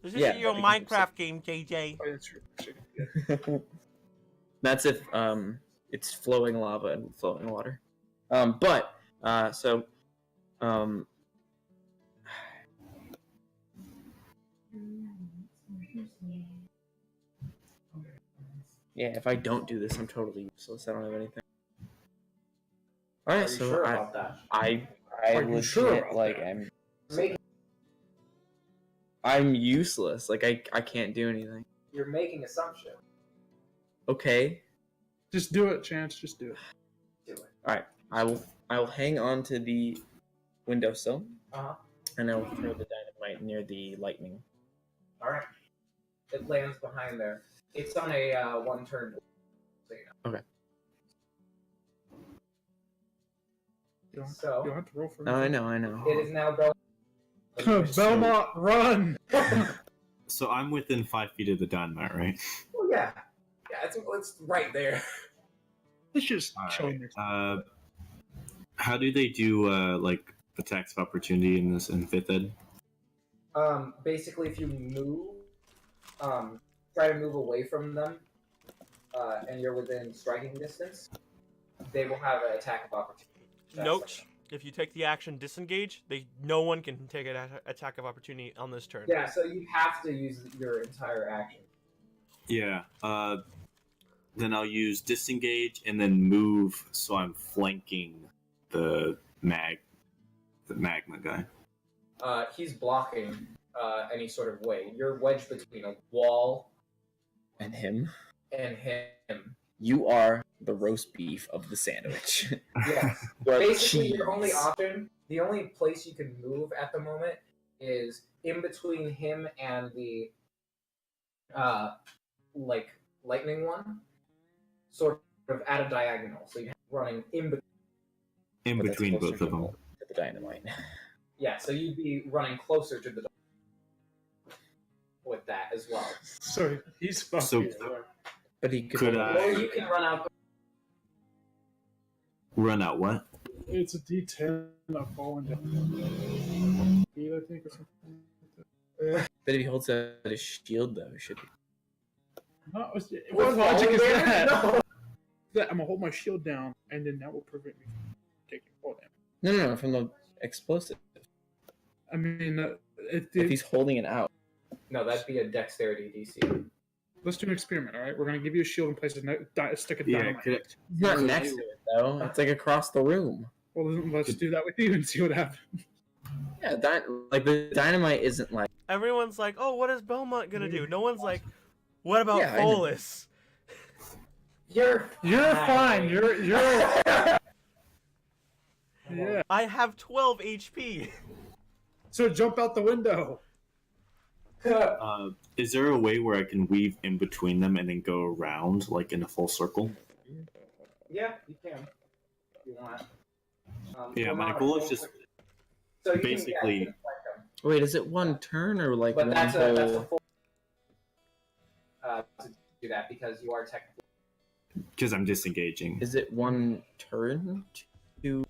This Yeah, isn't your that becomes Minecraft game, JJ. Oh, yeah, that's true. Actually, That's if it's flowing lava and flowing water. Yeah, if I don't do this, I'm totally useless. I don't have anything. All Are right, you so sure about that? I Are you legit sure about like that? I'm useless. Like I can't do anything. You're making assumptions. Okay, just do it, Chance. Just do it. Do it. all right. I will hang on to the windowsill, and I will throw the dynamite near the lightning. All right. It lands behind there. It's on a one-turn. So you know. Okay. You don't, So you don't have to roll for it. No, I know. it is now Belmont. Belmont, run! So I'm within 5 feet of the dynamite, right? Oh yeah, yeah. It's right there. It's just All chilling next right. How do they do like attacks of opportunity in this in fifth ed? Basically, if you move, try to move away from them, and you're within striking distance, they will have an attack of opportunity. Note: if you take the action disengage, no one can take an attack of opportunity on this turn. Yeah, so you have to use your entire action. Yeah. Then I'll use disengage and then move, so I'm flanking the magma guy. He's blocking any sort of way. You're wedged between a wall And him. and him. You are the roast beef of the sandwich. Yes. You are Basically, cheese. your only option, the only place you can move at the moment is in between him and the, like, lightning one, sort of at a diagonal. So you're running in between. In But that's between closer both of to them. the dynamite. Yeah, so you'd be running closer to the with that as well. So he's fucked. So- But he Could I- Or you can run out. Run out what? It's a D10 of falling down. I think, or something. But if he holds out his shield, though, it should be. No, what What logic is there? that? No. That I'm gonna hold my shield down, and then that will prevent me from taking fall damage. No, from the explosive. I mean, If he's holding it out. No, that'd be a dexterity DC. let's do an experiment. All right, we're gonna give you a shield and place a stick of Yeah, dynamite. could It's not next to it, though. It's like across the room. Well, then let's do that with you and see what happens. Yeah, like the dynamite isn't like. Everyone's like, "Oh, what is Belmont gonna do?" No one's like, "What about Yeah, I know. Follis?" You're You're fine. You're yeah. I have 12 HP. So jump out the window. Is there a way where I can weave in between them and then go around, like in a full circle? Yeah, you can. If you want. Yeah, Come my on, goal is roll just quick. So you basically- Can, yeah, you can flank them. Wait, is it one turn or like But one that's whole? a full. To do that because you are technically. because I'm disengaging. Is it one turn to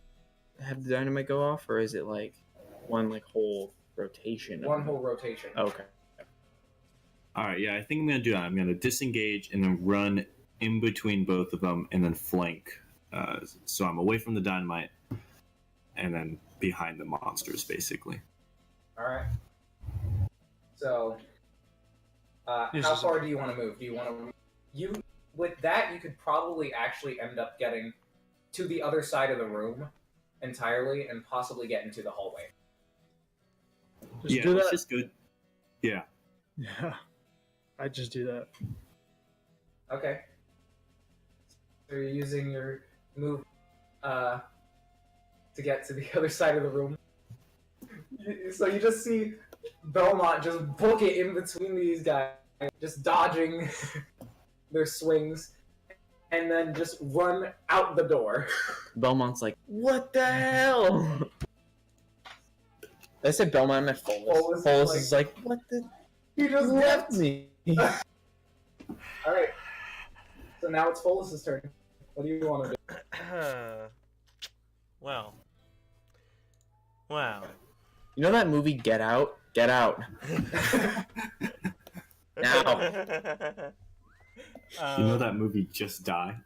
have the dynamite go off, or is it like one like whole rotation? One whole rotation. Okay. All right, yeah, I think I'm gonna do that. I'm gonna disengage and then run in between both of them and then flank. So I'm away from the dynamite and then behind the monsters, basically. All right. So, how far do you want to move? Do you want to with that? You could probably actually end up getting to the other side of the room entirely, and possibly get into the hallway. Just Yeah, do let's that. just go. Yeah, Yeah. I just do that. Okay. So you're using your move to get to the other side of the room. So you just see Belmont just book it in between these guys, just dodging their swings, and then just run out the door. Belmont's like, what the hell? Did I say Belmont? I meant Follis. Follis is like, what the? He just left dipped. me. Alright. So now it's Follis' turn. What do you want to do? Wow. Wow. You know that movie Get Out? Get Out. Now. You know that movie Just Die?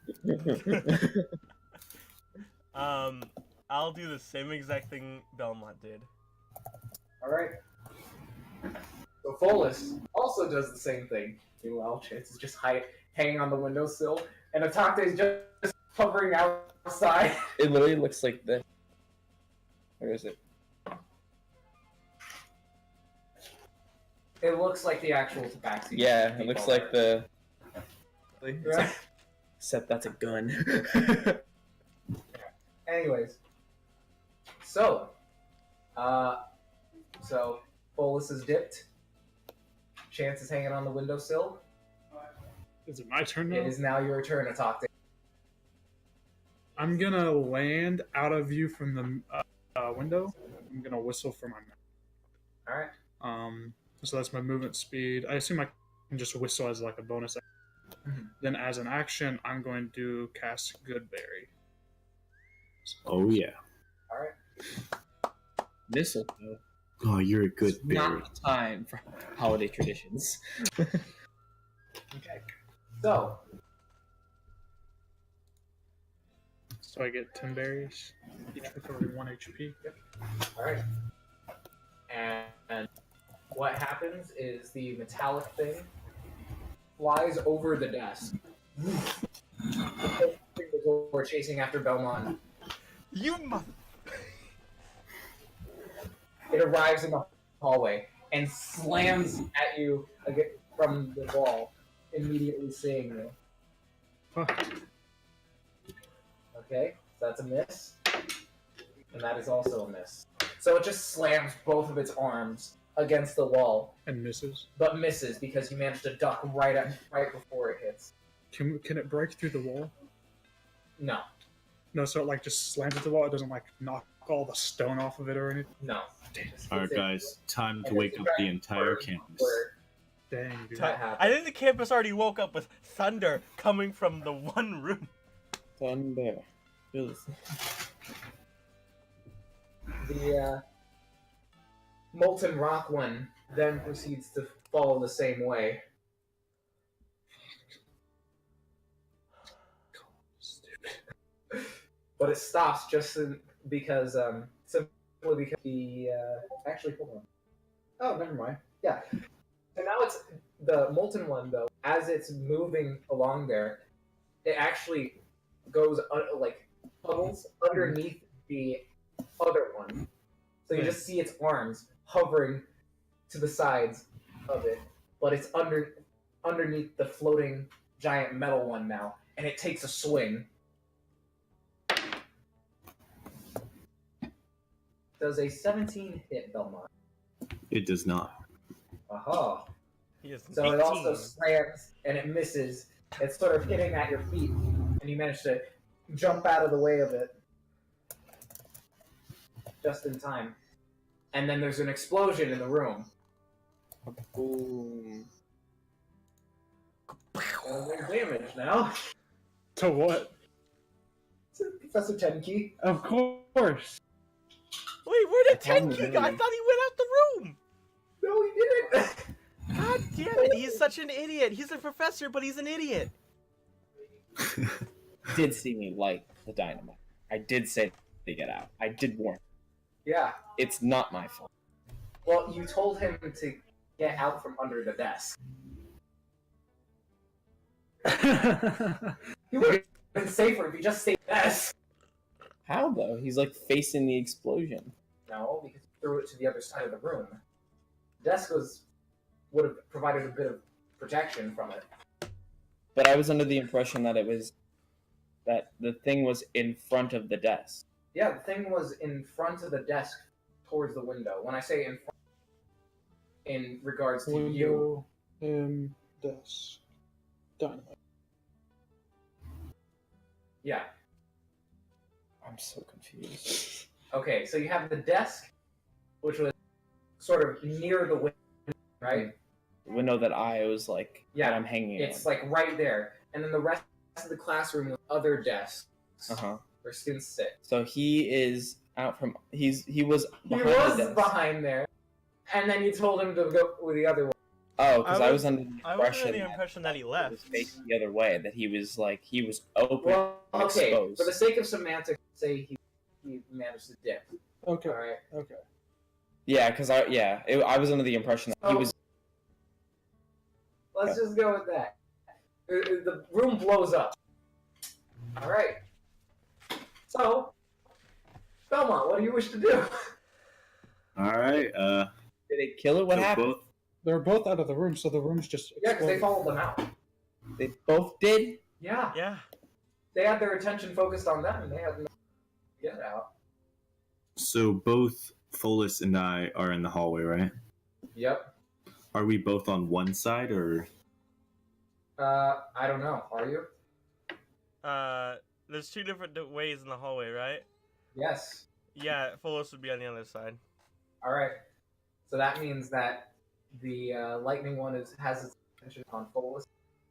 I'll do the same exact thing Belmont did. Alright. So Follis also does the same thing. Meanwhile, Chance is just hanging on the windowsill, and Atakte is just hovering outside. It literally looks like this. Where is it? It looks like the actual tabaxi. Yeah, it looks like the... Right? Except that's a gun. Anyways. So Follis is dipped. Chance is hanging on the windowsill. Is it my turn now? It is now your turn to talk to. I'm gonna land out of view from the window. I'm gonna whistle for my men. Alright. So that's my movement speed. I assume I can just whistle as like a bonus. Then as an action, I'm going to cast Goodberry. Oh yeah. Alright. Mistletoe. Oh, you're a good It's berry. not time for holiday traditions. Okay. So So I get 10 berries, each recovering 1 HP. alright. And what happens is the metallic thing flies over the desk. The door chasing after Belmont. You mother. It arrives in the hallway and slams at you from the wall, immediately seeing you. Fuck. Okay, so that's a miss. And that is also a miss. So it just slams both of its arms against the wall, And misses. but misses because you managed to duck right before it hits. Can it break through the wall? No, No, so it like just slams into the wall. It doesn't like knock all the stone off of it or anything. no. Alright, guys, time to And wake it's up a the giant entire bird campus. where Dang, dude. that happened. I think the campus already woke up with thunder coming from the one room. Thunder. Feel this. The molten rock one then proceeds to follow the same way. But it stops just because simply because the actually hold on. Oh, never mind. Yeah. So now it's the molten one though. As it's moving along there, it actually goes like puddles underneath the other one. So you just see its arms hovering to the sides of it, but it's underneath the floating giant metal one now, and it takes a swing. Does a 17 hit Belmont? It does not. Aha. He is So 18. it also slams and it misses. It's sort of hitting at your feet, and you manage to jump out of the way of it just in time. And then there's an explosion in the room. Boom. There's damage now. To what? Professor Tenki. Of course. Wait, where did Probably. Tenki go? I thought he went out the room. No, he didn't. God damn it, he's such an idiot. He's a professor, but he's an idiot. Did see me light the dynamite. I did say to get out. I did warn. Yeah. It's not my fault. Well, you told him to get out from under the desk. He would have been safer if he just stayed at the desk. How though? He's like facing the explosion. No, because he threw it to the other side of the room. The desk would have provided a bit of protection from it. But I was under the impression that the thing was in front of the desk. Yeah, the thing was in front of the desk, towards the window. When I say in front, in regards to you. Window and desk. Dynamite. Yeah. I'm so confused. Okay, so you have the desk, which was sort of near the window, right? The window that I was like, Yeah, that I'm hanging It's on. like right there. And then the rest of the classroom with other desks Uh-huh. where students sit. So he is out from, he was He behind was the desk. behind there. And then you told him to go with the other one. Oh, because I was I under the impression that he he left. was facing the other way, that he was open, Well, okay, exposed. for the sake of semantics, say he managed to dip. Okay. Alright? Okay. Yeah, because I was under the impression that he was. Let's just go with that. The room blows up. Alright. So, Belmont, what do you wish to do? All right. Did they kill it? What so happened? both- They're both out of the room, so the room's just Yeah, because they exploded. followed them out. They both did. Yeah. Yeah. They had their attention focused on them, and they had no get out. So both Folus and I are in the hallway, right? Yep. Are we both on one side or? I don't know. Are you? There's two different ways in the hallway, right? Yes. Yeah, Folos would be on the other side. All right. So that means that the lightning one has its attention on Folus,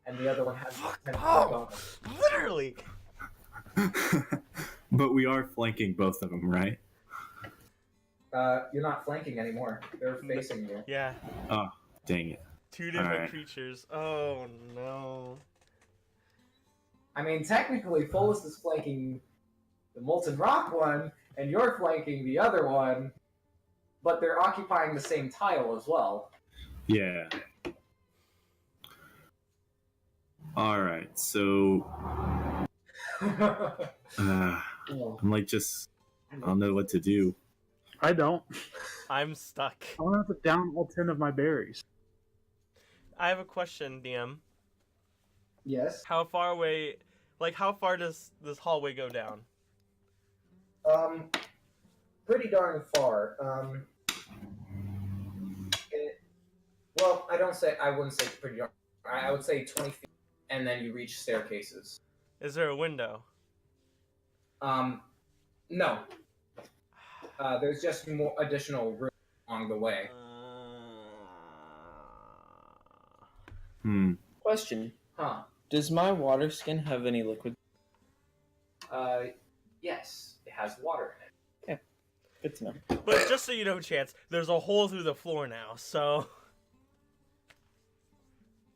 and the other one has its attention on Belmont. Literally. But we are flanking both of them, right? You're not flanking anymore. They're facing you. Yeah. Oh, dang it. Two different Alright. creatures. Oh no. I mean, technically, Folus is flanking the molten rock one, and you're flanking the other one, but they're occupying the same tile as well. Yeah. All right. So I'm like just I don't know what to do. I don't. I'm stuck. I want to have to down all 10 of my berries. I have a question, DM. Yes. How far away, like how far does this hallway go down? Pretty darn far. Well, I wouldn't say pretty darn. I would say 20 feet, and then you reach staircases. Is there a window? No. There's just more additional room along the way. Question: Huh. Does my water skin have any liquid? Yes, it has water in it. Good to know. But just so you know, Chance, there's a hole through the floor now, so...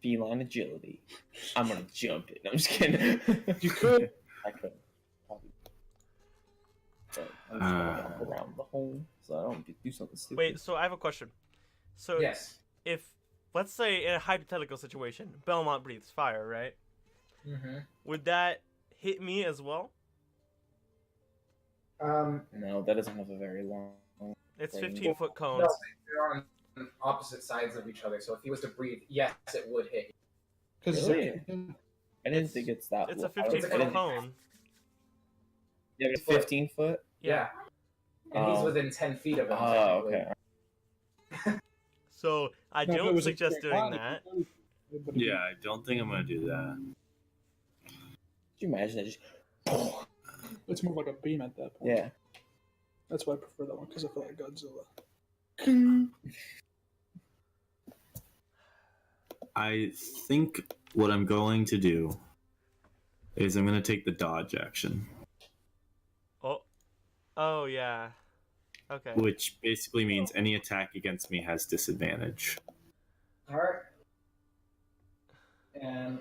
Feline agility. I'm gonna jump it. I'm just kidding. You could. I could. Probably. But I'm just gonna jump around the hole so I don't do something stupid. Wait, so I have a question. So Yes. if, let's say in a hypothetical situation, Belmont breathes fire, right? Mm-hmm. Would that hit me as well? No, that doesn't have a very long. It's Right. 15-foot cones. No, they're on opposite sides of each other, so if he was to breathe, yes, it would hit you. Because Really? I didn't think it's that. It's a I don't- I 15-foot didn't- cone. Yeah, it's 15 foot. Yeah. And he's Oh. within 10 feet of him. Oh, technically. okay. So I No, if it don't was a suggest straight doing line, that. but Yeah, I don't think I'm gonna do that. Could you imagine it just? It's more like a beam at that point. Yeah. That's why I prefer that one, because I feel like Godzilla. I think what I'm going to do is I'm gonna take the dodge action, Oh, yeah. Okay. which basically means any attack against me has disadvantage. Alright. And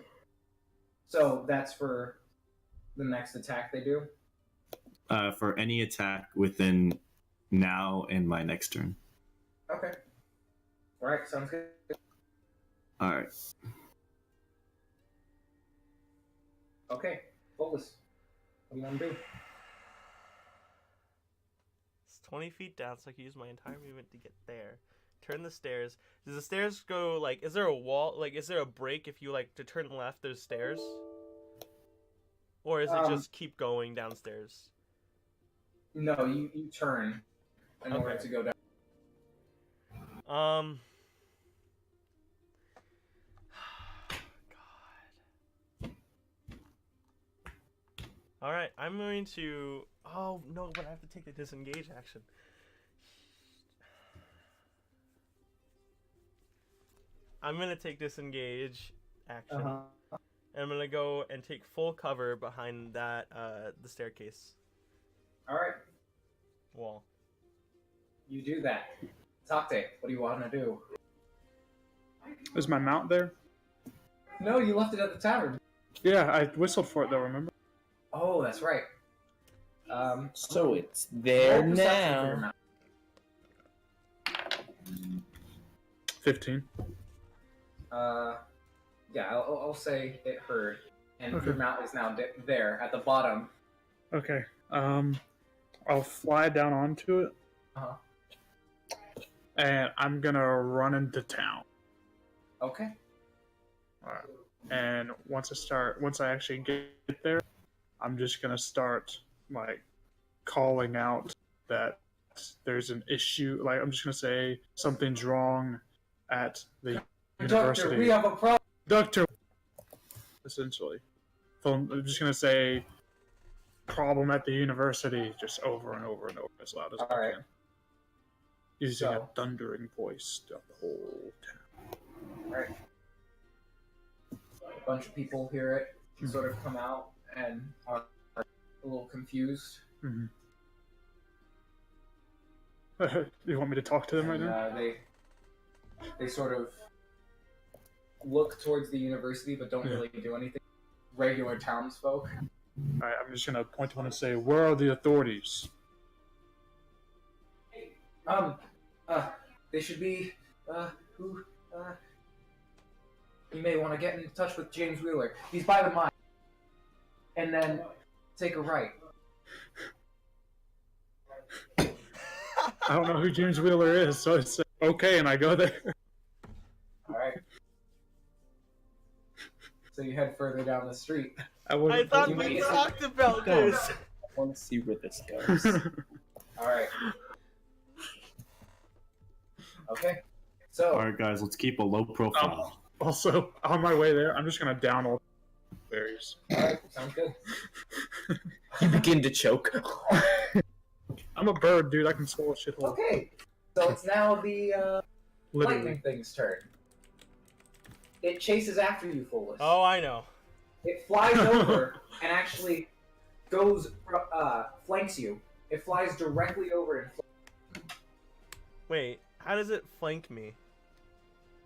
so that's for the next attack they do? For any attack within now and my next turn. Okay. Alright, sounds good. All right. Okay, Folus. What do you want to do? It's 20 feet down, so I can use my entire movement to get there. Turn the stairs. Does the stairs go, like, is there a wall? Like, is there a break if you, like, to turn left, there's stairs? Or is it just keep going downstairs? No, you turn in order Okay. to go down. God. All right, I'm going to. Oh no, but I have to take the disengage action. I'm gonna take disengage action, and I'm gonna go and take full cover behind that the staircase All right, wall. you do that. Takte, what do you want to do? Is my mount there? No, you left it at the tavern. Yeah, I whistled for it though. Remember? Oh, that's right. So it's there roll perception for your now. mount. 15. Yeah, I'll say it heard, and Okay. your mount is now there at the bottom. Okay. I'll fly down onto it, Uh-huh. and I'm gonna run into town. Okay. Alright. And once I actually get there, I'm just gonna start like calling out that there's an issue. Like I'm just gonna say something's wrong at the university. Doctor, we have a problem. Doctor, essentially. So I'm just gonna say problem at the university just over and over and over as loud as I Alright. can. Using a So- thundering voice throughout the whole town. Right. A bunch of people hear it, sort of come out, and are a little confused. Mm-hmm. You want me to talk to them right And, now? they sort of look towards the university, but don't really do anything. Regular townsfolk. Alright, I'm just gonna point to one and say, where are the authorities? They should be, you may want to get in touch with James Wheeler. He's by the mine. And then take a right. I don't know who James Wheeler is, so it's okay, and I go there. Alright. So you head further down the street. I thought you we made it. talked about Don't. this. I want to see where this goes. Alright. Okay. So, All right, guys, let's keep a low profile. Also, on my way there, I'm just gonna down all the berries. alright, sounds good. You begin to choke. I'm a bird, dude. I can swallow shit whole. Okay. So it's now the Literally. lightning thing's turn. It chases after you, Foolish. Oh, I know. It flies over and actually goes, flanks you. It flies directly over and Wait, how does it flank me?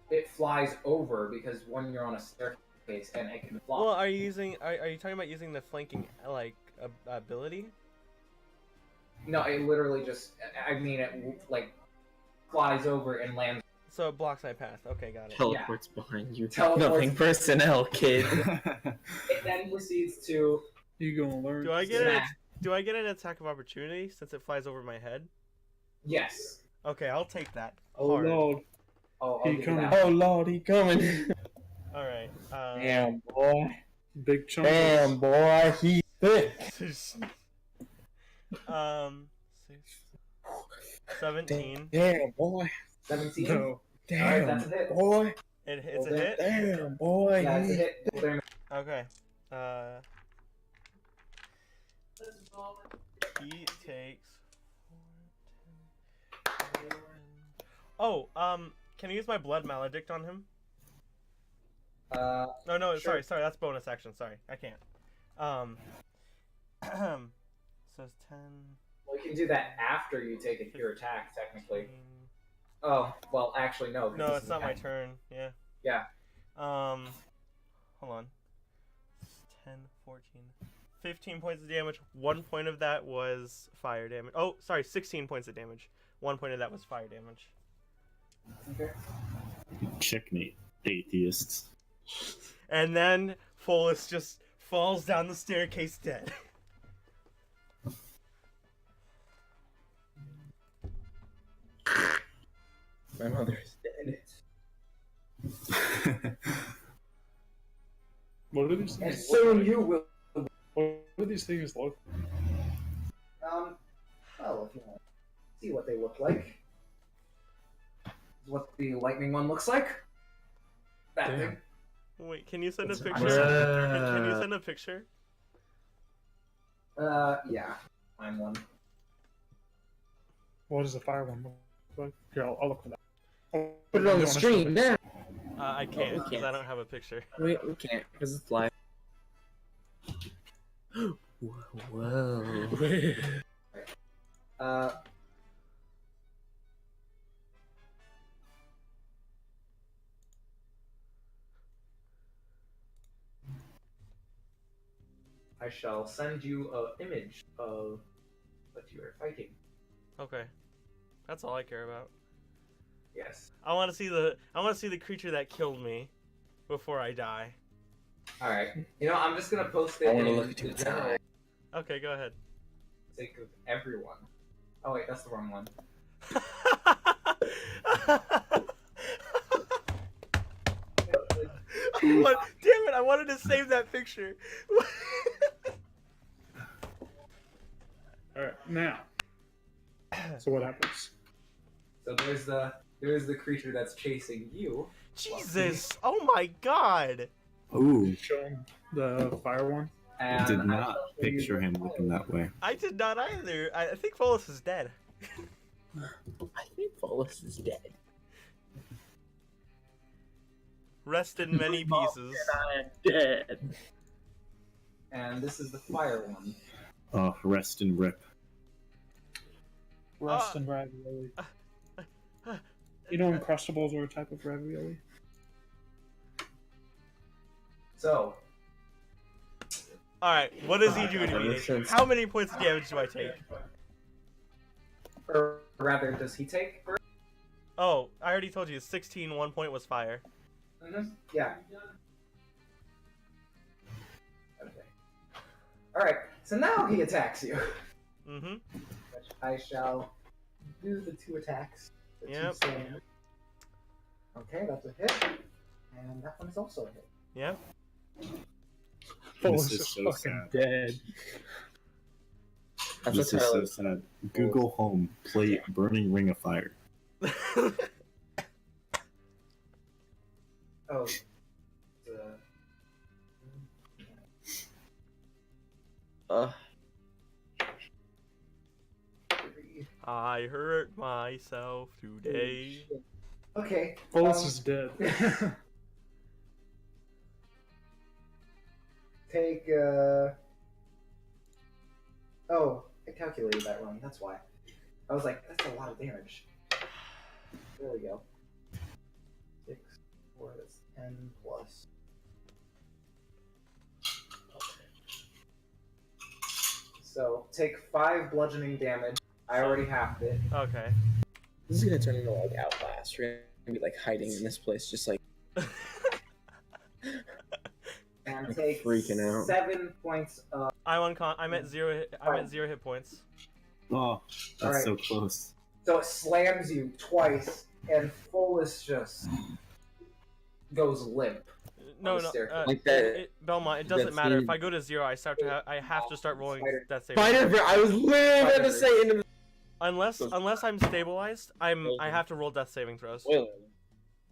it flies over because when you're on a staircase and it can fly. Well, are you talking about using the flanking like ability? No, it literally just, I mean, it like flies over and lands. So it blocks my path. Okay, got it. Teleports behind you. Teleports. Nothing personnel, kid. It then proceeds to You gonna learn? Do I get an smash. Do I get an attack of opportunity since it flies over my head? Yes. Okay, I'll take that. Oh Hard. lord. Oh, He I'll give you coming. that. Oh lord, he coming. All right. Damn boy. Big chunk. Damn boy, he thick. 17. Damn boy. 17. No. Damn that's a hit. boy. It's a hit. Damn boy. Yeah, it's a he- hit. Well, they're- Okay. He takes. 4, 10, 11. Oh, can I use my blood maledict on him? No, Sure. sorry, that's bonus action. Sorry, I can't. Says 10. Well, you can do that after you take your attack, technically. 15. Oh, well, actually, no. 'cause No, this it's is not my attack. turn. Yeah. Yeah. Hold on. 10, 14, 15 points of damage. 1 point of that was fire damage. Oh, sorry, 16 points of damage. 1 point of that was fire damage. Okay. Checkmate, atheists. And then Follis just falls down the staircase dead. My mother is dead. What are these And things? soon you will. What are these things look? Well, if you want to see what they look like. what the lightning one looks like. That Damn. thing. Wait, can you send a That's picture? impressive. Can you send a picture? Yeah. I'm one. What does the fire one look like? Here, I'll look for that. Oh, Put it on you the wanna stream show me? now. I can't we because can't. I don't have a picture. We can't because it's live. Whoa. Wait. Uh, I shall send you an image of what you are fighting. Okay, that's all I care about. Yes. I want to see the creature that killed me before I die. All right. You know, I'm just gonna post it I wanna in look at the your general eye. Okay, go ahead. sake of everyone. Oh wait, that's the wrong one. What? Damn it! I wanted to save that picture. All right, now. So what happens? So there's the creature that's chasing you. Jesus! Oh my God! Ooh, Show him the fire one. I And did I not shall show you picture the him fire looking that way. I did not either. I think Follis is dead. I think Follis is dead. Rest in many pieces. I am dead. And this is the fire one. Oh, rest and rip. Rust and ravioli. You know, Uncrustables are a type of ravioli. So All right, what does he do to That me? makes sense. How many points of damage do I take? or rather, does he take? Oh, I already told you. 16. 1 point was fire. Yeah. Okay. All right. So now he attacks you. Mm-hmm. Which I shall do the 2 attacks. The 2 Yep. standard. Okay, that's a hit, and that one's also a hit. Yep. Follis This is is so fucking sad. dead. That's This what is so Tyler. sad. Google Home, play Burning Ring of Fire. Oh. Uh, I hurt myself today. Okay. Follis is dead. Take, Oh, I calculated that wrong, that's why. I was like, that's a lot of damage. There we go. 6, 4, that's 10 plus. So, take 5 bludgeoning damage. I already halved it. Okay. this is gonna turn into like Outlast. We're gonna be like hiding in this place, just like And I'm take freaking out. 7 points of... I'm at 0. I'm at 0 hit points. Oh, that's Alright. so close. So it slams you twice, and Follis just goes limp. No, the no. staircase. Like that- Belmont. It doesn't that matter. If scene- I go to 0, I have to start rolling Spider- death saving. Spider. I was literally about to say into the Unless I'm stabilized, I have to roll death saving throws. spoiler.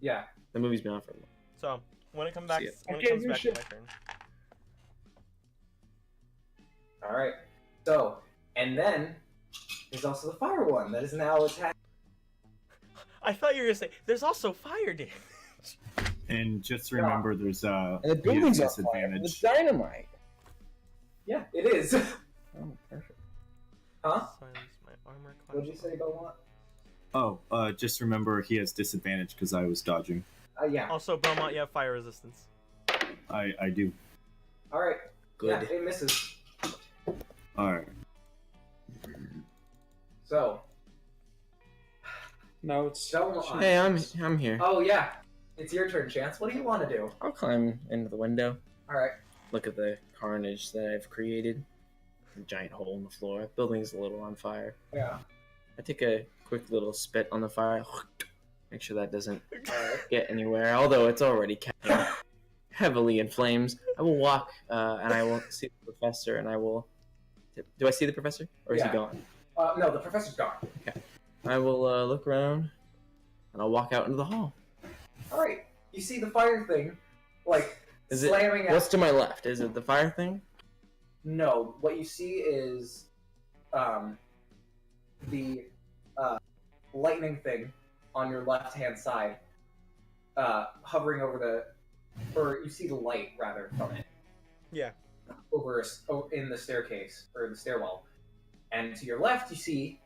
Yeah. The movie's been on for a while. So when it comes back, See ya. when Okay, it comes you back to should- my turn. Alright. So, and then there's also the fire one that is now attacked. I thought you were gonna say there's also fire damage. And just remember, there's And the building's on fire. disadvantage. It's dynamite. Yeah, it is. Oh, perfect. Huh? Silence my armor class. What'd you say, Belmont? Oh, just remember he has disadvantage because I was dodging. Yeah. Also, Belmont, you have fire resistance. I do. Alright. Good. Yeah, it misses. Alright. So, No, it's. Belmont. Hey, I'm here. Oh, yeah. It's your turn, Chance. What do you want to do? I'll climb into the window. Alright. Look at the carnage that I've created. A giant hole in the floor. The building's a little on fire. Yeah. I take a quick little spit on the fire. Make sure that doesn't Alright. get anywhere. Although it's already catching heavily in flames. I will walk and I will see the professor and I will. Do I see the professor or is Yeah. he gone? No, the professor's gone. I will look around. and I'll walk out into the hall. All right. You see the fire thing, like Is slamming it? out. What's to my left? Is it the fire thing? No, what you see is the lightning thing on your left-hand side, hovering over or you see the light rather from it Yeah. in the staircase or the stairwell, and to your left you see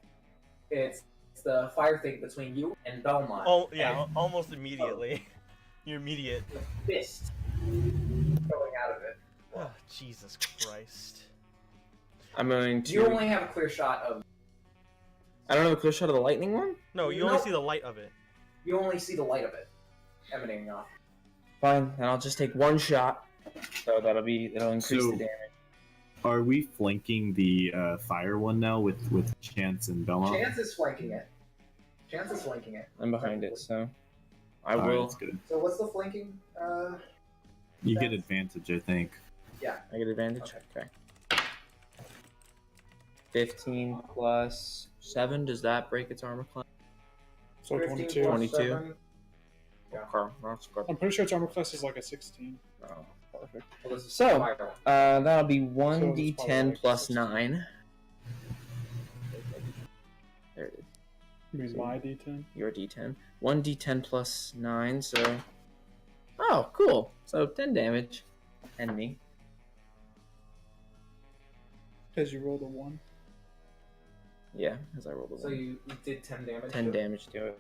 it's the fire thing between you and Belmont. Oh yeah, and almost immediately. Your immediate. the fist going out of it. Oh, Jesus Christ. I'm going to. You only have a clear shot of. I don't have a clear shot of the lightning one. No, you only see the light of it. You only see the light of it emanating off. Fine, then I'll just take one shot. So that'll increase So- the damage. Are we flanking the fire one now with Chance and Belmont? Chance is flanking it. I'm behind it, so I All right, will. that's good. So what's the flanking? You get That's- advantage, I think. I get advantage. Okay. Okay. 15 plus 7. Does that break its armor class? So 15 22. plus 22. 7. Yeah. Okay, that's good. I'm pretty sure its armor class is like a 16. Oh. Perfect. Well, this is So, fire. that'll be So it's 1d10 probably like plus 16. 9. There it is. You mean my D10? Your d10. 1d10 plus 9, so. Oh, cool. So 10 damage. Enemy. Because you rolled a 1. Yeah, as I rolled a 1. So you did 10 damage. 10 to it. damage to it.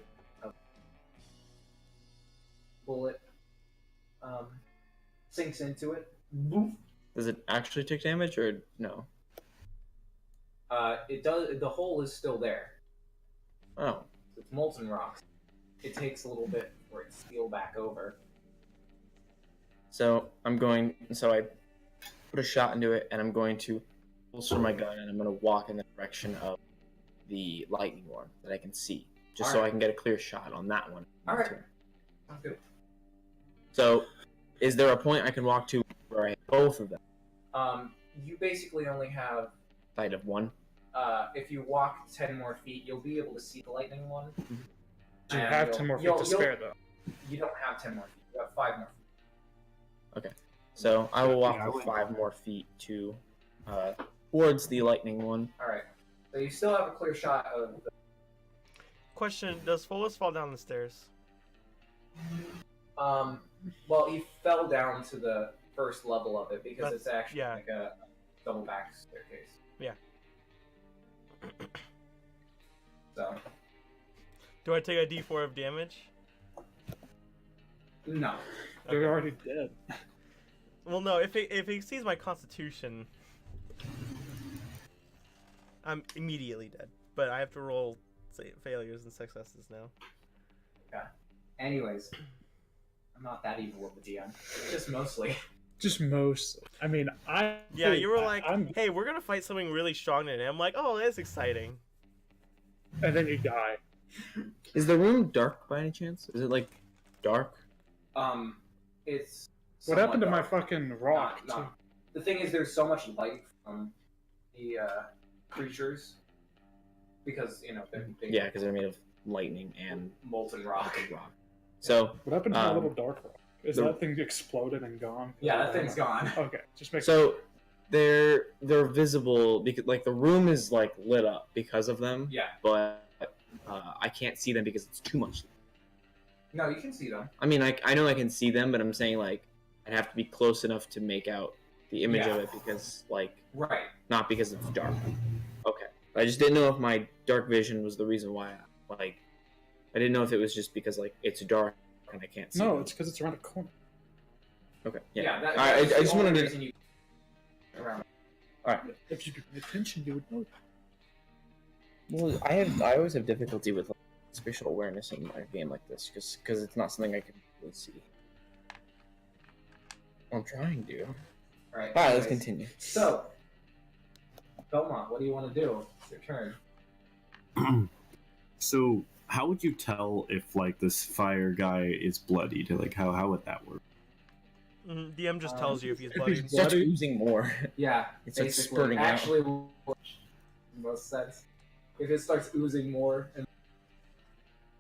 Bullet sinks into it. Boof. Does it actually take damage or no? It does. The hole is still there. Oh. It's molten rock. It takes a little bit for it to seal back over. So I put a shot into it and I'm going to holster my gun and I'm going to walk in the direction of the lightning one that I can see. Just so I Alright. can get a clear shot on that one. Alright. Sounds good. So is there a point I can walk to where I have both of them? You basically only have. Sight of one? If you walk 10 more feet, you'll be able to see the lightning one. Do you And have 10 more feet to spare, though? You don't have 10 more feet. You have 5 more feet. So I will walk Yeah, I for would- 5 more feet to towards the lightning one. Alright. So you still have a clear shot of the. Question: does Follis fall down the stairs? Well, he fell down to the first level of it because That's- it's actually yeah. like a double back staircase. Yeah. So, Do I take a D4 of damage? no. They're Okay. already dead. Well, no. If it exceeds my Constitution, I'm immediately dead. But I have to roll failures and successes now. Anyways, I'm not that evil of a DM. Just mostly. Just most. I mean, Yeah, you were like, I'm, "Hey, we're gonna fight something really strong today." I'm like, "Oh, that's exciting." and then you die. Is the room dark by any chance? Is it like dark? It's. What happened to somewhat my dark. fucking rock? Not- too? The thing is, there's so much light from the creatures because they're big Yeah, because they're made of lightning and molten rock. rock. So What happened to my Um, little dark rock? Is the- that thing exploded and gone? Yeah, that thing's gone. Okay, just make So they're visible because like the room is like lit up because of them, Yeah. but I can't see them because it's too much. No, you can see them. I mean, I know I can see them, but I'm saying like I'd have to be close enough to make out the image Yeah. of it because like Right. not because it's dark. Okay, I just didn't know if my dark vision was the reason why. I didn't know if it was just because like it's dark and I can't see. No, them. it's because it's around a corner. Okay, Yeah. yeah. That, I that's the just only wanted to. reason you around. If you could pay attention, you would know. Well, I always have difficulty with like, spatial awareness in a game like this because it's not something I can really see. I'm trying to. All right. All right, let's anyways. continue. So, Belmont, what do you want to do? It's your turn. So, how would you tell if like this fire guy is bloodied? Like, how would that work? DM just tells you if he's if bloody. he's It starts Bloody? oozing more. Yeah. It starts basically. spurting out. Actually, most sense. If it starts oozing more, and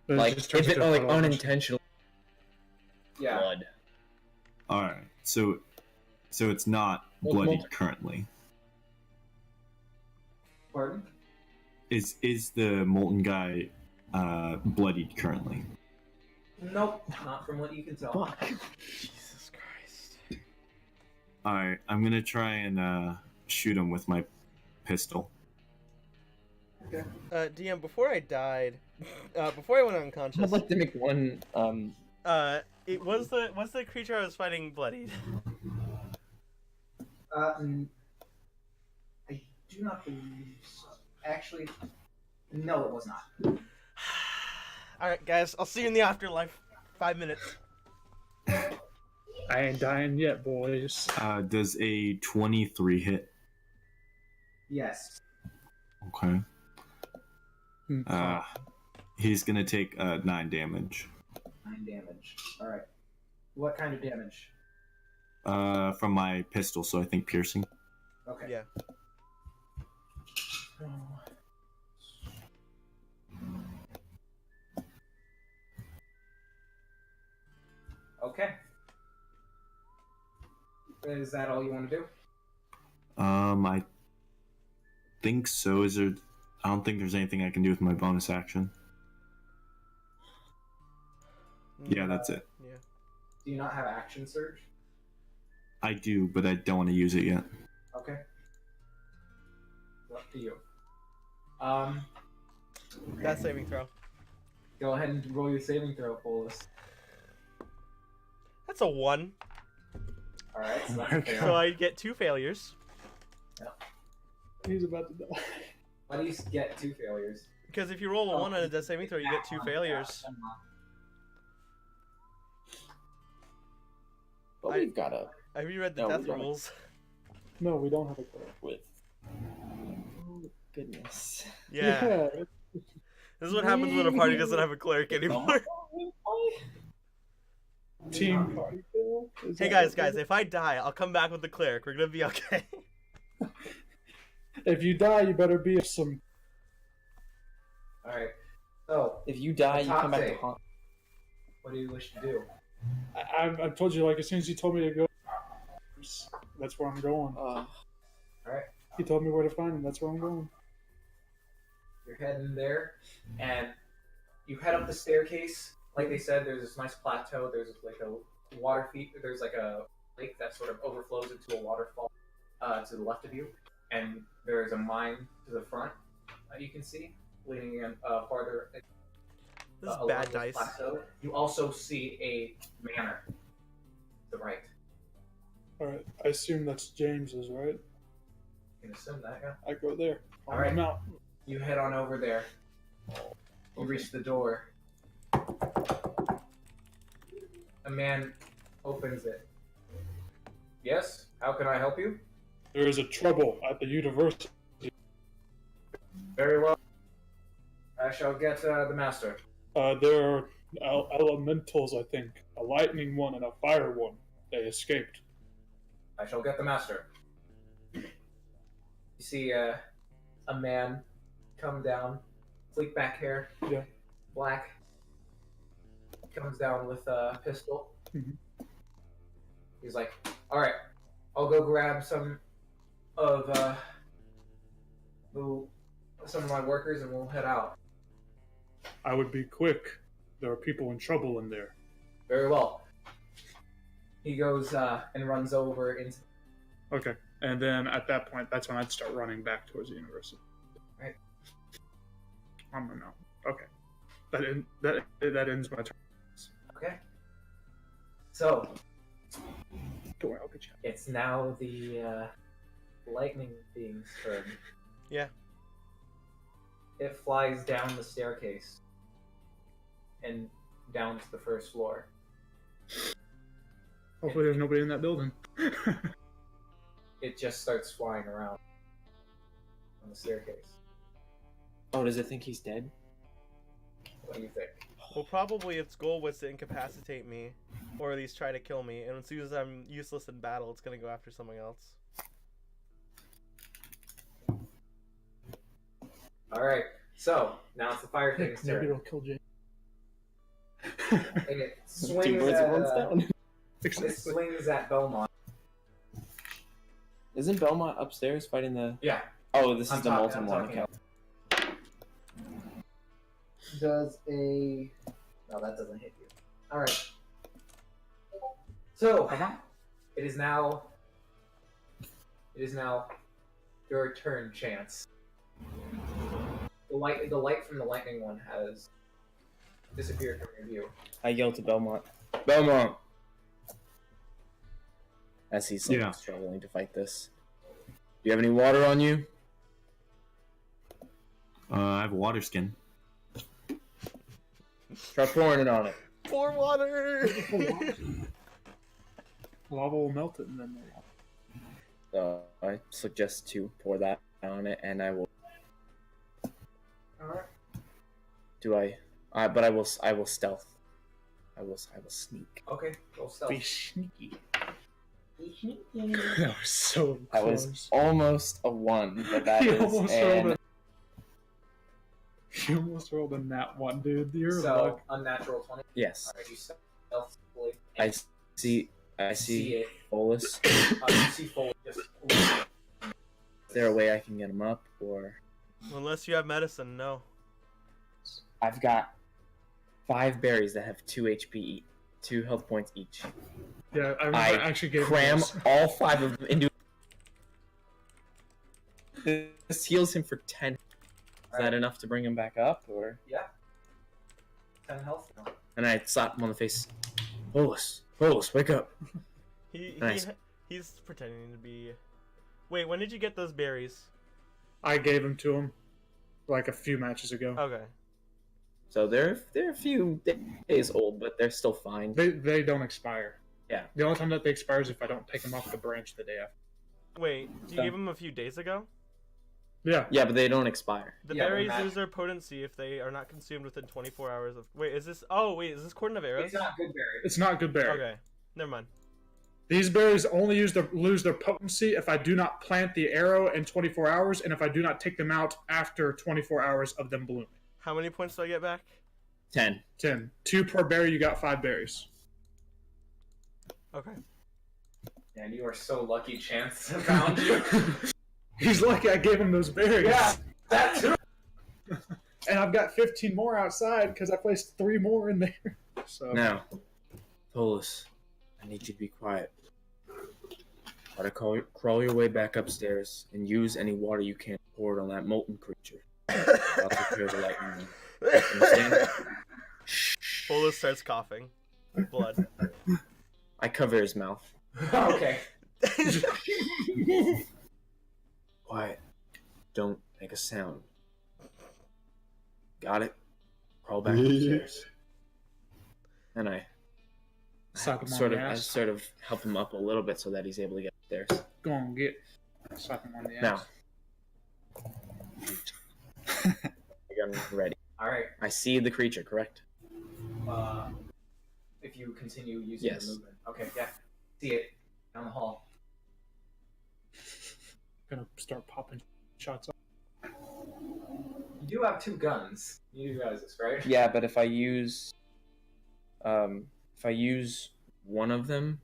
Then Like, just turns if it into a like puddle of unintentional Yeah. blood. All right. So it's not Well, bloodied well- currently. Pardon? Is the molten guy bloodied currently? Nope, not from what you can tell. Fuck. Jesus Christ. All right. I'm gonna try and shoot him with my pistol. DM, before I died, before I went unconscious, I'd like to make one. it was the creature I was fighting bloodied. I do not believe so. Actually, no, it was not. All right, guys, I'll see you in the afterlife. 5 minutes. I ain't dying yet, boys. Does a 23 hit? Yes. Okay. He's gonna take 9 damage. 9 damage. Alright. What kind of damage? From my pistol, so I think piercing. Okay. Yeah. Okay. Is that all you want to do? I think so. Is there? I don't think there's anything I can do with my bonus action. Yeah, that's it. Yeah. Do you not have action surge? I do, but I don't want to use it yet. Okay. It's up to you. That saving throw. Go ahead and roll your saving throw, Polus. That's a 1. Alright, so that's my a fail. So I get 2 failures. He's about to die. Why do you get 2 failures? Because if you roll a 1 on a death saving throw, you get 2 failures. But we've got a I reread the No, we death don't. rules. No, we don't have a cleric. with. Oh goodness. Yeah. This is what happens when a party doesn't have a cleric anymore. Team party kill. Is Hey that guys, what if I die, I'll come back with the cleric. We're gonna be okay. If you die, you better be some. Alright. So, If you die, you come back to Atate. haunt. what do you wish to do? I've told you, like, as soon as you told me to go, that's where I'm going. Alright. He told me where to find him. That's where I'm going. You're heading there, and you head up the staircase. Like they said, there's this nice plateau. There's like a water feet. There's like a lake that sort of overflows into a waterfall to the left of you, and there's a mine to the front that you can see leading in farther. This is along bad this dice. plateau. You also see a manor to the right. Alright, I assume that's James's, right? You can assume that, yeah. I go there. On Alright. the mountain. You head on over there. You reach the door. A man opens it. Yes? How can I help you? There is a trouble at the university. Very well. I shall get the master. There are elementals, I think. A lightning one and a fire one. They escaped. I shall get the master. You see a man come down, sleek back hair, Yeah. black. Comes down with a pistol. Mhm. He's like, "All right, I'll go grab some of my workers, and we'll head out." I would be quick. There are people in trouble in there. Very well. He goes and runs over into. Okay. And then at that point, that's when I'd start running back towards the university. Right. On the mountain. Okay. That ends my turn. Okay. So Don't worry, I'll get you. it's now the lightning being's turn. Yeah. It flies down the staircase and down to the first floor. Hopefully there's nobody in that building. It just starts flying around on the staircase. Oh, does it think he's dead? What do you think? Well, probably its goal was to incapacitate me, or at least try to kill me. And as soon as I'm useless in battle, it's gonna go after someone else. All right. So now it's the fire thing's Maybe turn. it'll kill James. And it swings Two birds at, with one stone. it Exactly. swings at Belmont. Isn't Belmont upstairs fighting the? Yeah. Oh, this I'm is the talking- molten I'm one. talking Okay. Does a... No, that doesn't hit you. Alright. So, it is now your turn, Chance. The light from the lightning one has disappeared from your view. I yell to Belmont. Belmont. As he's like, Yeah. struggling to fight this. Do you have any water on you? I have a water skin. Try pouring it on it. Pour water. Lava will melt it and then I suggest to pour that on it, and I will. Alright. Do I? But I will stealth. I will sneak. Okay, roll stealth. be sneaky. That was so That close. was almost a 1, but that He is almost an rolled You almost rolled a nat 1, dude. You're So, lucky. unnatural 20. yes. Alright, you stealthily I see it. Bolus. You see Foley just... Is there a way I can get him up, or Unless you have medicine, no. I've got 5 berries that have 2 HP, 2 health points each. Yeah, I remember I I actually gave Cram him all 5 of them into. This heals him for 10. Is that enough to bring him back up, or? Yeah. 10 health now. And I slap him on the face. Bolus, wake up! Nice. He's pretending to be. Wait, when did you get those berries? I gave him to him like a few matches ago. Okay. So they're a few days old, but they're still fine. They don't expire. Yeah. The only time that they expire is if I don't take them off the branch the day after. Wait, you gave him a few days ago? Yeah. Yeah, but they don't expire. The Yeah, berries they're lose their potency if they are not consumed within 24 hours of. Wait, is this? Oh, wait, is this Cordon of Arrows? It's not good berry. It's not good berry. Okay, never mind. These berries only lose their potency if I do not plant the arrow in 24 hours and if I do not take them out after 24 hours of them blooming. How many points do I get back? 10. 10. 2 per berry, you got 5 berries. Okay. And you are so lucky Chance found you. He's lucky I gave him those berries. Yeah, that too. And I've got 15 more outside because I placed 3 more in there. So Now, Bolus, I need you to be quiet. Try to crawl your way back upstairs and use any water you can pour it on that molten creature. I'll take care of the lightning. Understand? Bolus starts coughing. Blood. I cover his mouth. Okay. Quiet. Don't make a sound. Got it? Crawl back upstairs. And I slap him on sort the of ass. sort of help him up a little bit so that he's able to get upstairs. Go on, get. Slap him on the ass. Now. I'm ready. Alright. I see the creature, correct? If you continue using Yes. the movement. Okay, yeah. See it down the hall. Gonna start popping shots off. You do have 2 guns. You do realize this, right? Yeah, but if I use one of them,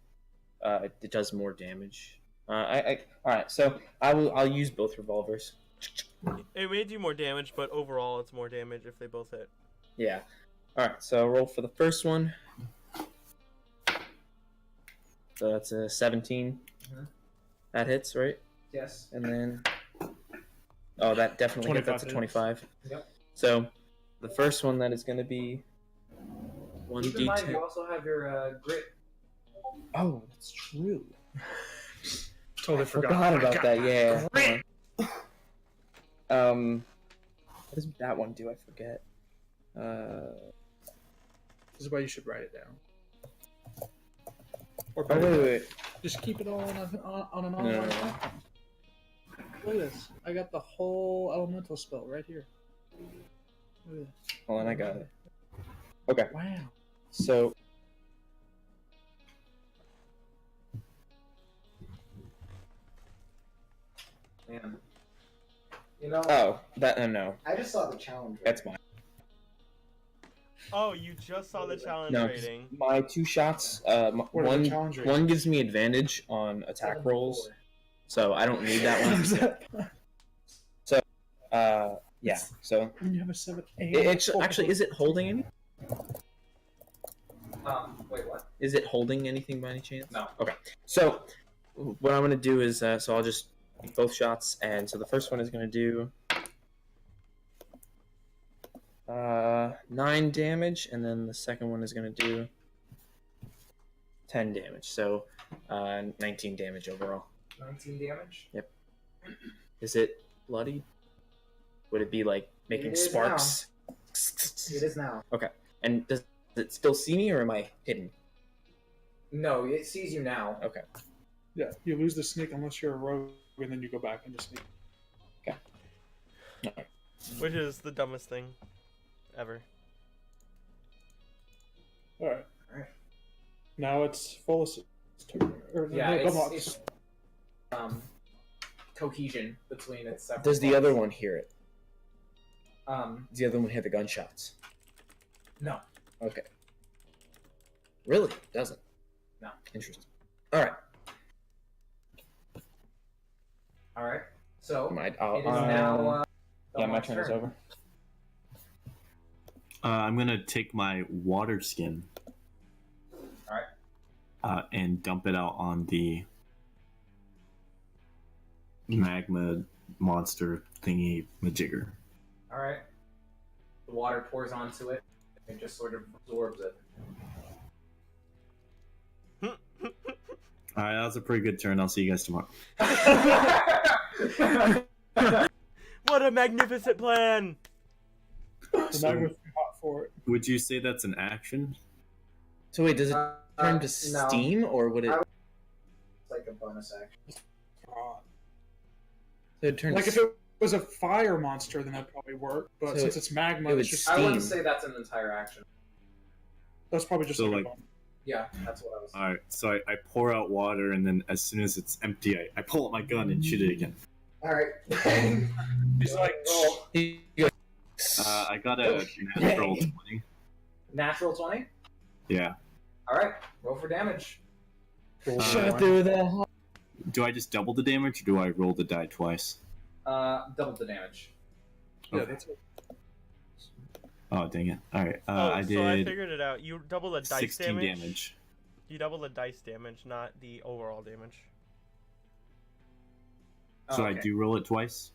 it does more damage. All right. So I'll use both revolvers. It may do more damage, but overall it's more damage if they both hit. Yeah. All right. So roll for the first one. So that's a 17. Mhm. That hits, right? Yes. And then, oh, that definitely hit. That's a 25. Yep. So the first one that is going to be Keep in mind, 1d10. you also have your grit. Oh, that's true. Totally I forgot about that. Yeah. What does that one do? I forget. This is why you should write it down. Or Oh better, wait. just keep it all on an No. online platform. Look at this. I got the whole elemental spell right here. Look at this. Hold on, I got it. Okay. Wow. So. Man. You know, Oh, that no. I just saw the challenge. That's mine. Oh, you just saw the challenge No, 'cause rating. my 2 shots. What are the challenge One ratings? gives me advantage on attack 7 rolls, 4. so I don't need that one. Yeah. So You have a 7, 8. it's actually, is it holding any? Wait, what? Is it holding anything by any chance? No. Okay. So what I'm gonna do is so I'll just take both shots, and so the first one is gonna do 9 damage, and then the second one is gonna do 10 damage. So 19 damage overall. 19 damage. Is it bloody? Would it be like making It is sparks? It is now. And does it still see me, or am I hidden? No, it sees you now. Okay. Yeah, you lose the sneak unless you're a rogue, and then you go back into sneak. Which is the dumbest thing ever. Alright. Alright. Now it's Follis' turn. Or, Yeah, no, it's, Belmont's. it's cohesion between its separate Does the parts. other one hear it? Um, Does the other one hear the gunshots? no. Okay. Really? Doesn't? No. Interesting. Alright. Alright. So, My, it is now, yeah, my Belmont's turn is over. I'm gonna take my water skin. Alright. And dump it out on the magma monster thingy majigger. Alright. The water pours onto it and just sort of absorbs it. Alright, that was a pretty good turn. I'll see you guys tomorrow. What a magnificent plan! The So, magma's too hot for it. would you say that's an action? So wait, does it turn to no. steam, or would it? I- It's like a bonus action. Hot. So it turns. Like if it was a fire monster, then that'd probably work. But So since it's magma, it would it's just I wouldn't Steam. say that's an entire action. that's probably just So, like, like- a bomb. Yeah, that's what I was. Alright, so I pour out water, and then as soon as it's empty, I pull out my gun and shoot it again. Alright. He's like, roll. He goes, I got a natural 20. Natural 20? Yeah. Alright, roll for damage. shot through the heart. Do I just double the damage, or do I roll the die twice? Double the damage. yeah, Okay. that's it. Oh, dang it. Alright, Oh, I so I did figured it out. You double the dice 16 damage. damage. You double the dice damage, not the overall damage. Oh, So okay. I do roll it twice?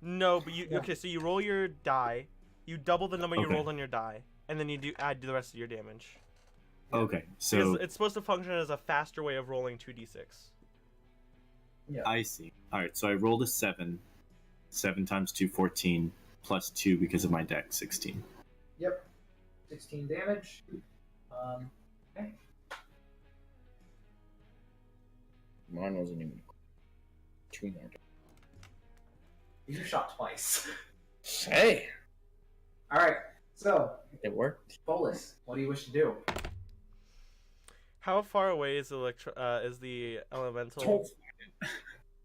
No, but you okay? So you roll your die, you double the number you Okay. rolled on your die, and then you add the rest of your damage. Okay, Because so it's supposed to function as a faster way of rolling 2d6. I see. Alright, so I rolled a 7. 7 times 2, 14, plus 2 because of my deck, 16. Yep. 16 damage. Okay. Mine wasn't even. 2 more. You shot twice. Hey, Alright, so, it worked. Bolus, what do you wish to do? How far away is the elemental? Don't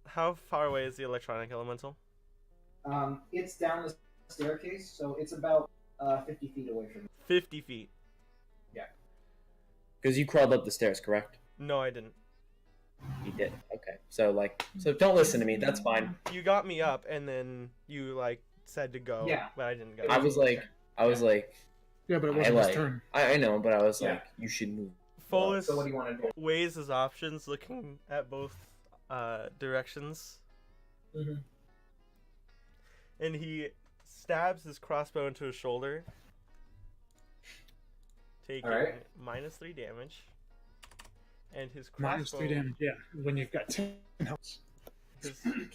How far away is the electronic elemental? It's down the staircase, so it's about 50 feet away from you. 50 feet. Because you crawled up the stairs, correct? No, I didn't. You did. Okay. So don't listen to me. That's fine. You got me up, and then you said to go. Yeah. But I didn't go. I was like, Yeah, but it I wasn't like. his turn. I know, but I was Yeah. like, you should move. Follis So what do you want to do? weighs his options, looking at both directions, Mhm. and he stabs his crossbow into his shoulder, taking Alright. -3 damage. And his Minus crossbow, 3 damage, yeah, when you've got 10 health.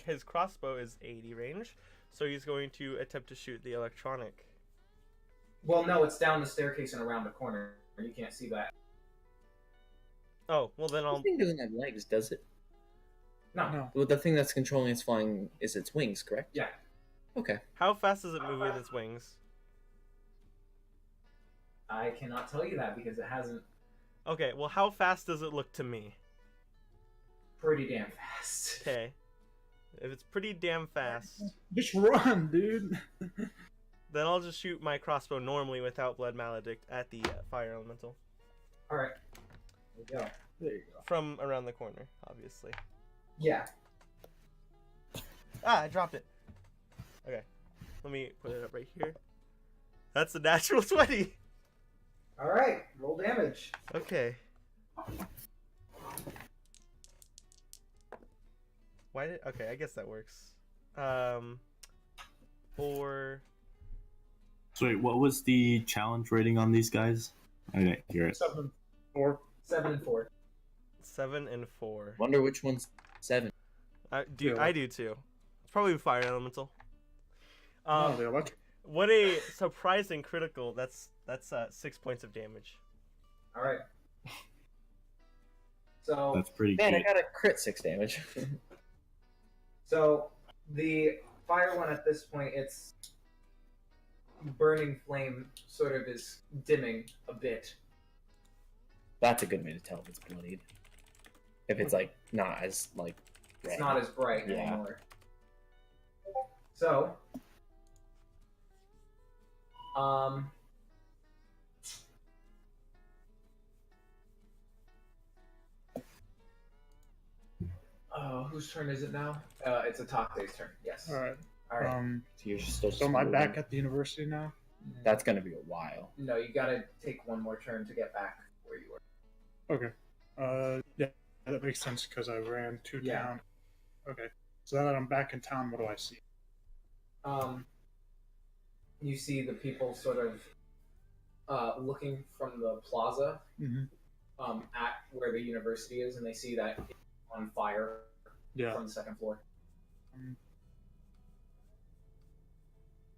his crossbow is 80 range, so he's going to attempt to shoot the electronic. Well, no, it's down the staircase and around the corner. You can't see that. Oh, well then This I'll. thing doesn't have legs, does it? No. No. Well, the thing that's controlling its flying is its wings, correct? Yeah. Okay. How fast does it move with its wings? I cannot tell you that because it hasn't. Okay, well how fast does it look to me? Pretty damn fast. Okay. If it's pretty damn fast, Just run, dude. Then I'll just shoot my crossbow normally without Blood Maledict at the fire elemental. All right. There we go. There you go. From around the corner, obviously. Yeah. Ah, I dropped it. Okay. Let me put it up right here. That's the natural 20. All right. Roll damage. Okay. Okay, I guess that works. 4. So wait, what was the challenge rating on these guys? I didn't hear it. 7, 4. 7 and 4. 7 and 4. Wonder which one's 7. I Yeah. do too. It's probably fire elemental. No, the electric. What a surprising critical. That's 6 points of damage. All right. So That's pretty Man, I good. got a crit 6 damage. So the fire one at this point, its burning flame sort of is dimming a bit. That's a good way to tell if it's bloodied. If it's like not as like It's red. not as bright Yeah. anymore. So, whose turn is it now? It's Atate's turn. Yes. All right. All right. So you're still So am I moving. back at the university now? That's gonna be a while. No, you gotta take one more turn to get back where you were. Okay. Yeah, that makes sense because I ran to Yeah. town. Okay. So now that I'm back in town, what do I see? You see the people sort of looking from the plaza Mm-hmm. at where the university is, and they see that it's on fire Yeah. from the second floor.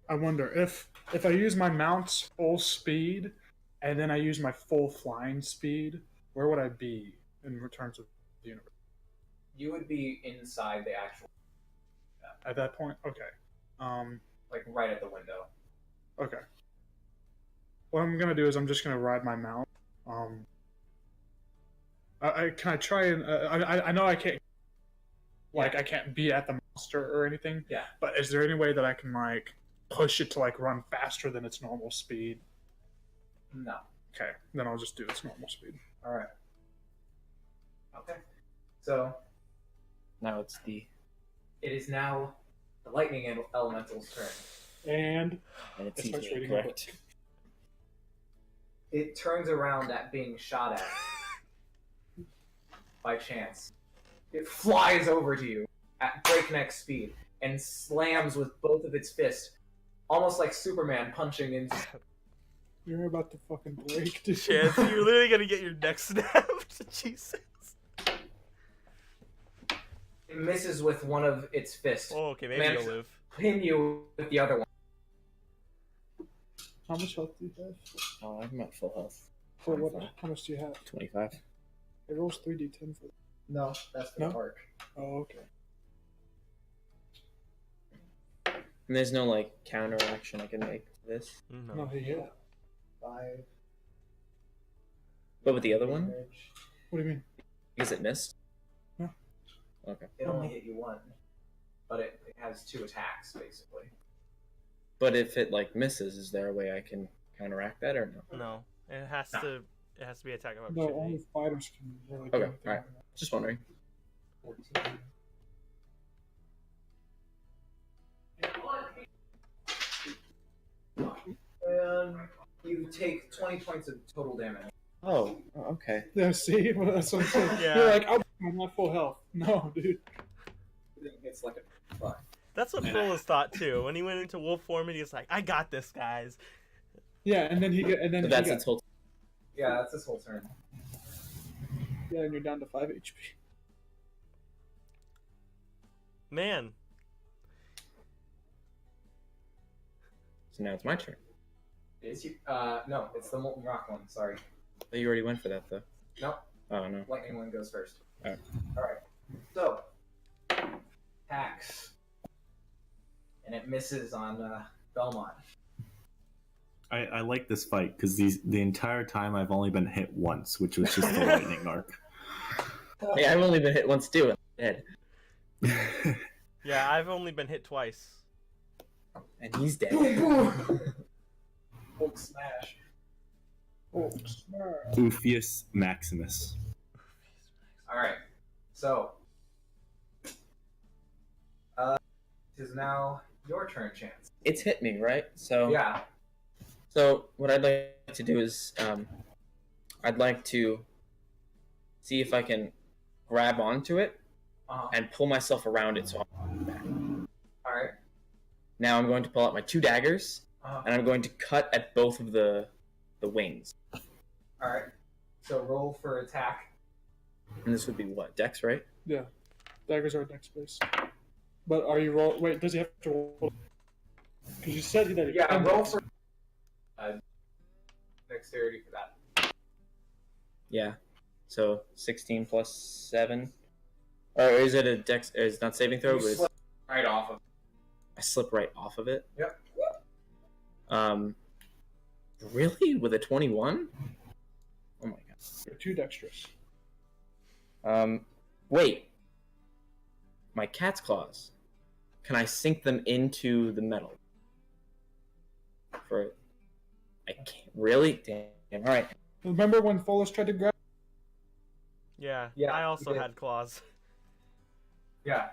I wonder if I use my mount's full speed and then I use my full flying speed, where would I be in terms of the universe? You would be inside the actual, At that point? Okay. like right at the window. Okay. What I'm gonna do is I'm just gonna ride my mount. Can I try and I know I can't I can't be at the monster or anything. Yeah. But is there any way that I can like push it to like run faster than its normal speed? No. Okay, then I'll just do its normal speed. All right. Okay. So Now it's the it is now the lightning elemental's turn. And and it's It starts easily reading my correct. It turns around at being shot at by chance. It flies over to you at breakneck speed and slams with both of its fists, almost like Superman punching into. you're about to fucking break, dude. Chance, you're literally gonna get your neck snapped. Jesus. It misses with one of its fists, Oh, okay, maybe Man, you'll live. hitting you with the other one. How much health do you have? Oh, I'm at full health. For what? How much do you have? 25. It rolls 3d10 for. No, that's the No? arc. Oh, okay. And there's no like counter action I can make to this. No. No, yeah. 5 But with the other one, damage. What do you mean? because it missed. No. Okay. It only hit you one, but it has 2 attacks basically. But if it like misses, is there a way I can counteract that or no? No. It has No. to. It has to be attack of No, opportunity. only fighters can really do Okay, anything. alright. Just wondering. 14. And you take 20 points of total damage. Oh, okay. Yeah, see? Well, that's what I'm saying. Yeah. You're like, I'm not full health. No, dude. It's like a fuck. That's what Bullis thought too. When he went into wolf form, and he was like, "I got this, guys." Yeah, and then he get, and then So he that's got, its whole. Yeah, that's his whole turn. yeah, and you're down to 5 HP. Man, So now it's my turn. Is you? No, it's the molten rock one. Sorry. Oh, you already went for that though. Nope. Oh no. Lightning one goes first. Alright. Alright. So, attacks. And it misses on Belmont. I like this fight because the entire time I've only been hit once, which was just the lightning arc. Hey, I've only been hit once too. And I'm dead. yeah, I've only been hit twice. And he's dead. Hulk smash. Oofius Maximus. All right. So, it is now your turn, Chance. It's hit me, right? So Yeah. So what I'd like to do is, I'd like to see if I can grab onto it and pull myself around it. So All right. now I'm going to pull out my 2 daggers and I'm going to cut at both of the wings. All right. So roll for attack. And this would be what? Dex, right? Yeah. Daggers are dex based. But are you roll? Wait, does he have to roll? Because you said that. He Yeah, can roll dex. for dexterity for that. Yeah. So 16 plus 7. Or is it a dex? It's not saving throw, You but it's, slip right off of. I slip right off of it. Yep. Really? With a 21? Oh my god. You're too dexterous. Wait. My cat's claws. Can I sink them into the metal? I can't. Really? Damn. All right. Remember when Follis tried to grab? Yeah, Yeah, I you also did. had claws. Yeah.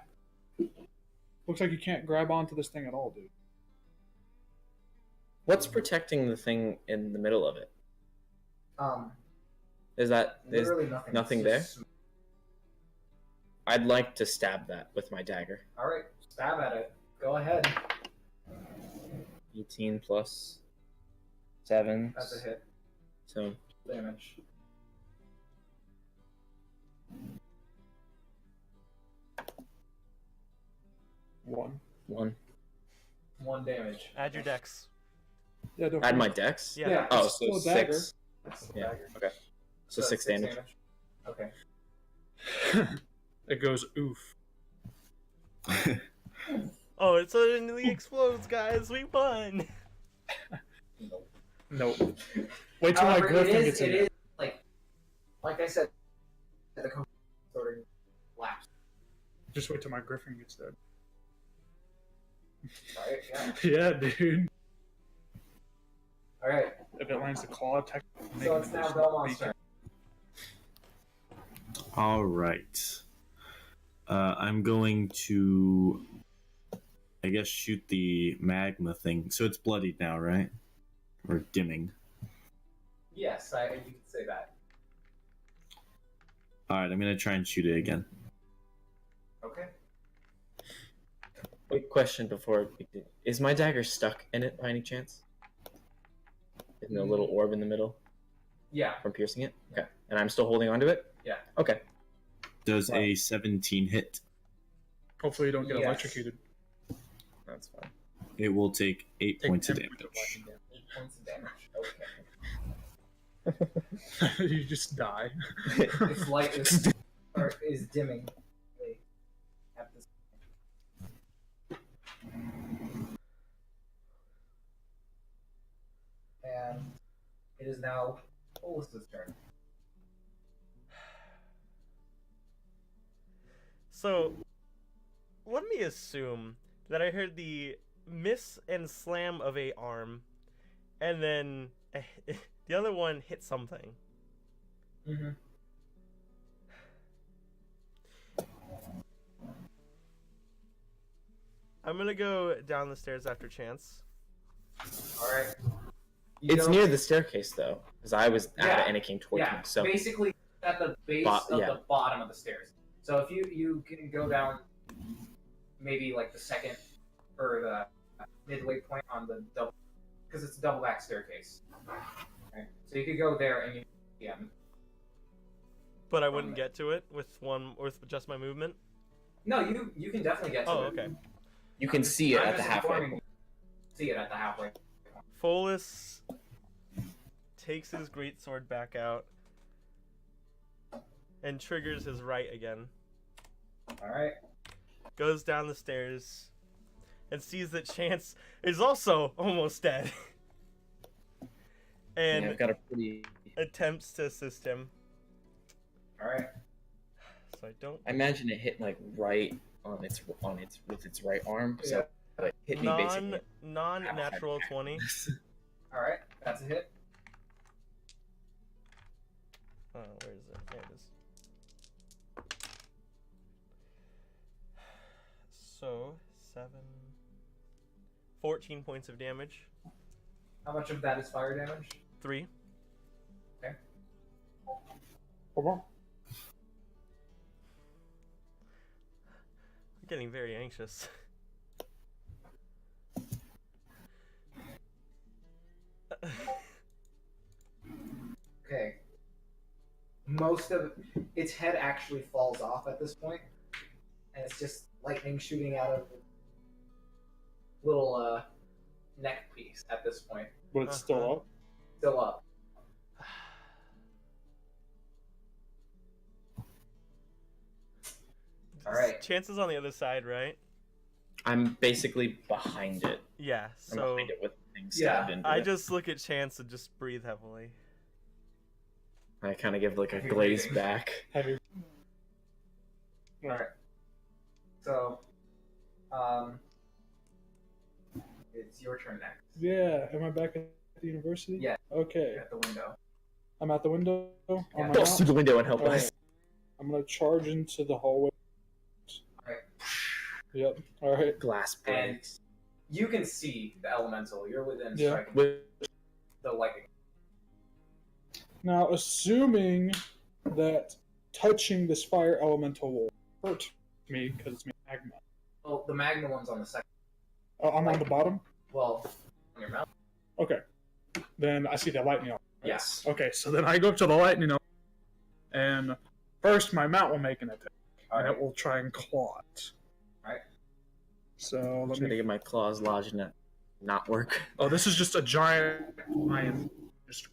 Looks like you can't grab onto this thing at all, dude. What's protecting the thing in the middle of it? Is that there's Literally nothing. nothing It's there? just- I'd like to stab that with my dagger. All right. Stab at it. Go ahead. 18 plus 7. That's a hit. So Damage. One. 1. 1 damage. Add your dex. Yeah, don't Add my forget. dex? Yeah. Yeah. Oh, It's so still a dagger. 6. That's the Yeah. dagger. Okay. So 6 that's damage. Okay. It goes oof. Oh, it suddenly explodes, guys. We won. Nope. Wait till my However, griffin gets in it there. is like I said, the code sort of lapsed. Just wait till my griffin gets there. Right? Yeah. Yeah, dude. All right. If it lands the claw attack, So it's now Belmont's turn. All right. I'm going to, I guess, shoot the magma thing. So it's bloodied now, right? Or dimming. Yes, you can say that. All right, I'm gonna try and shoot it again. Okay. Quick question before we do. Is my dagger stuck in it by any chance? Isn't there a little orb in the middle Yeah. from piercing it? Okay. And I'm still holding onto it? Yeah. Okay. Does a 17 hit? hopefully you don't get Yes. electrocuted. That's fine. It will take 8 Take points of 10 damage. points of 8 points of damage. Okay. you just die. Its light is dimming. At this and it is now Olus's turn. So, let me assume that I heard the miss and slam of a arm, and then the other one hit something. Mm-hmm. I'm gonna go down the stairs after Chance. All right. It's near the staircase, though, because I was at it and it came towards Yeah, me. So basically at the base of the bottom of the stairs. So if you can go down maybe like the second or the midway point on the double, because it's a double back staircase. Right? So you could go there and But I wouldn't get to it with just my movement. No, you can definitely get to Oh, it. okay. you can see it I'm at the just halfway informing point. you. See it at the halfway. Follis takes his greatsword back out and triggers his right again. All right. Goes down the stairs and sees that Chance is also almost dead. And Yeah, I've got a pretty. attempts to assist him. All right. So I don't. I imagine it hit like right on its with its right arm. So Yeah. hit me basically. Non-natural 20. All right, that's a hit. Where is it? There it is. So 14 points of damage. How much of that is fire damage? 3. Okay. Hold on. I'm getting very anxious. Okay. Most of its head actually falls off at this point, and it's just lightning shooting out of the little neck piece at this point. But it's still up. Still up. All right. Chances on the other side, right? I'm basically behind it. Yeah, I'm so behind it with things stabbed into I it. just look at Chance and just breathe heavily. I kind of give like a Heavy glaze breathing. back. Heavy. All right. So, it's your turn next. Yeah. Am I back at the university? Yeah. Okay. You're at the window. I'm at the window. On Yeah. my Bust through the window and help Alright. us. I'm gonna charge into the hallway. Alright. Yep. All right. Glass And breaks. you can see the elemental. You're within Yeah. striking With the lightning. Now, assuming that touching this fire elemental will hurt me because it's magma. Well, the magma one's on the second. I'm on the bottom. Well, on your mouth. Okay. Then I see the lightning. Yes. Okay, so then I go up to the lightning, and first my mount will make an attack, All and right. it will try and claw it. Alright. So let trying to me. get my claws lodged in it. Not work. Oh, this is just a giant lion. Just.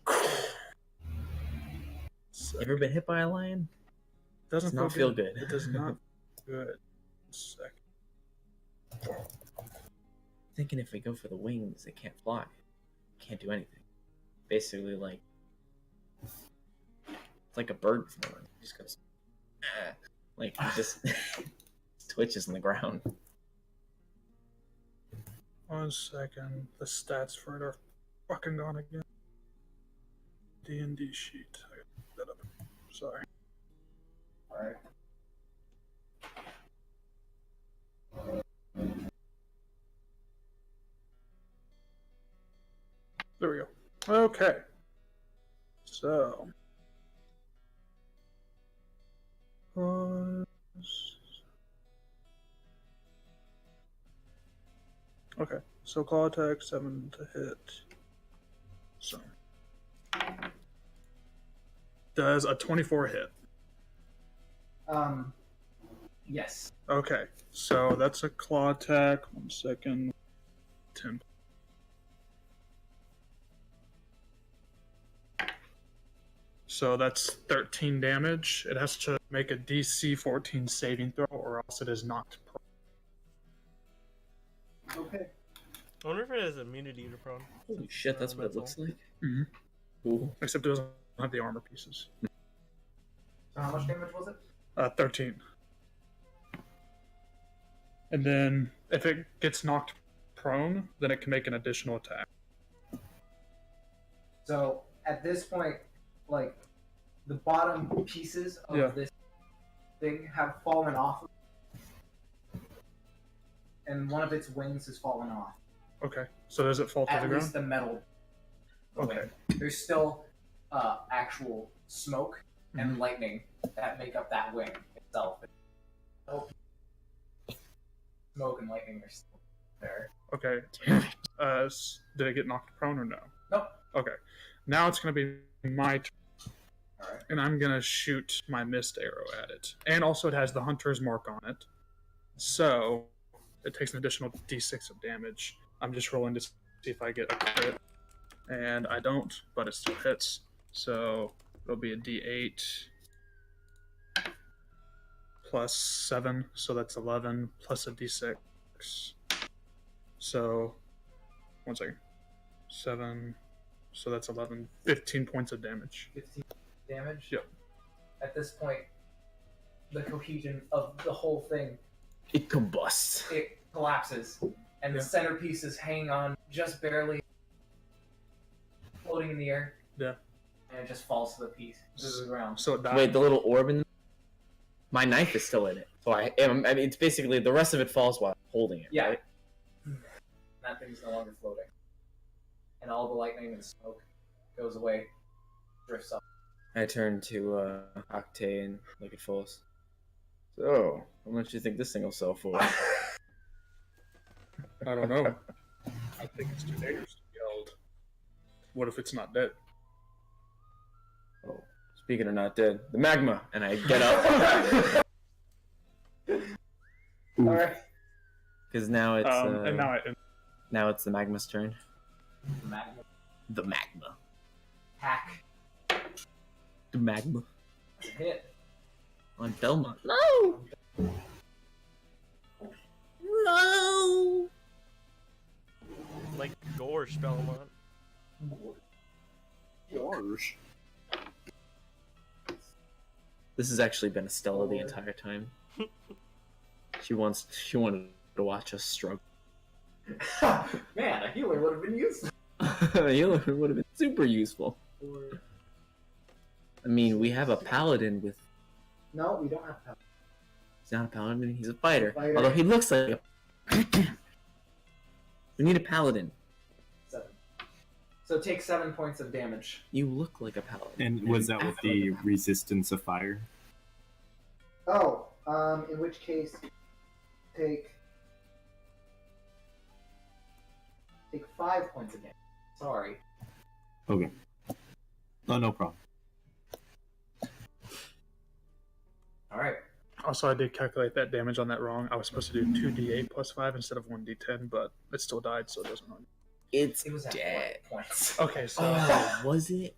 You ever been hit by a lion? Doesn't Does not feel good. It does not feel good. Second. Thinking if we go for the wings, they can't fly. Can't do anything. Basically, like it's like a bird flying. It just goes, like it just twitches on the ground. 1 second. The stats for it are fucking gone again. D&D sheet. I gotta look that up. Sorry. All right. There we go. Okay. So. Okay. So claw attack 7 to hit. So. Does a 24 hit? Yes. Okay. So that's a claw attack. 1 second. 10. So that's 13 damage. It has to make a DC 14 saving throw, or else it is knocked prone. Okay. I wonder if it has immunity to prone. Holy shit, that's what it looks like. Mhm. Cool. Except it doesn't have the armor pieces. So how much damage was it? 13. And then if it gets knocked prone, then it can make an additional attack. So at this point, like the bottom pieces of Yeah. this thing have fallen off, and one of its wings has fallen off. Okay. So does it fall to At the least ground? the metal. Okay. Wing. There's still actual smoke and lightning that make up that wing itself. Smoke and lightning are still there. Okay. Did it get knocked prone or no? Nope. Okay. Now it's going to be my turn. All right. And I'm going to shoot my mist arrow at it. And also it has the hunter's mark on it. So it takes an additional d6 of damage. I'm just rolling to see if I get a crit. And I don't, but it still hits. So it'll be a d8 plus 7. So that's 11 plus a d6. So, 1 second. 7. So that's 11. 15 points of damage. 15 damage. Yep. At this point, the cohesion of the whole thing, It combusts. it collapses, and the Yeah. centerpiece is hanging on just barely, floating in the air. Yeah. And it just falls to the ground. So it died. Wait, the little orb in. My knife is still in it, so I mean, it's basically the rest of it falls while I'm holding it. Yeah. Right? That thing's no longer floating. And all the lightning and smoke goes away, drifts up. I turn to Octane and look at Fullis. So, how much do you think this thing will sell for? I don't know. I think it's too dangerous to be held. What if it's not dead? Oh, speaking of not dead, the magma, and I get up Alright. because now it's and now it's the magma's turn. Magma. The magma. Hack. The magma Hit. on Belmont. No. No. Like Gorsh Belmont. Gosh. This has actually been Estella the entire time. She wanted to watch us struggle. Man, a healer would have been useful. It would have been super useful. I mean, we have a paladin with. No, we don't have to. He's not a paladin. He's a fighter. Fighter. Although he looks like a. We need a paladin. 7. So take 7 points of damage. You look like a paladin. And was that with the resistance of fire? Oh, in which case, take 5 points of damage. Sorry. Okay. Oh, no problem. Alright. Also, I did calculate that damage on that wrong. I was supposed to do 2d8 plus 5 instead of 1d10, but it still died, so it doesn't matter. It's It was at dead. 4 points. Okay, so Oh, was it?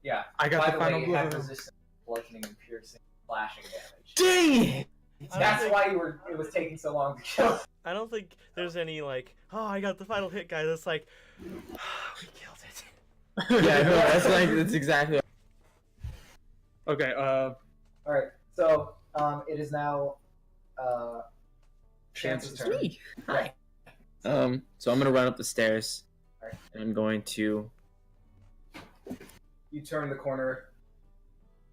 Yeah. I got By the the final way, it had blow. resistance, bludgeoning, and piercing, slashing damage. Dang it! I don't That's think- why it was taking so long to kill. I don't think there's any like, oh, I got the final hit guy. That's like, we killed it. Yeah, no, that's exactly. Okay, Alright, so it is now Chance's turn. Me. Hi. So I'm gonna run up the stairs, Alright. and I'm going to. You turn the corner,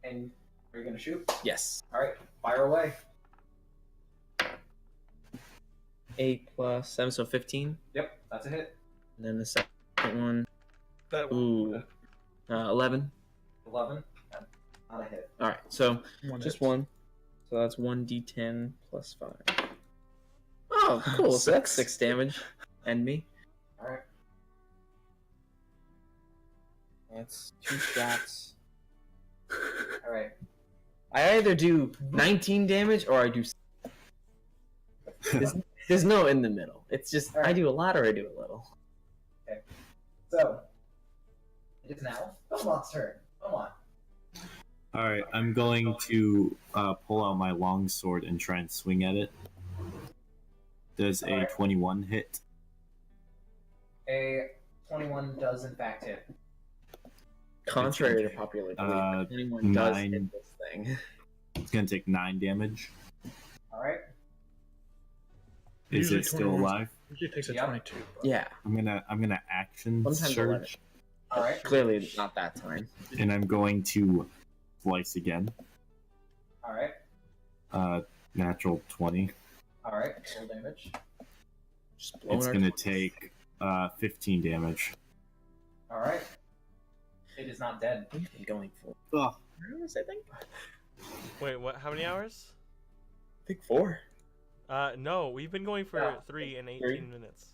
and are you gonna shoot? Yes. Alright, fire away. 8 plus 7, so 15. Yep, that's a hit. And then the second one. that one. Ooh. 11. 11. Not a hit. Alright, so just hit. one. So that's 1d10 plus 5. Oh, cool. So that's 6 damage. And me. Alright. That's 2 shots. Alright. I either do 19 damage or I do. There's no in the middle. It's just I do a lot or I do a little. So, it is now Belmont's turn. Belmont. Alright, I'm going to pull out my long sword and try and swing at it. Does a Alright. 21 hit? A 21 does in fact hit. Contrary to popular belief, anyone does hit this thing. It's gonna take 9 damage. Alright. Is Usually it still 21. alive? Usually it takes a Yep. 22. But... Yeah, I'm gonna action Sometimes 11. surge, Alright. clearly not that time. and I'm going to slice again. Alright. Natural 20. Alright. Roll damage. Just blowing It's our gonna toes. take 15 damage. Alright. It is not dead. What have you been going for? Ugh. Hours, I think. Wait, what? How many hours? I think 4. No, we've been going for Yeah. 3 and 18 3? minutes.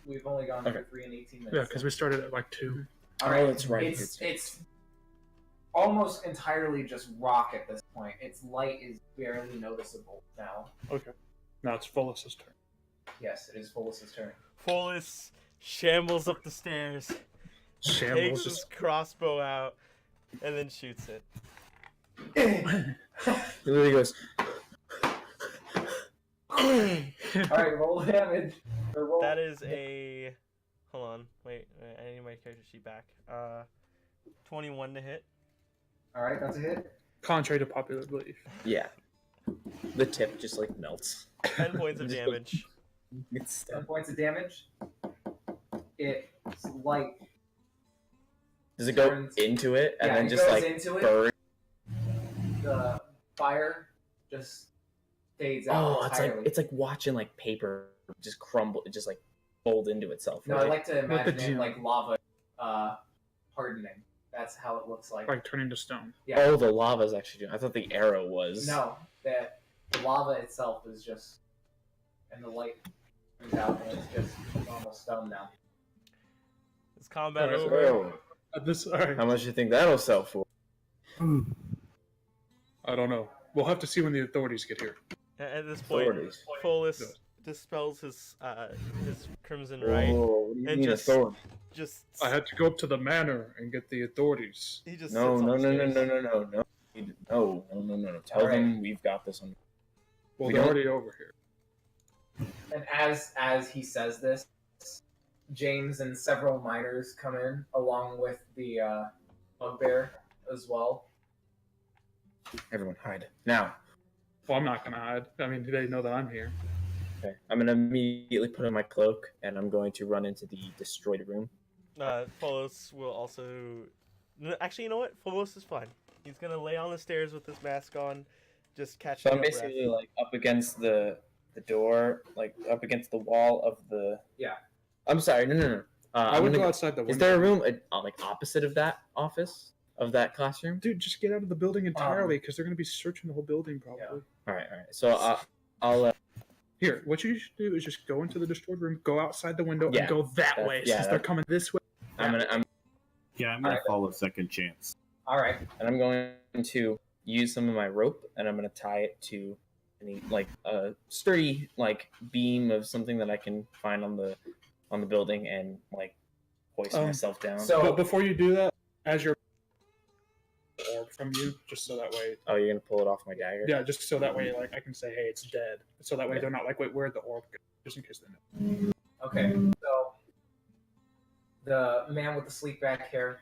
We've only gone Okay. for 3 and 18 Yeah, minutes. because we started at like 2. Alright. Oh, that's right. It's almost entirely just rock at this point. Its light is barely noticeable now. Okay. Now it's Fullis' turn. Yes, it is Fullis' turn. Follis shambles up the stairs, Shambles takes his just crossbow out, and then shoots it. He literally goes. Alright, roll damage. Or roll. That is a. Hold on, wait. I need my character sheet back. 21 to hit. Alright, that's a hit. contrary to popular belief. Yeah. The tip just like melts. 10 points of Just damage. It's 10 points of damage. It's like Does it go turns- into it and yeah, then it just goes like into it. burn? The fire just fades out Oh, entirely. it's like watching like paper just crumble, just like fold into itself. No, Right? I like to imagine it gym. like lava hardening. That's how it looks like. Like turning to stone. Yeah. Oh, the lava's actually doing. I thought the arrow was. No, that the lava itself is just, and the light comes out, and it's just normal stone now. Is combat Alright, over? Oh, All right. how much do you think that'll sell for? I don't know. We'll have to see when the authorities get here. At this point, Authorities. Follis Good. dispels his crimson right. Oh, what do you And mean just- authority? Just I had to go up to the manor and get the authorities. he just No, sits on no, the no, no, stairs. no, no, no, no. No. Tell All right. them we've got this on. Well, We they're don't- already over here. And as he says this, James and several miners come in along with the bugbear as well. Everyone hide now. Well, I'm not gonna hide. I mean, they know that I'm here. Okay, I'm gonna immediately put on my cloak and I'm going to run into the destroyed room. Follis will also. Actually, you know what? Follis is fine. He's gonna lay on the stairs with his mask on, just catching So I'm your breath. basically like up against the door, like up against the wall of the. Yeah. I'm sorry. No. I I'm would gonna go outside the window. Is there a room like opposite of that office of that classroom? Dude, just get out of the building entirely because they're gonna be searching the whole building probably. Yeah. All right. So I'll. Here, what you should do is just go into the destroyed room, go outside the window, Yeah. and go that That- way. yeah, Since they're that- coming this way. I'm gonna I'm follow second chance. All right. I'm going to use some of my rope and I'm gonna tie it to any like a sturdy like beam of something that I can find on the building and like hoist myself down. So But before you do that, as your orb from you, just so that way. Oh, you're gonna pull it off my dagger? Yeah, just so that way, like I can say, hey, it's dead. So that way they're not like, wait, where'd the orb go? Just in case they know. okay, so the man with the sleek back hair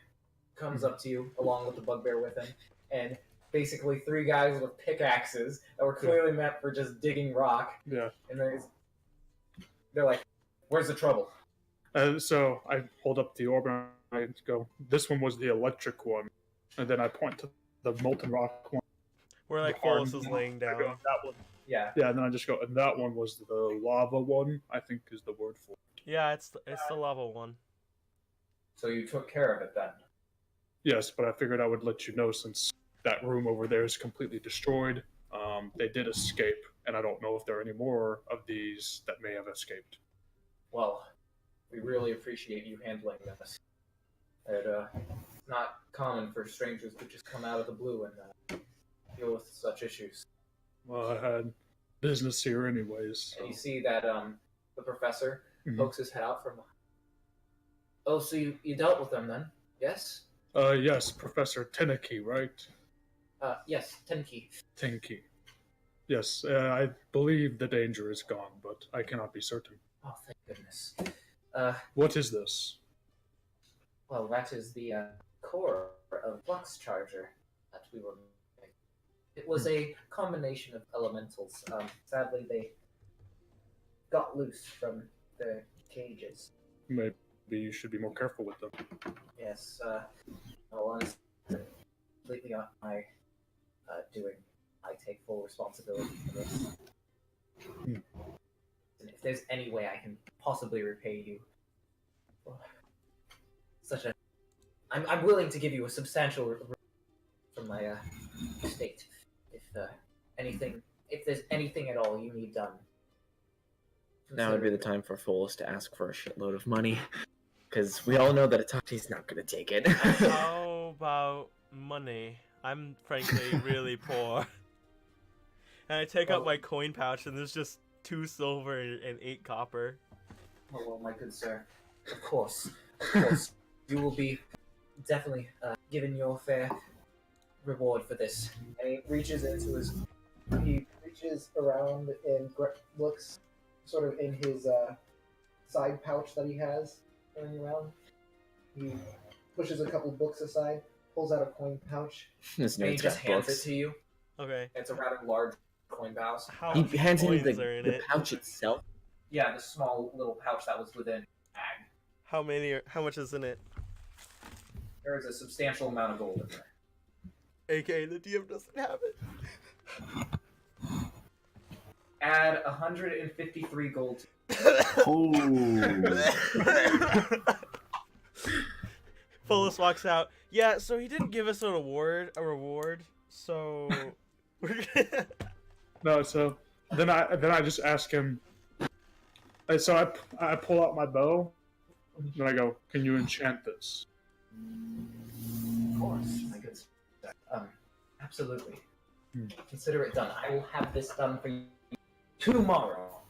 comes up to you along with the bugbear with him, and basically three guys with pickaxes that were clearly meant for just digging rock, Yeah. and they're like, "Where's the trouble?" So I hold up the orb and I go, this one was the electric one, and then I point to the molten rock one. Where like the hard Follis is one. laying I go, down. that one. Yeah. Yeah, and then I just go, and that one was the lava one. I think is the word for it. Yeah, it's the lava one. So you took care of it then. Yes, but I figured I would let you know since that room over there is completely destroyed. They did escape, and I don't know if there are any more of these that may have escaped. Well, we really appreciate you handling this. It's not common for strangers to just come out of the blue and deal with such issues. Well, I had business here anyways. So. And you see that the professor Mhm. pokes his head out from. Oh, so you dealt with them then? Yes. Yes, Professor Teneki, right? Yes, Tenki. Tenki. Yes, I believe the danger is gone, but I cannot be certain. Oh, thank goodness. What is this? Well, that is the core of Flux Charger that we were making. It was a combination of elementals. Sadly, they got loose from the cages. Maybe you should be more careful with them. Yes, well, honestly, completely on my doing. I take full responsibility for this. And if there's any way I can possibly repay you, I'm willing to give you a substantial from my estate. If there's anything at all you need done. Now would be the time for Follis to ask for a shitload of money, because we all know that Itachi's not gonna take it. How about money? I'm frankly really poor. And I take out my coin pouch and there's just 2 silver and 8 copper. Oh, well, my good sir. Of course. You will be definitely given your fair reward for this. And he reaches around and looks sort of in his side pouch that he has going around. He pushes a couple books aside, pulls out a coin pouch, There's no and he just hands it books. to you. Okay. It's a rather large coin pouch. How He many hands him coins the are in the it? pouch itself. Yeah, the small little pouch that was within the bag. How much is in it? There is a substantial amount of gold in there. AKA the DM doesn't have it. Add 153 gold. Oh. Fullis walks out. Yeah, so he didn't give us a reward. So No, so then I just ask him. So I pull out my bow, and I go, "Can you enchant this?" Of course, my good sir. Absolutely. Hmm. Consider it done. I will have this done for you tomorrow.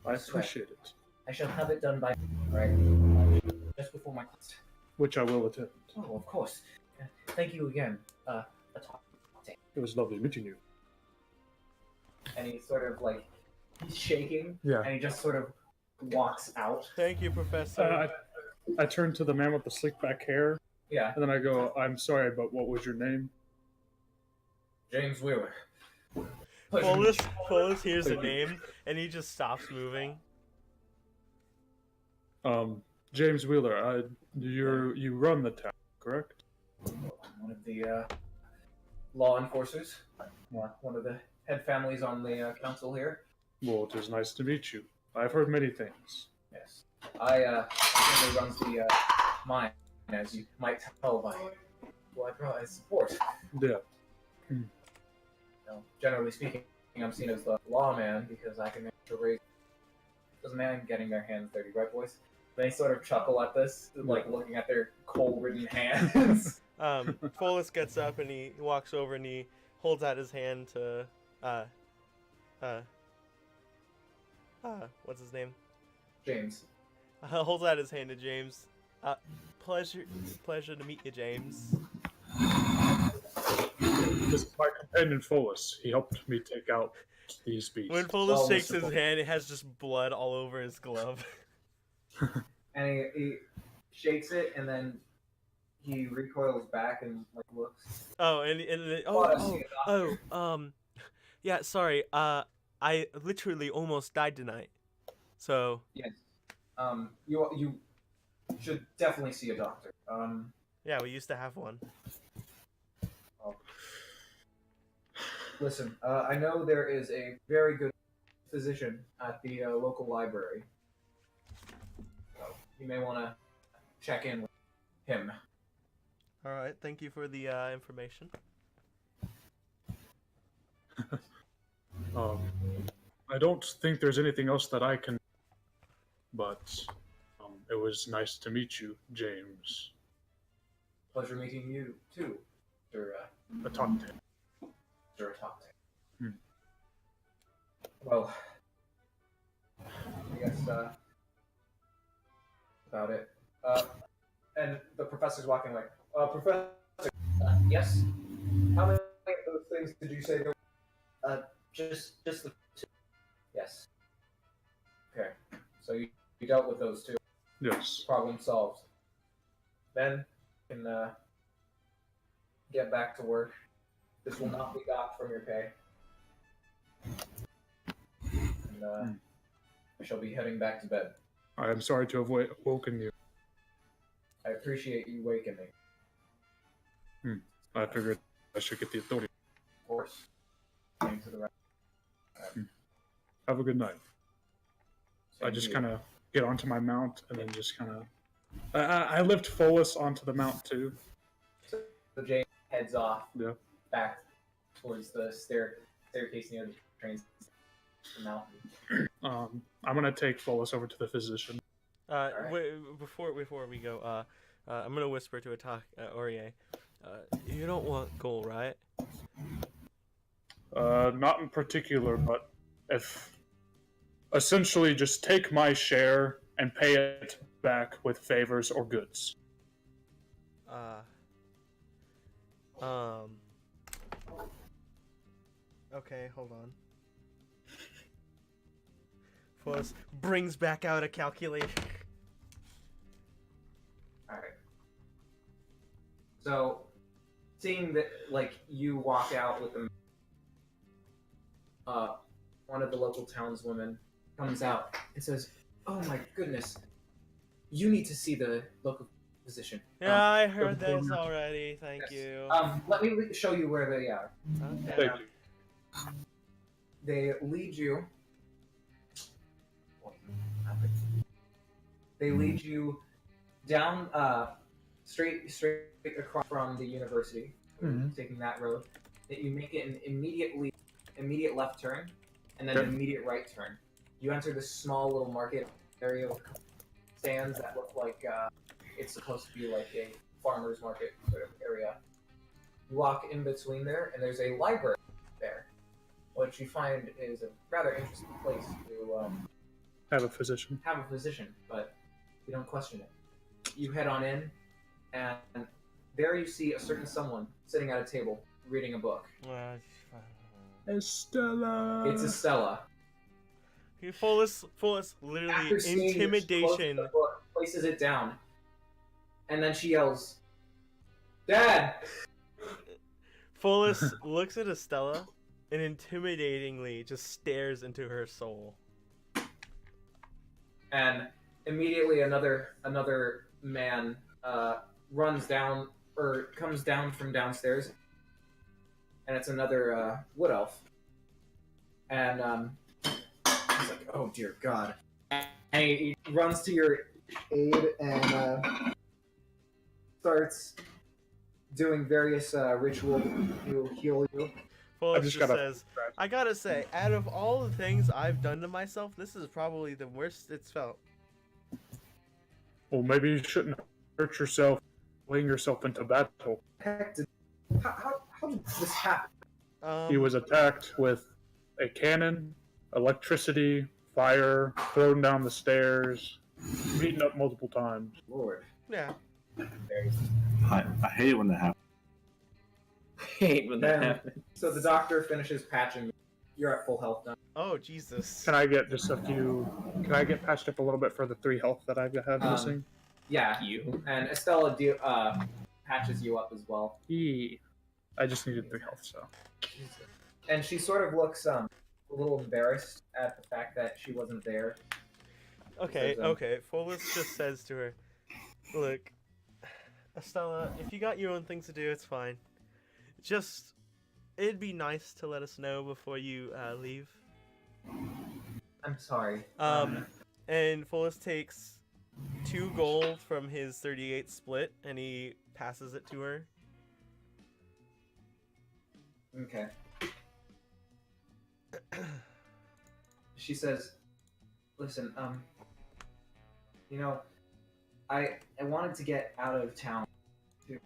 I appreciate it, I shall have it done by just before my class. which I will attempt. Oh, of course. Thank you again. It was lovely meeting you. And he sort of like he's shaking, Yeah. and he just sort of walks out. thank you, Professor. I turn to the man with the slick back hair, Yeah, and then I go, "I'm sorry, but what was your name?" James Wheeler. Fullis hears the name and he just stops moving. James Wheeler. You run the town, correct? One of the law enforcers. One of the head families on the council here. Well, it is nice to meet you. I've heard many things. Yes. I think runs the mine, as you might tell by who I provide support. Yeah. You know, generally speaking, I'm seen as the lawman because I can manage to raise. Doesn't man getting their hands dirty, right, boys? They sort of chuckle at this, like looking at their coal-ridden hands. Fullis gets up and he walks over and he holds out his hand to what's his name? James. Holds out his hand to James. Pleasure to meet you, James. This is my companion Fullis. He helped me take out these beasts. When Fullis shakes his hand, it has just blood all over his glove. And he shakes it, and then he recoils back and like looks. Oh, and yeah. Sorry. I literally almost died tonight. So Yes. You should definitely see a doctor. yeah, we used to have one. Listen, I know there is a very good physician at the local library. So you may want to check in with him. All right. Thank you for the information. I don't think there's anything else that I can. But it was nice to meet you, James. Pleasure meeting you too, Sir Atante. Sir Atante. Hmm. Well, I guess about it. And the professor's walking away. Professor, yes. How many of those things did you say there were? Just the two. Yes. Okay. So you dealt with those two. Yes. Problem solved. Then you can get back to work. This will not be docked from your pay. And I shall be heading back to bed. I am sorry to have woken you. I appreciate you waking me. I figured I should get the authority. Of course. Same to the rest. Have a good night. Same I just to you. kind of get onto my mount and then just kind of. I lift Fullis onto the mount too. So James heads off Yeah. back towards the staircase near the train station. The mountain. I'm gonna take Fullis over to the physician. Right. Before we go, I'm gonna whisper to Aurier. You don't want gold, right? Not in particular, but if essentially just take my share and pay it back with favors or goods. Okay, hold on. Fullis brings back out a calculator. Alright. So, seeing that, like, you walk out with them, one of the local townswomen comes out and says, "Oh my goodness, you need to see the local physician." Yeah, I heard this already. Thank Yes. you. Let me show you where they are. Okay. Thank you. They lead you. They lead you down, straight across from the university, Mhm. taking that road. That you make it an immediate left turn, and then Okay. an immediate right turn. You enter this small little market area with stands that look like it's supposed to be like a farmer's market sort of area. You walk in between there, and there's a library there, which you find is a rather interesting place to Have a physician. have a physician, but you don't question it. You head on in, and there you see a certain someone sitting at a table reading a book. Estella. It's Estella. Fullest literally After seeing you, she closes intimidation. the book, places it down, and then she yells, "Dad!" Fullest looks at Estella and intimidatingly just stares into her soul. And immediately another man runs down or comes down from downstairs, and it's another wood elf. And he's like, "Oh dear God!" And he runs to your aid and starts doing various rituals to heal you. Fullest just just gotta- says, I gotta say, out of all the things I've done to myself, this is probably the worst it's felt. Well, maybe you shouldn't hurt yourself, laying yourself into battle. Heck, how did this happen? He was attacked with a cannon, electricity, fire, thrown down the stairs, beaten up multiple times. Lord. Yeah. I hate it when that happens. Hate when that Man. happens. So the doctor finishes patching you. You're at full health now. Oh, Jesus. Can I get just a few? Can I get patched up a little bit for the 3 health that I have missing? Yeah, You. and Estella patches you up as well. I just needed 3 health, so. And she sort of looks a little embarrassed at the fact that she wasn't there. Okay, Says, okay. Fullest just says to her, look, Estella, if you got your own things to do, it's fine. Just, it'd be nice to let us know before you leave. I'm sorry. And Fullest takes 2 gold from his 38 split, and he passes it to her. Okay. She says, "Listen, you know, I wanted to get out of town to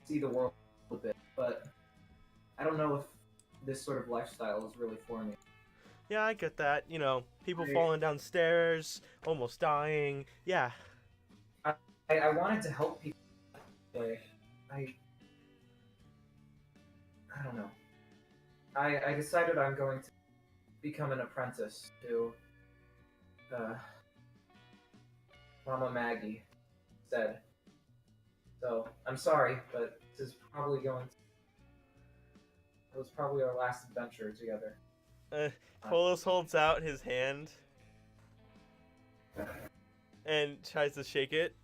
see the world a bit, but I don't know if this sort of lifestyle is really for me." Yeah, I get that. You know, people I- falling downstairs, almost dying. Yeah. I wanted to help people, but I don't know. I decided I'm going to become an apprentice to Mama Maggie said. So I'm sorry, but this is probably going to. It was probably our last adventure together. Fullest holds out his hand and tries to shake it.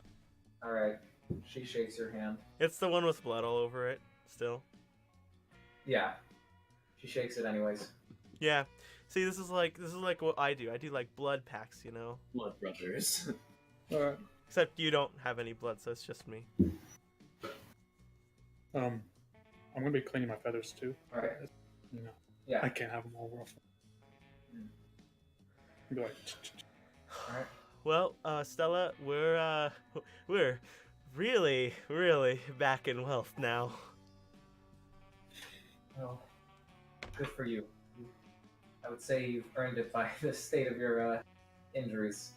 All right. She shakes your hand. It's the one with blood all over it, still. Yeah. She shakes it anyways. Yeah. See, this is like what I do. I do like blood packs, you know. Blood brothers. Alright. Except you don't have any blood, so it's just me. I'm gonna be cleaning my feathers too. All right. You know, Yeah. I can't have them all ruffled. Be like, All right. Well, Stella, we're really, really back in wealth now. Well, good for you. I would say you've earned it by the state of your injuries.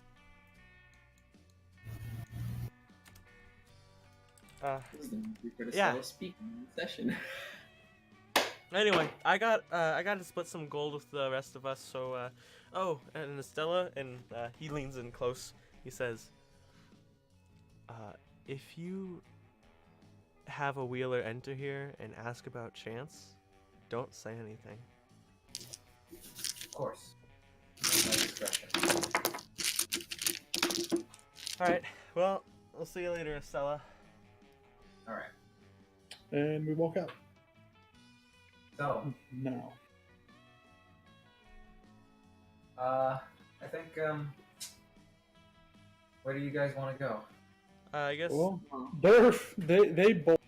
Yeah. Speaking session. Anyway, I got to split some gold with the rest of us. So, and Estella, and he leans in close. He says, "If you have a wheeler enter here and ask about Chance, don't say anything." Of course. No discretion. All right. Well, we'll see you later, Estella. All right. And we walk out. So, No. I think where do you guys want to go? I guess. Well, they both.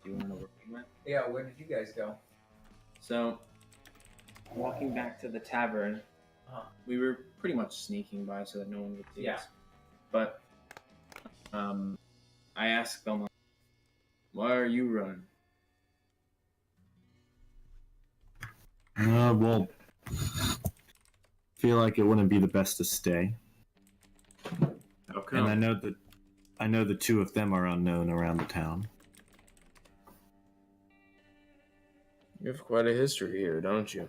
Do you want to know where we went? Yeah, where did you guys go? So, walking back to the tavern, we were pretty much sneaking by so that no one would see Yeah. us. But, I asked Belmont, "Why are you running?" Well, feel like it wouldn't be the best to stay. How come? And I know the two of them are unknown around the town. You have quite a history here, don't you?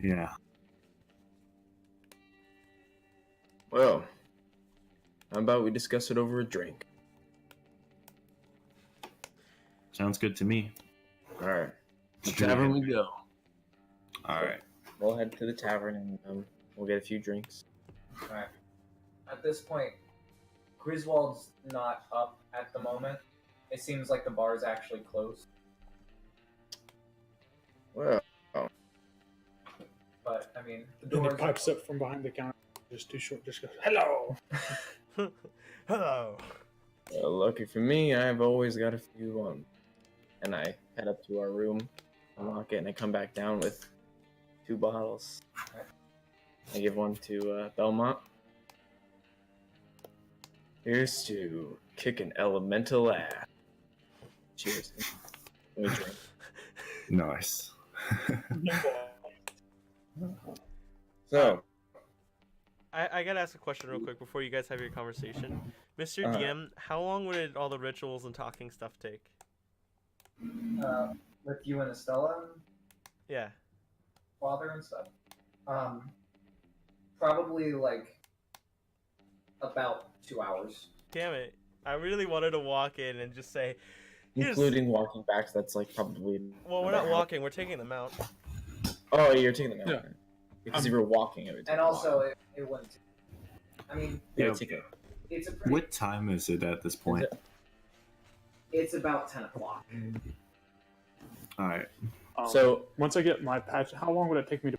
Yeah. Well, how about we discuss it over a drink? Sounds good to me. All right. The Sure. tavern we go. All right. We'll head to the tavern and we'll get a few drinks. All right. At this point, Griswold's not up at the moment. It seems like the bar is actually closed. Well, But I mean, the Then he doors. pipes up from behind the counter, just too short. Just goes, "Hello." Hello. Lucky for me, I've always got a few on. And I head up to our room, unlock it, and I come back down with 2 bottles. I give one to Belmont. Here's to kicking elemental ass. Cheers. Let me drink. Nice. So, I gotta ask a question real quick before you guys have your conversation. Mr. Uh-huh. DM, how long would all the rituals and talking stuff take? With you and Estella and Yeah. father and stuff. Probably like about 2 hours. Damn it. I really wanted to walk in and just say, here's... including walking back, so that's like probably. Well, we're not walking, we're taking them out. Oh, you're taking them out. Yeah. Because if you were walking, it would take And a also, while. it wouldn't. I mean, Yeah, Yeah. take a. it's a pretty. What time is it at this point? It's about 10 o'clock. All right. So, once I get my patch, how long would it take me to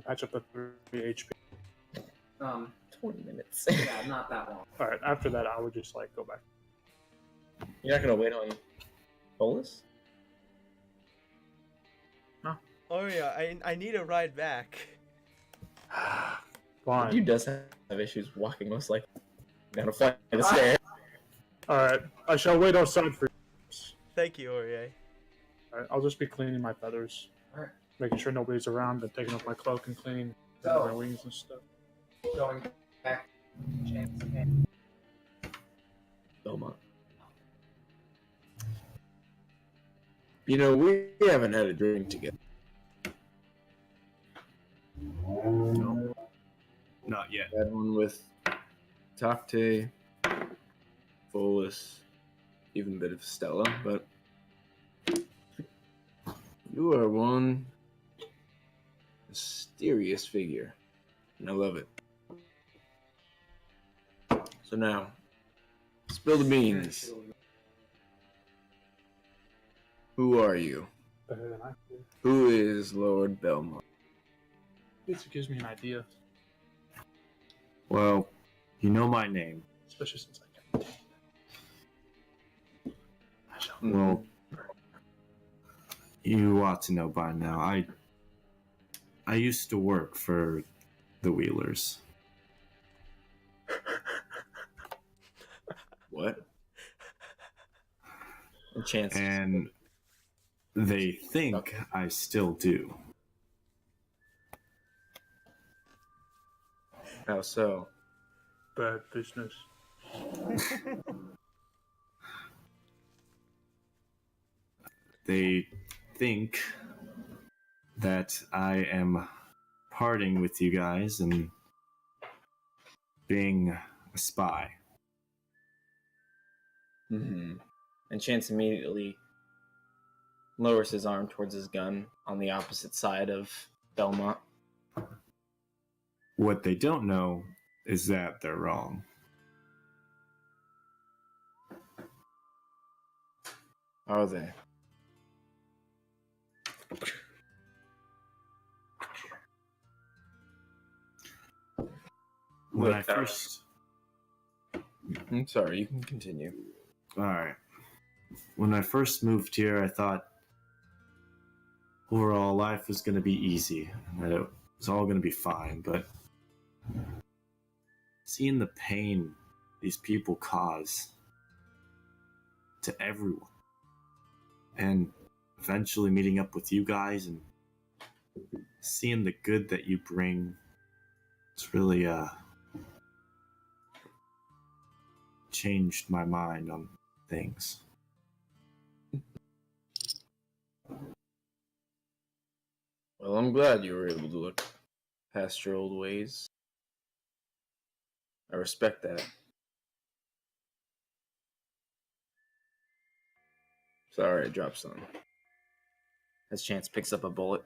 patch up the 3 HP? 20 minutes. Yeah, not that long. All right. After that, I would just like go back. You're not gonna wait on Bolus? Oh yeah, I need a ride back. Fine. He does have issues walking, most likely. Down a flight of stairs. All right. I shall wait outside for you. Thank you, Aurier. All right. I'll just be cleaning my feathers, Alright. making sure nobody's around, and taking off my cloak and cleaning So- my wings and stuff. Going back. Chance again. Belmont. You know, we haven't had a drink together. No. Not yet. Had one with Takte, Bolus, even a bit of Stella, but you are one mysterious figure, and I love it. So now, spill the beans. Who are you? Better than I do. Who is Lord Belmont? At least it gives me an idea, Well, you know my name. especially since I can. I shall. Well, you ought to know by now. I used to work for the Wheelers. What? A chance. And they think Okay. I still do. How so? Bad business. They think that I am parting with you guys and being a spy. Mm-hmm. And Chance immediately lowers his arm towards his gun on the opposite side of Belmont. What they don't know is that they're wrong. Are they? When I Look, first... I'm sorry, you can continue. Alright. When I first moved here, I thought overall life was going to be easy, and that it was all going to be fine, but seeing the pain these people cause to everyone, and eventually meeting up with you guys and seeing the good that you bring, it's really changed my mind on things. Well, I'm glad you were able to look past your old ways. I respect that. Sorry, I dropped something. As Chance picks up a bullet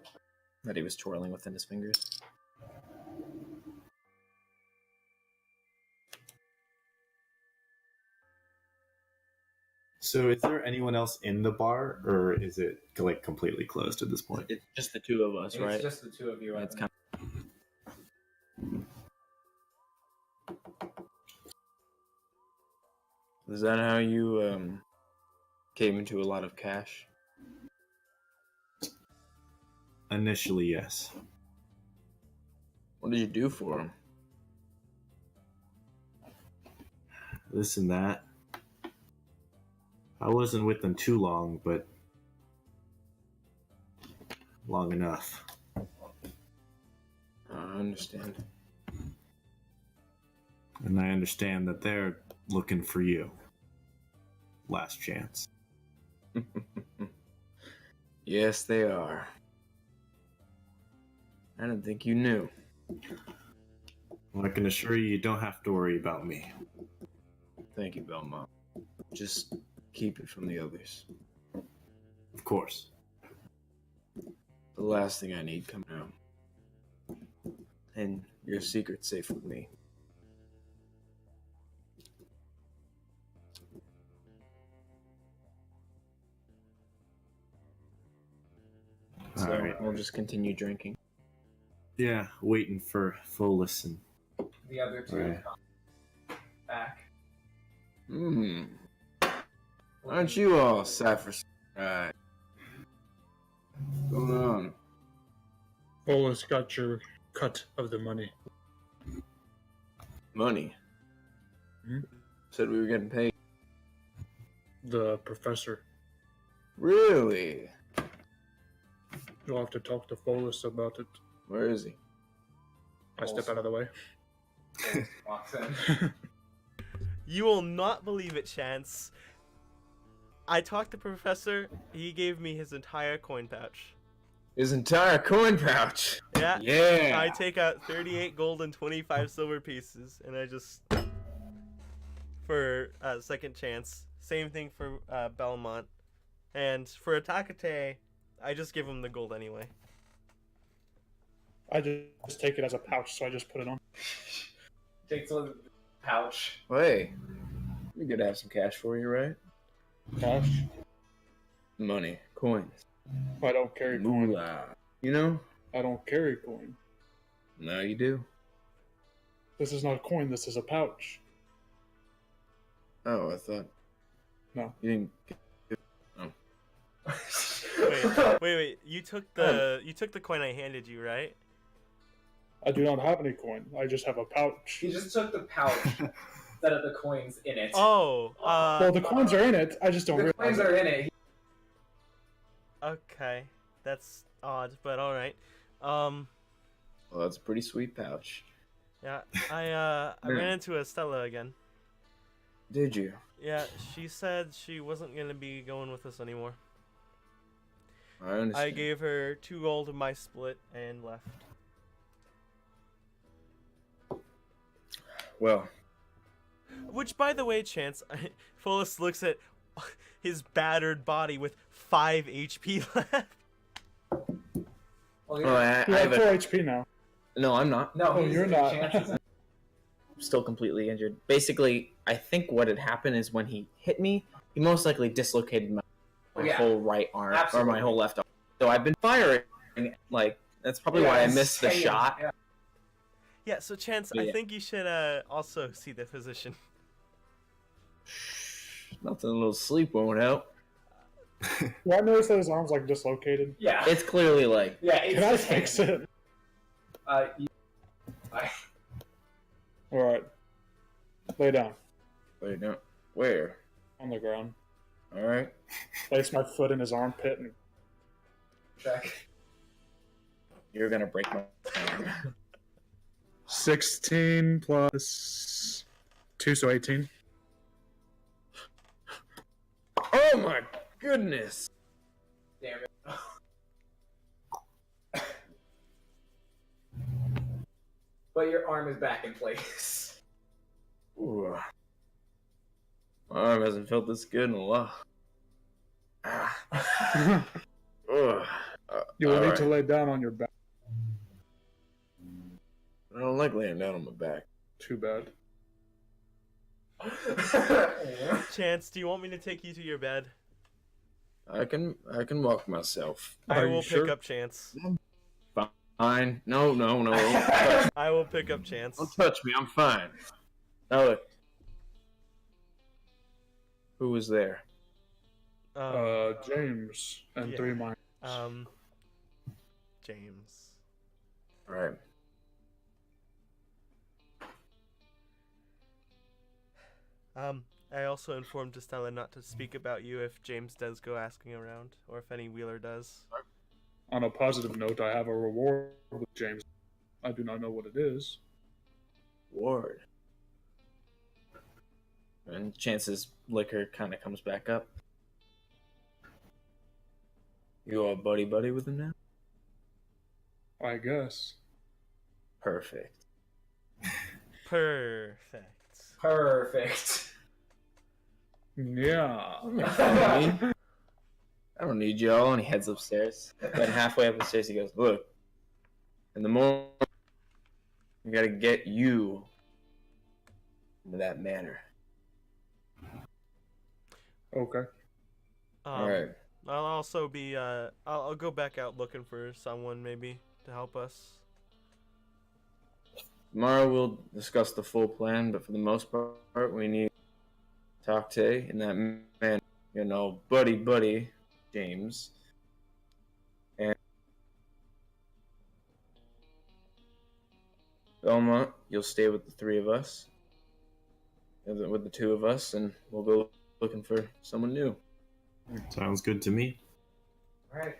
that he was twirling within his fingers. So is there anyone else in the bar, or is it like completely closed at this point? It's just the two of us, It's right? just the two of you. It's kind Is that how you came into a lot of cash? Initially, yes. What did you do for him? This and that. I wasn't with them too long, but long enough. I understand. And I understand that they're looking for you. Last chance. Yes, they are. I didn't think you knew. Well, I can assure you, you don't have to worry about me. Thank you, Belmont. Just keep it from the others. Of course. The last thing I need coming out. And your secret's safe with me. So Alright. we'll just continue drinking. Yeah, waiting for full listen. The other two Right. come back. Aren't you all sacrificed? Right. What's going on? Bolus got your cut of the money. Money. Hmm? Said we were getting paid. The professor. Really? You'll have to talk to Bolus about it. Where is he? I step out of the way. Walks in. You will not believe it, Chance. I talked to Professor. He gave me his entire coin pouch. His entire coin pouch. Yeah. Yeah. I take out 38 gold and 25 silver pieces, and I just for second chance. Same thing for Belmont, and for Atakate, I just give him the gold anyway. I just take it as a pouch, so I just put it on. Takes a pouch. Hey, we could have some cash for you, right? Cash? Money, coins, I don't carry coin. moolah. You know? I don't carry coin. No, you do. This is not a coin, this is a pouch. Oh, I thought. No. You didn't. Wait. You took the coin I handed you, right? I do not have any coin. I just have a pouch. He just took the pouch instead of the coins in it. Oh. Well, the coins are in it. I just don't the realize coins it. are in it. Okay, that's odd, but all right. Well, that's a pretty sweet pouch. Yeah, I ran into Estella again. Did you? Yeah, she said she wasn't gonna be going with us anymore. I understand. I gave her 2 gold of my split and left. Well, Which, by the way, Chance, Fullest looks at his battered body with 5 HP left. Well, Oh, I You have have 4 a... HP now. No, I'm not. no, Oh, he's you're the not. chances. I'm still completely injured. Basically, I think what had happened is when he hit me, he most likely dislocated my Yeah. whole right arm or Absolutely. my whole left arm. So I've been firing. Like that's probably why I missed the shot. Yeah. Yeah, so Chance, Yeah. I think you should also see the physician. Nothing. A little sleep won't help. Well, I noticed that his arm's like dislocated. Yeah. It's clearly like Yeah. It's Can I just fix hanging. it? All right. Lay down wait, no, where? on the ground. All right. Place my foot in his armpit and Check. You're gonna break my arm. 16 plus 2, so 18. Oh my goodness! Damn it. But your arm is back in place. Ooh. My arm hasn't felt this good in a while. Ah. Ugh. You will need Alright. to lay down on your back. I don't like laying down on my back. Too bad. Chance, do you want me to take you to your bed? I can walk myself. I Are will you pick sure? up Chance. Fine. No. Don't touch, I will pick up Chance. don't touch me. I'm fine. Now look. Who was there? James and Yeah. 3 mines. James. All right. I also informed Estella not to speak about you if James does go asking around, or if any Wheeler does. On a positive note, I have a reward with James. I do not know what it is. Ward. And Chance's liquor kind of comes back up. You all buddy with him now? I guess. Perfect. Perfect. Perfect. Yeah. Make fun of me. I don't need y'all. And he heads upstairs. But halfway up the stairs, he goes, look, in the morning, we gotta get you into that manor. Okay. Alright. I'll also be I'll go back out looking for someone maybe to help us. Tomorrow we'll discuss the full plan, but for the most part, we need to talk to in that man, buddy, James. And Belmont, you'll stay with the 3 of us, with the 2 of us, and we'll go looking for someone new. Sounds good to me. Alright.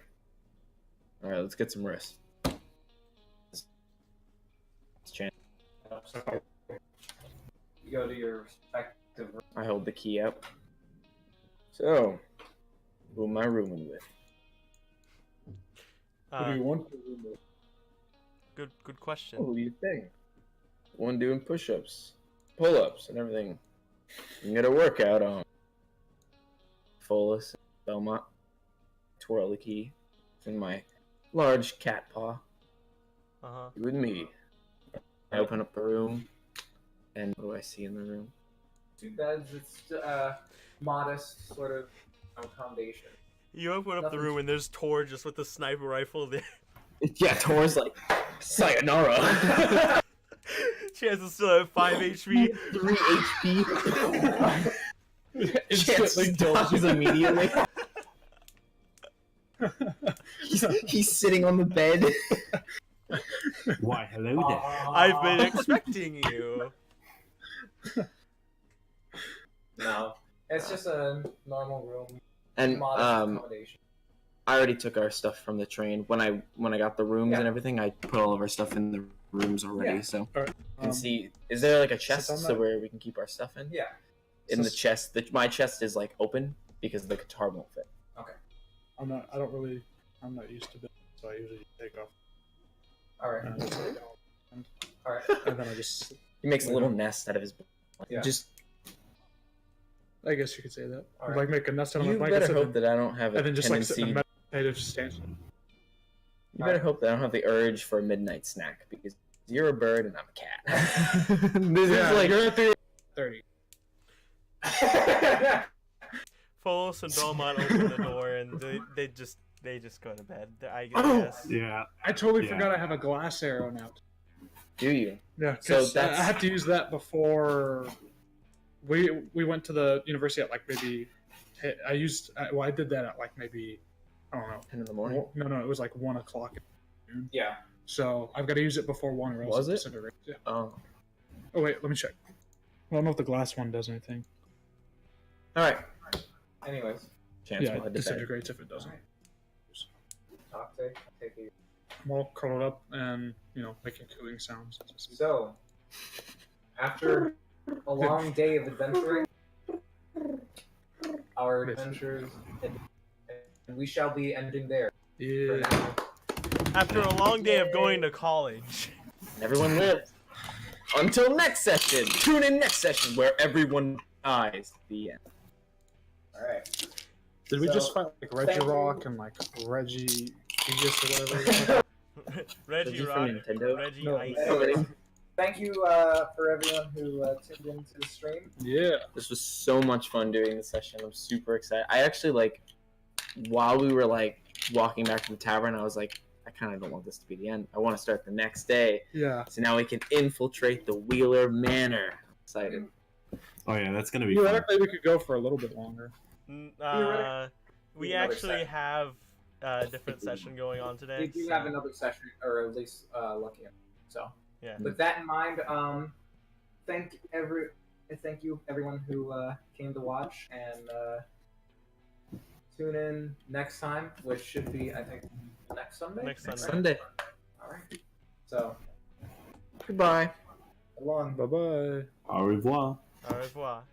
Alright, let's get some rest. You go to your respective room. I hold the key out. So, who am I rooming with? What do you want to do? Good question. Who do you think? One doing push-ups, pull-ups, and everything. You can get a workout on. Follis, Belmont, twirl the key in my large cat paw. Uh-huh. You with me. I open up the room, and what do I see in the room? 2 beds. It's modest sort of accommodation. You open up the Nothing's- room and there's Tor just with the sniper rifle there. Yeah, Tor's like, sayonara. Chance is still at 5 HP. 3 HP. Instantly Chance kills dies immediately. he's sitting on the bed. Why, hello there. I've been expecting you. No. It's just a normal room. And Modest accommodation. I already took our stuff from the train. When I got the rooms Yeah. and everything, I put all of our stuff in the rooms already. Yeah. So Alright. you can see. Is there like a chest on so that- where we can keep our stuff in? Yeah. In So- the chest, my chest is like open because the guitar won't fit. I'm not used to it, so I usually take off. Alright. And I just lay down, Alright. and then I just. He makes a little nest out of his. Yeah. Just I guess you could say that. Alright. Make a nest out of my you blankets better and hope then, that I don't have a and then just like sit tendency. in a meditative stance. You better hope that I don't have the urge for a midnight snack because you're a bird and I'm a cat. This Yeah, is like you're at 3:30. Folos and Belmont open the door and they just go to bed. I Oh! guess. Yeah. I totally Yeah. forgot I have a glass arrow now. Do you? Yeah, So because that's- I had to use that before we went to the university at like maybe I did that at like maybe I don't know 10 in the morning. no it was like 1 o'clock. Yeah. So I've got to use it before 1 or else Was it? disintegrates. Yeah. Oh. Oh wait, let me check. I don't know if the glass one does anything. All right. Anyways, Chance Yeah, will it head to bed. disintegrates if it doesn't. toxic. Take it. I'm all curled up and making cooing sounds. So, after a long day of adventuring, our adventures, and we shall be ending there. For Yeah. now. After a long day of going to college. And everyone lives. Until next session. Tune in next session where everyone dies. The end. All right. Did we So, just find like Reggie thank you. Rock and like Reggie Aegis or whatever? Reggie Reggie Rock, from Nintendo? Reggie No. Ice. Somebody. Thank you for everyone who tuned into the stream. Yeah. This was so much fun doing this session. I'm super excited. I actually while we were walking back to the tavern, I was like, I kind of don't want this to be the end. I want to start the next day. Yeah. So now we can infiltrate the Wheeler Manor. I'm excited. Oh yeah, that's gonna be Yeah, fun. technically we could go for a little bit longer. We Another actually session. have a different session going on today. We do so- have another session, or at least lucky. So, Yeah. with that in mind, thank you everyone who came to watch, and tune in next time, which should be I think next Sunday. Next Sunday. Sunday. All right. So, Goodbye. long. Bye bye. Au revoir. Au revoir.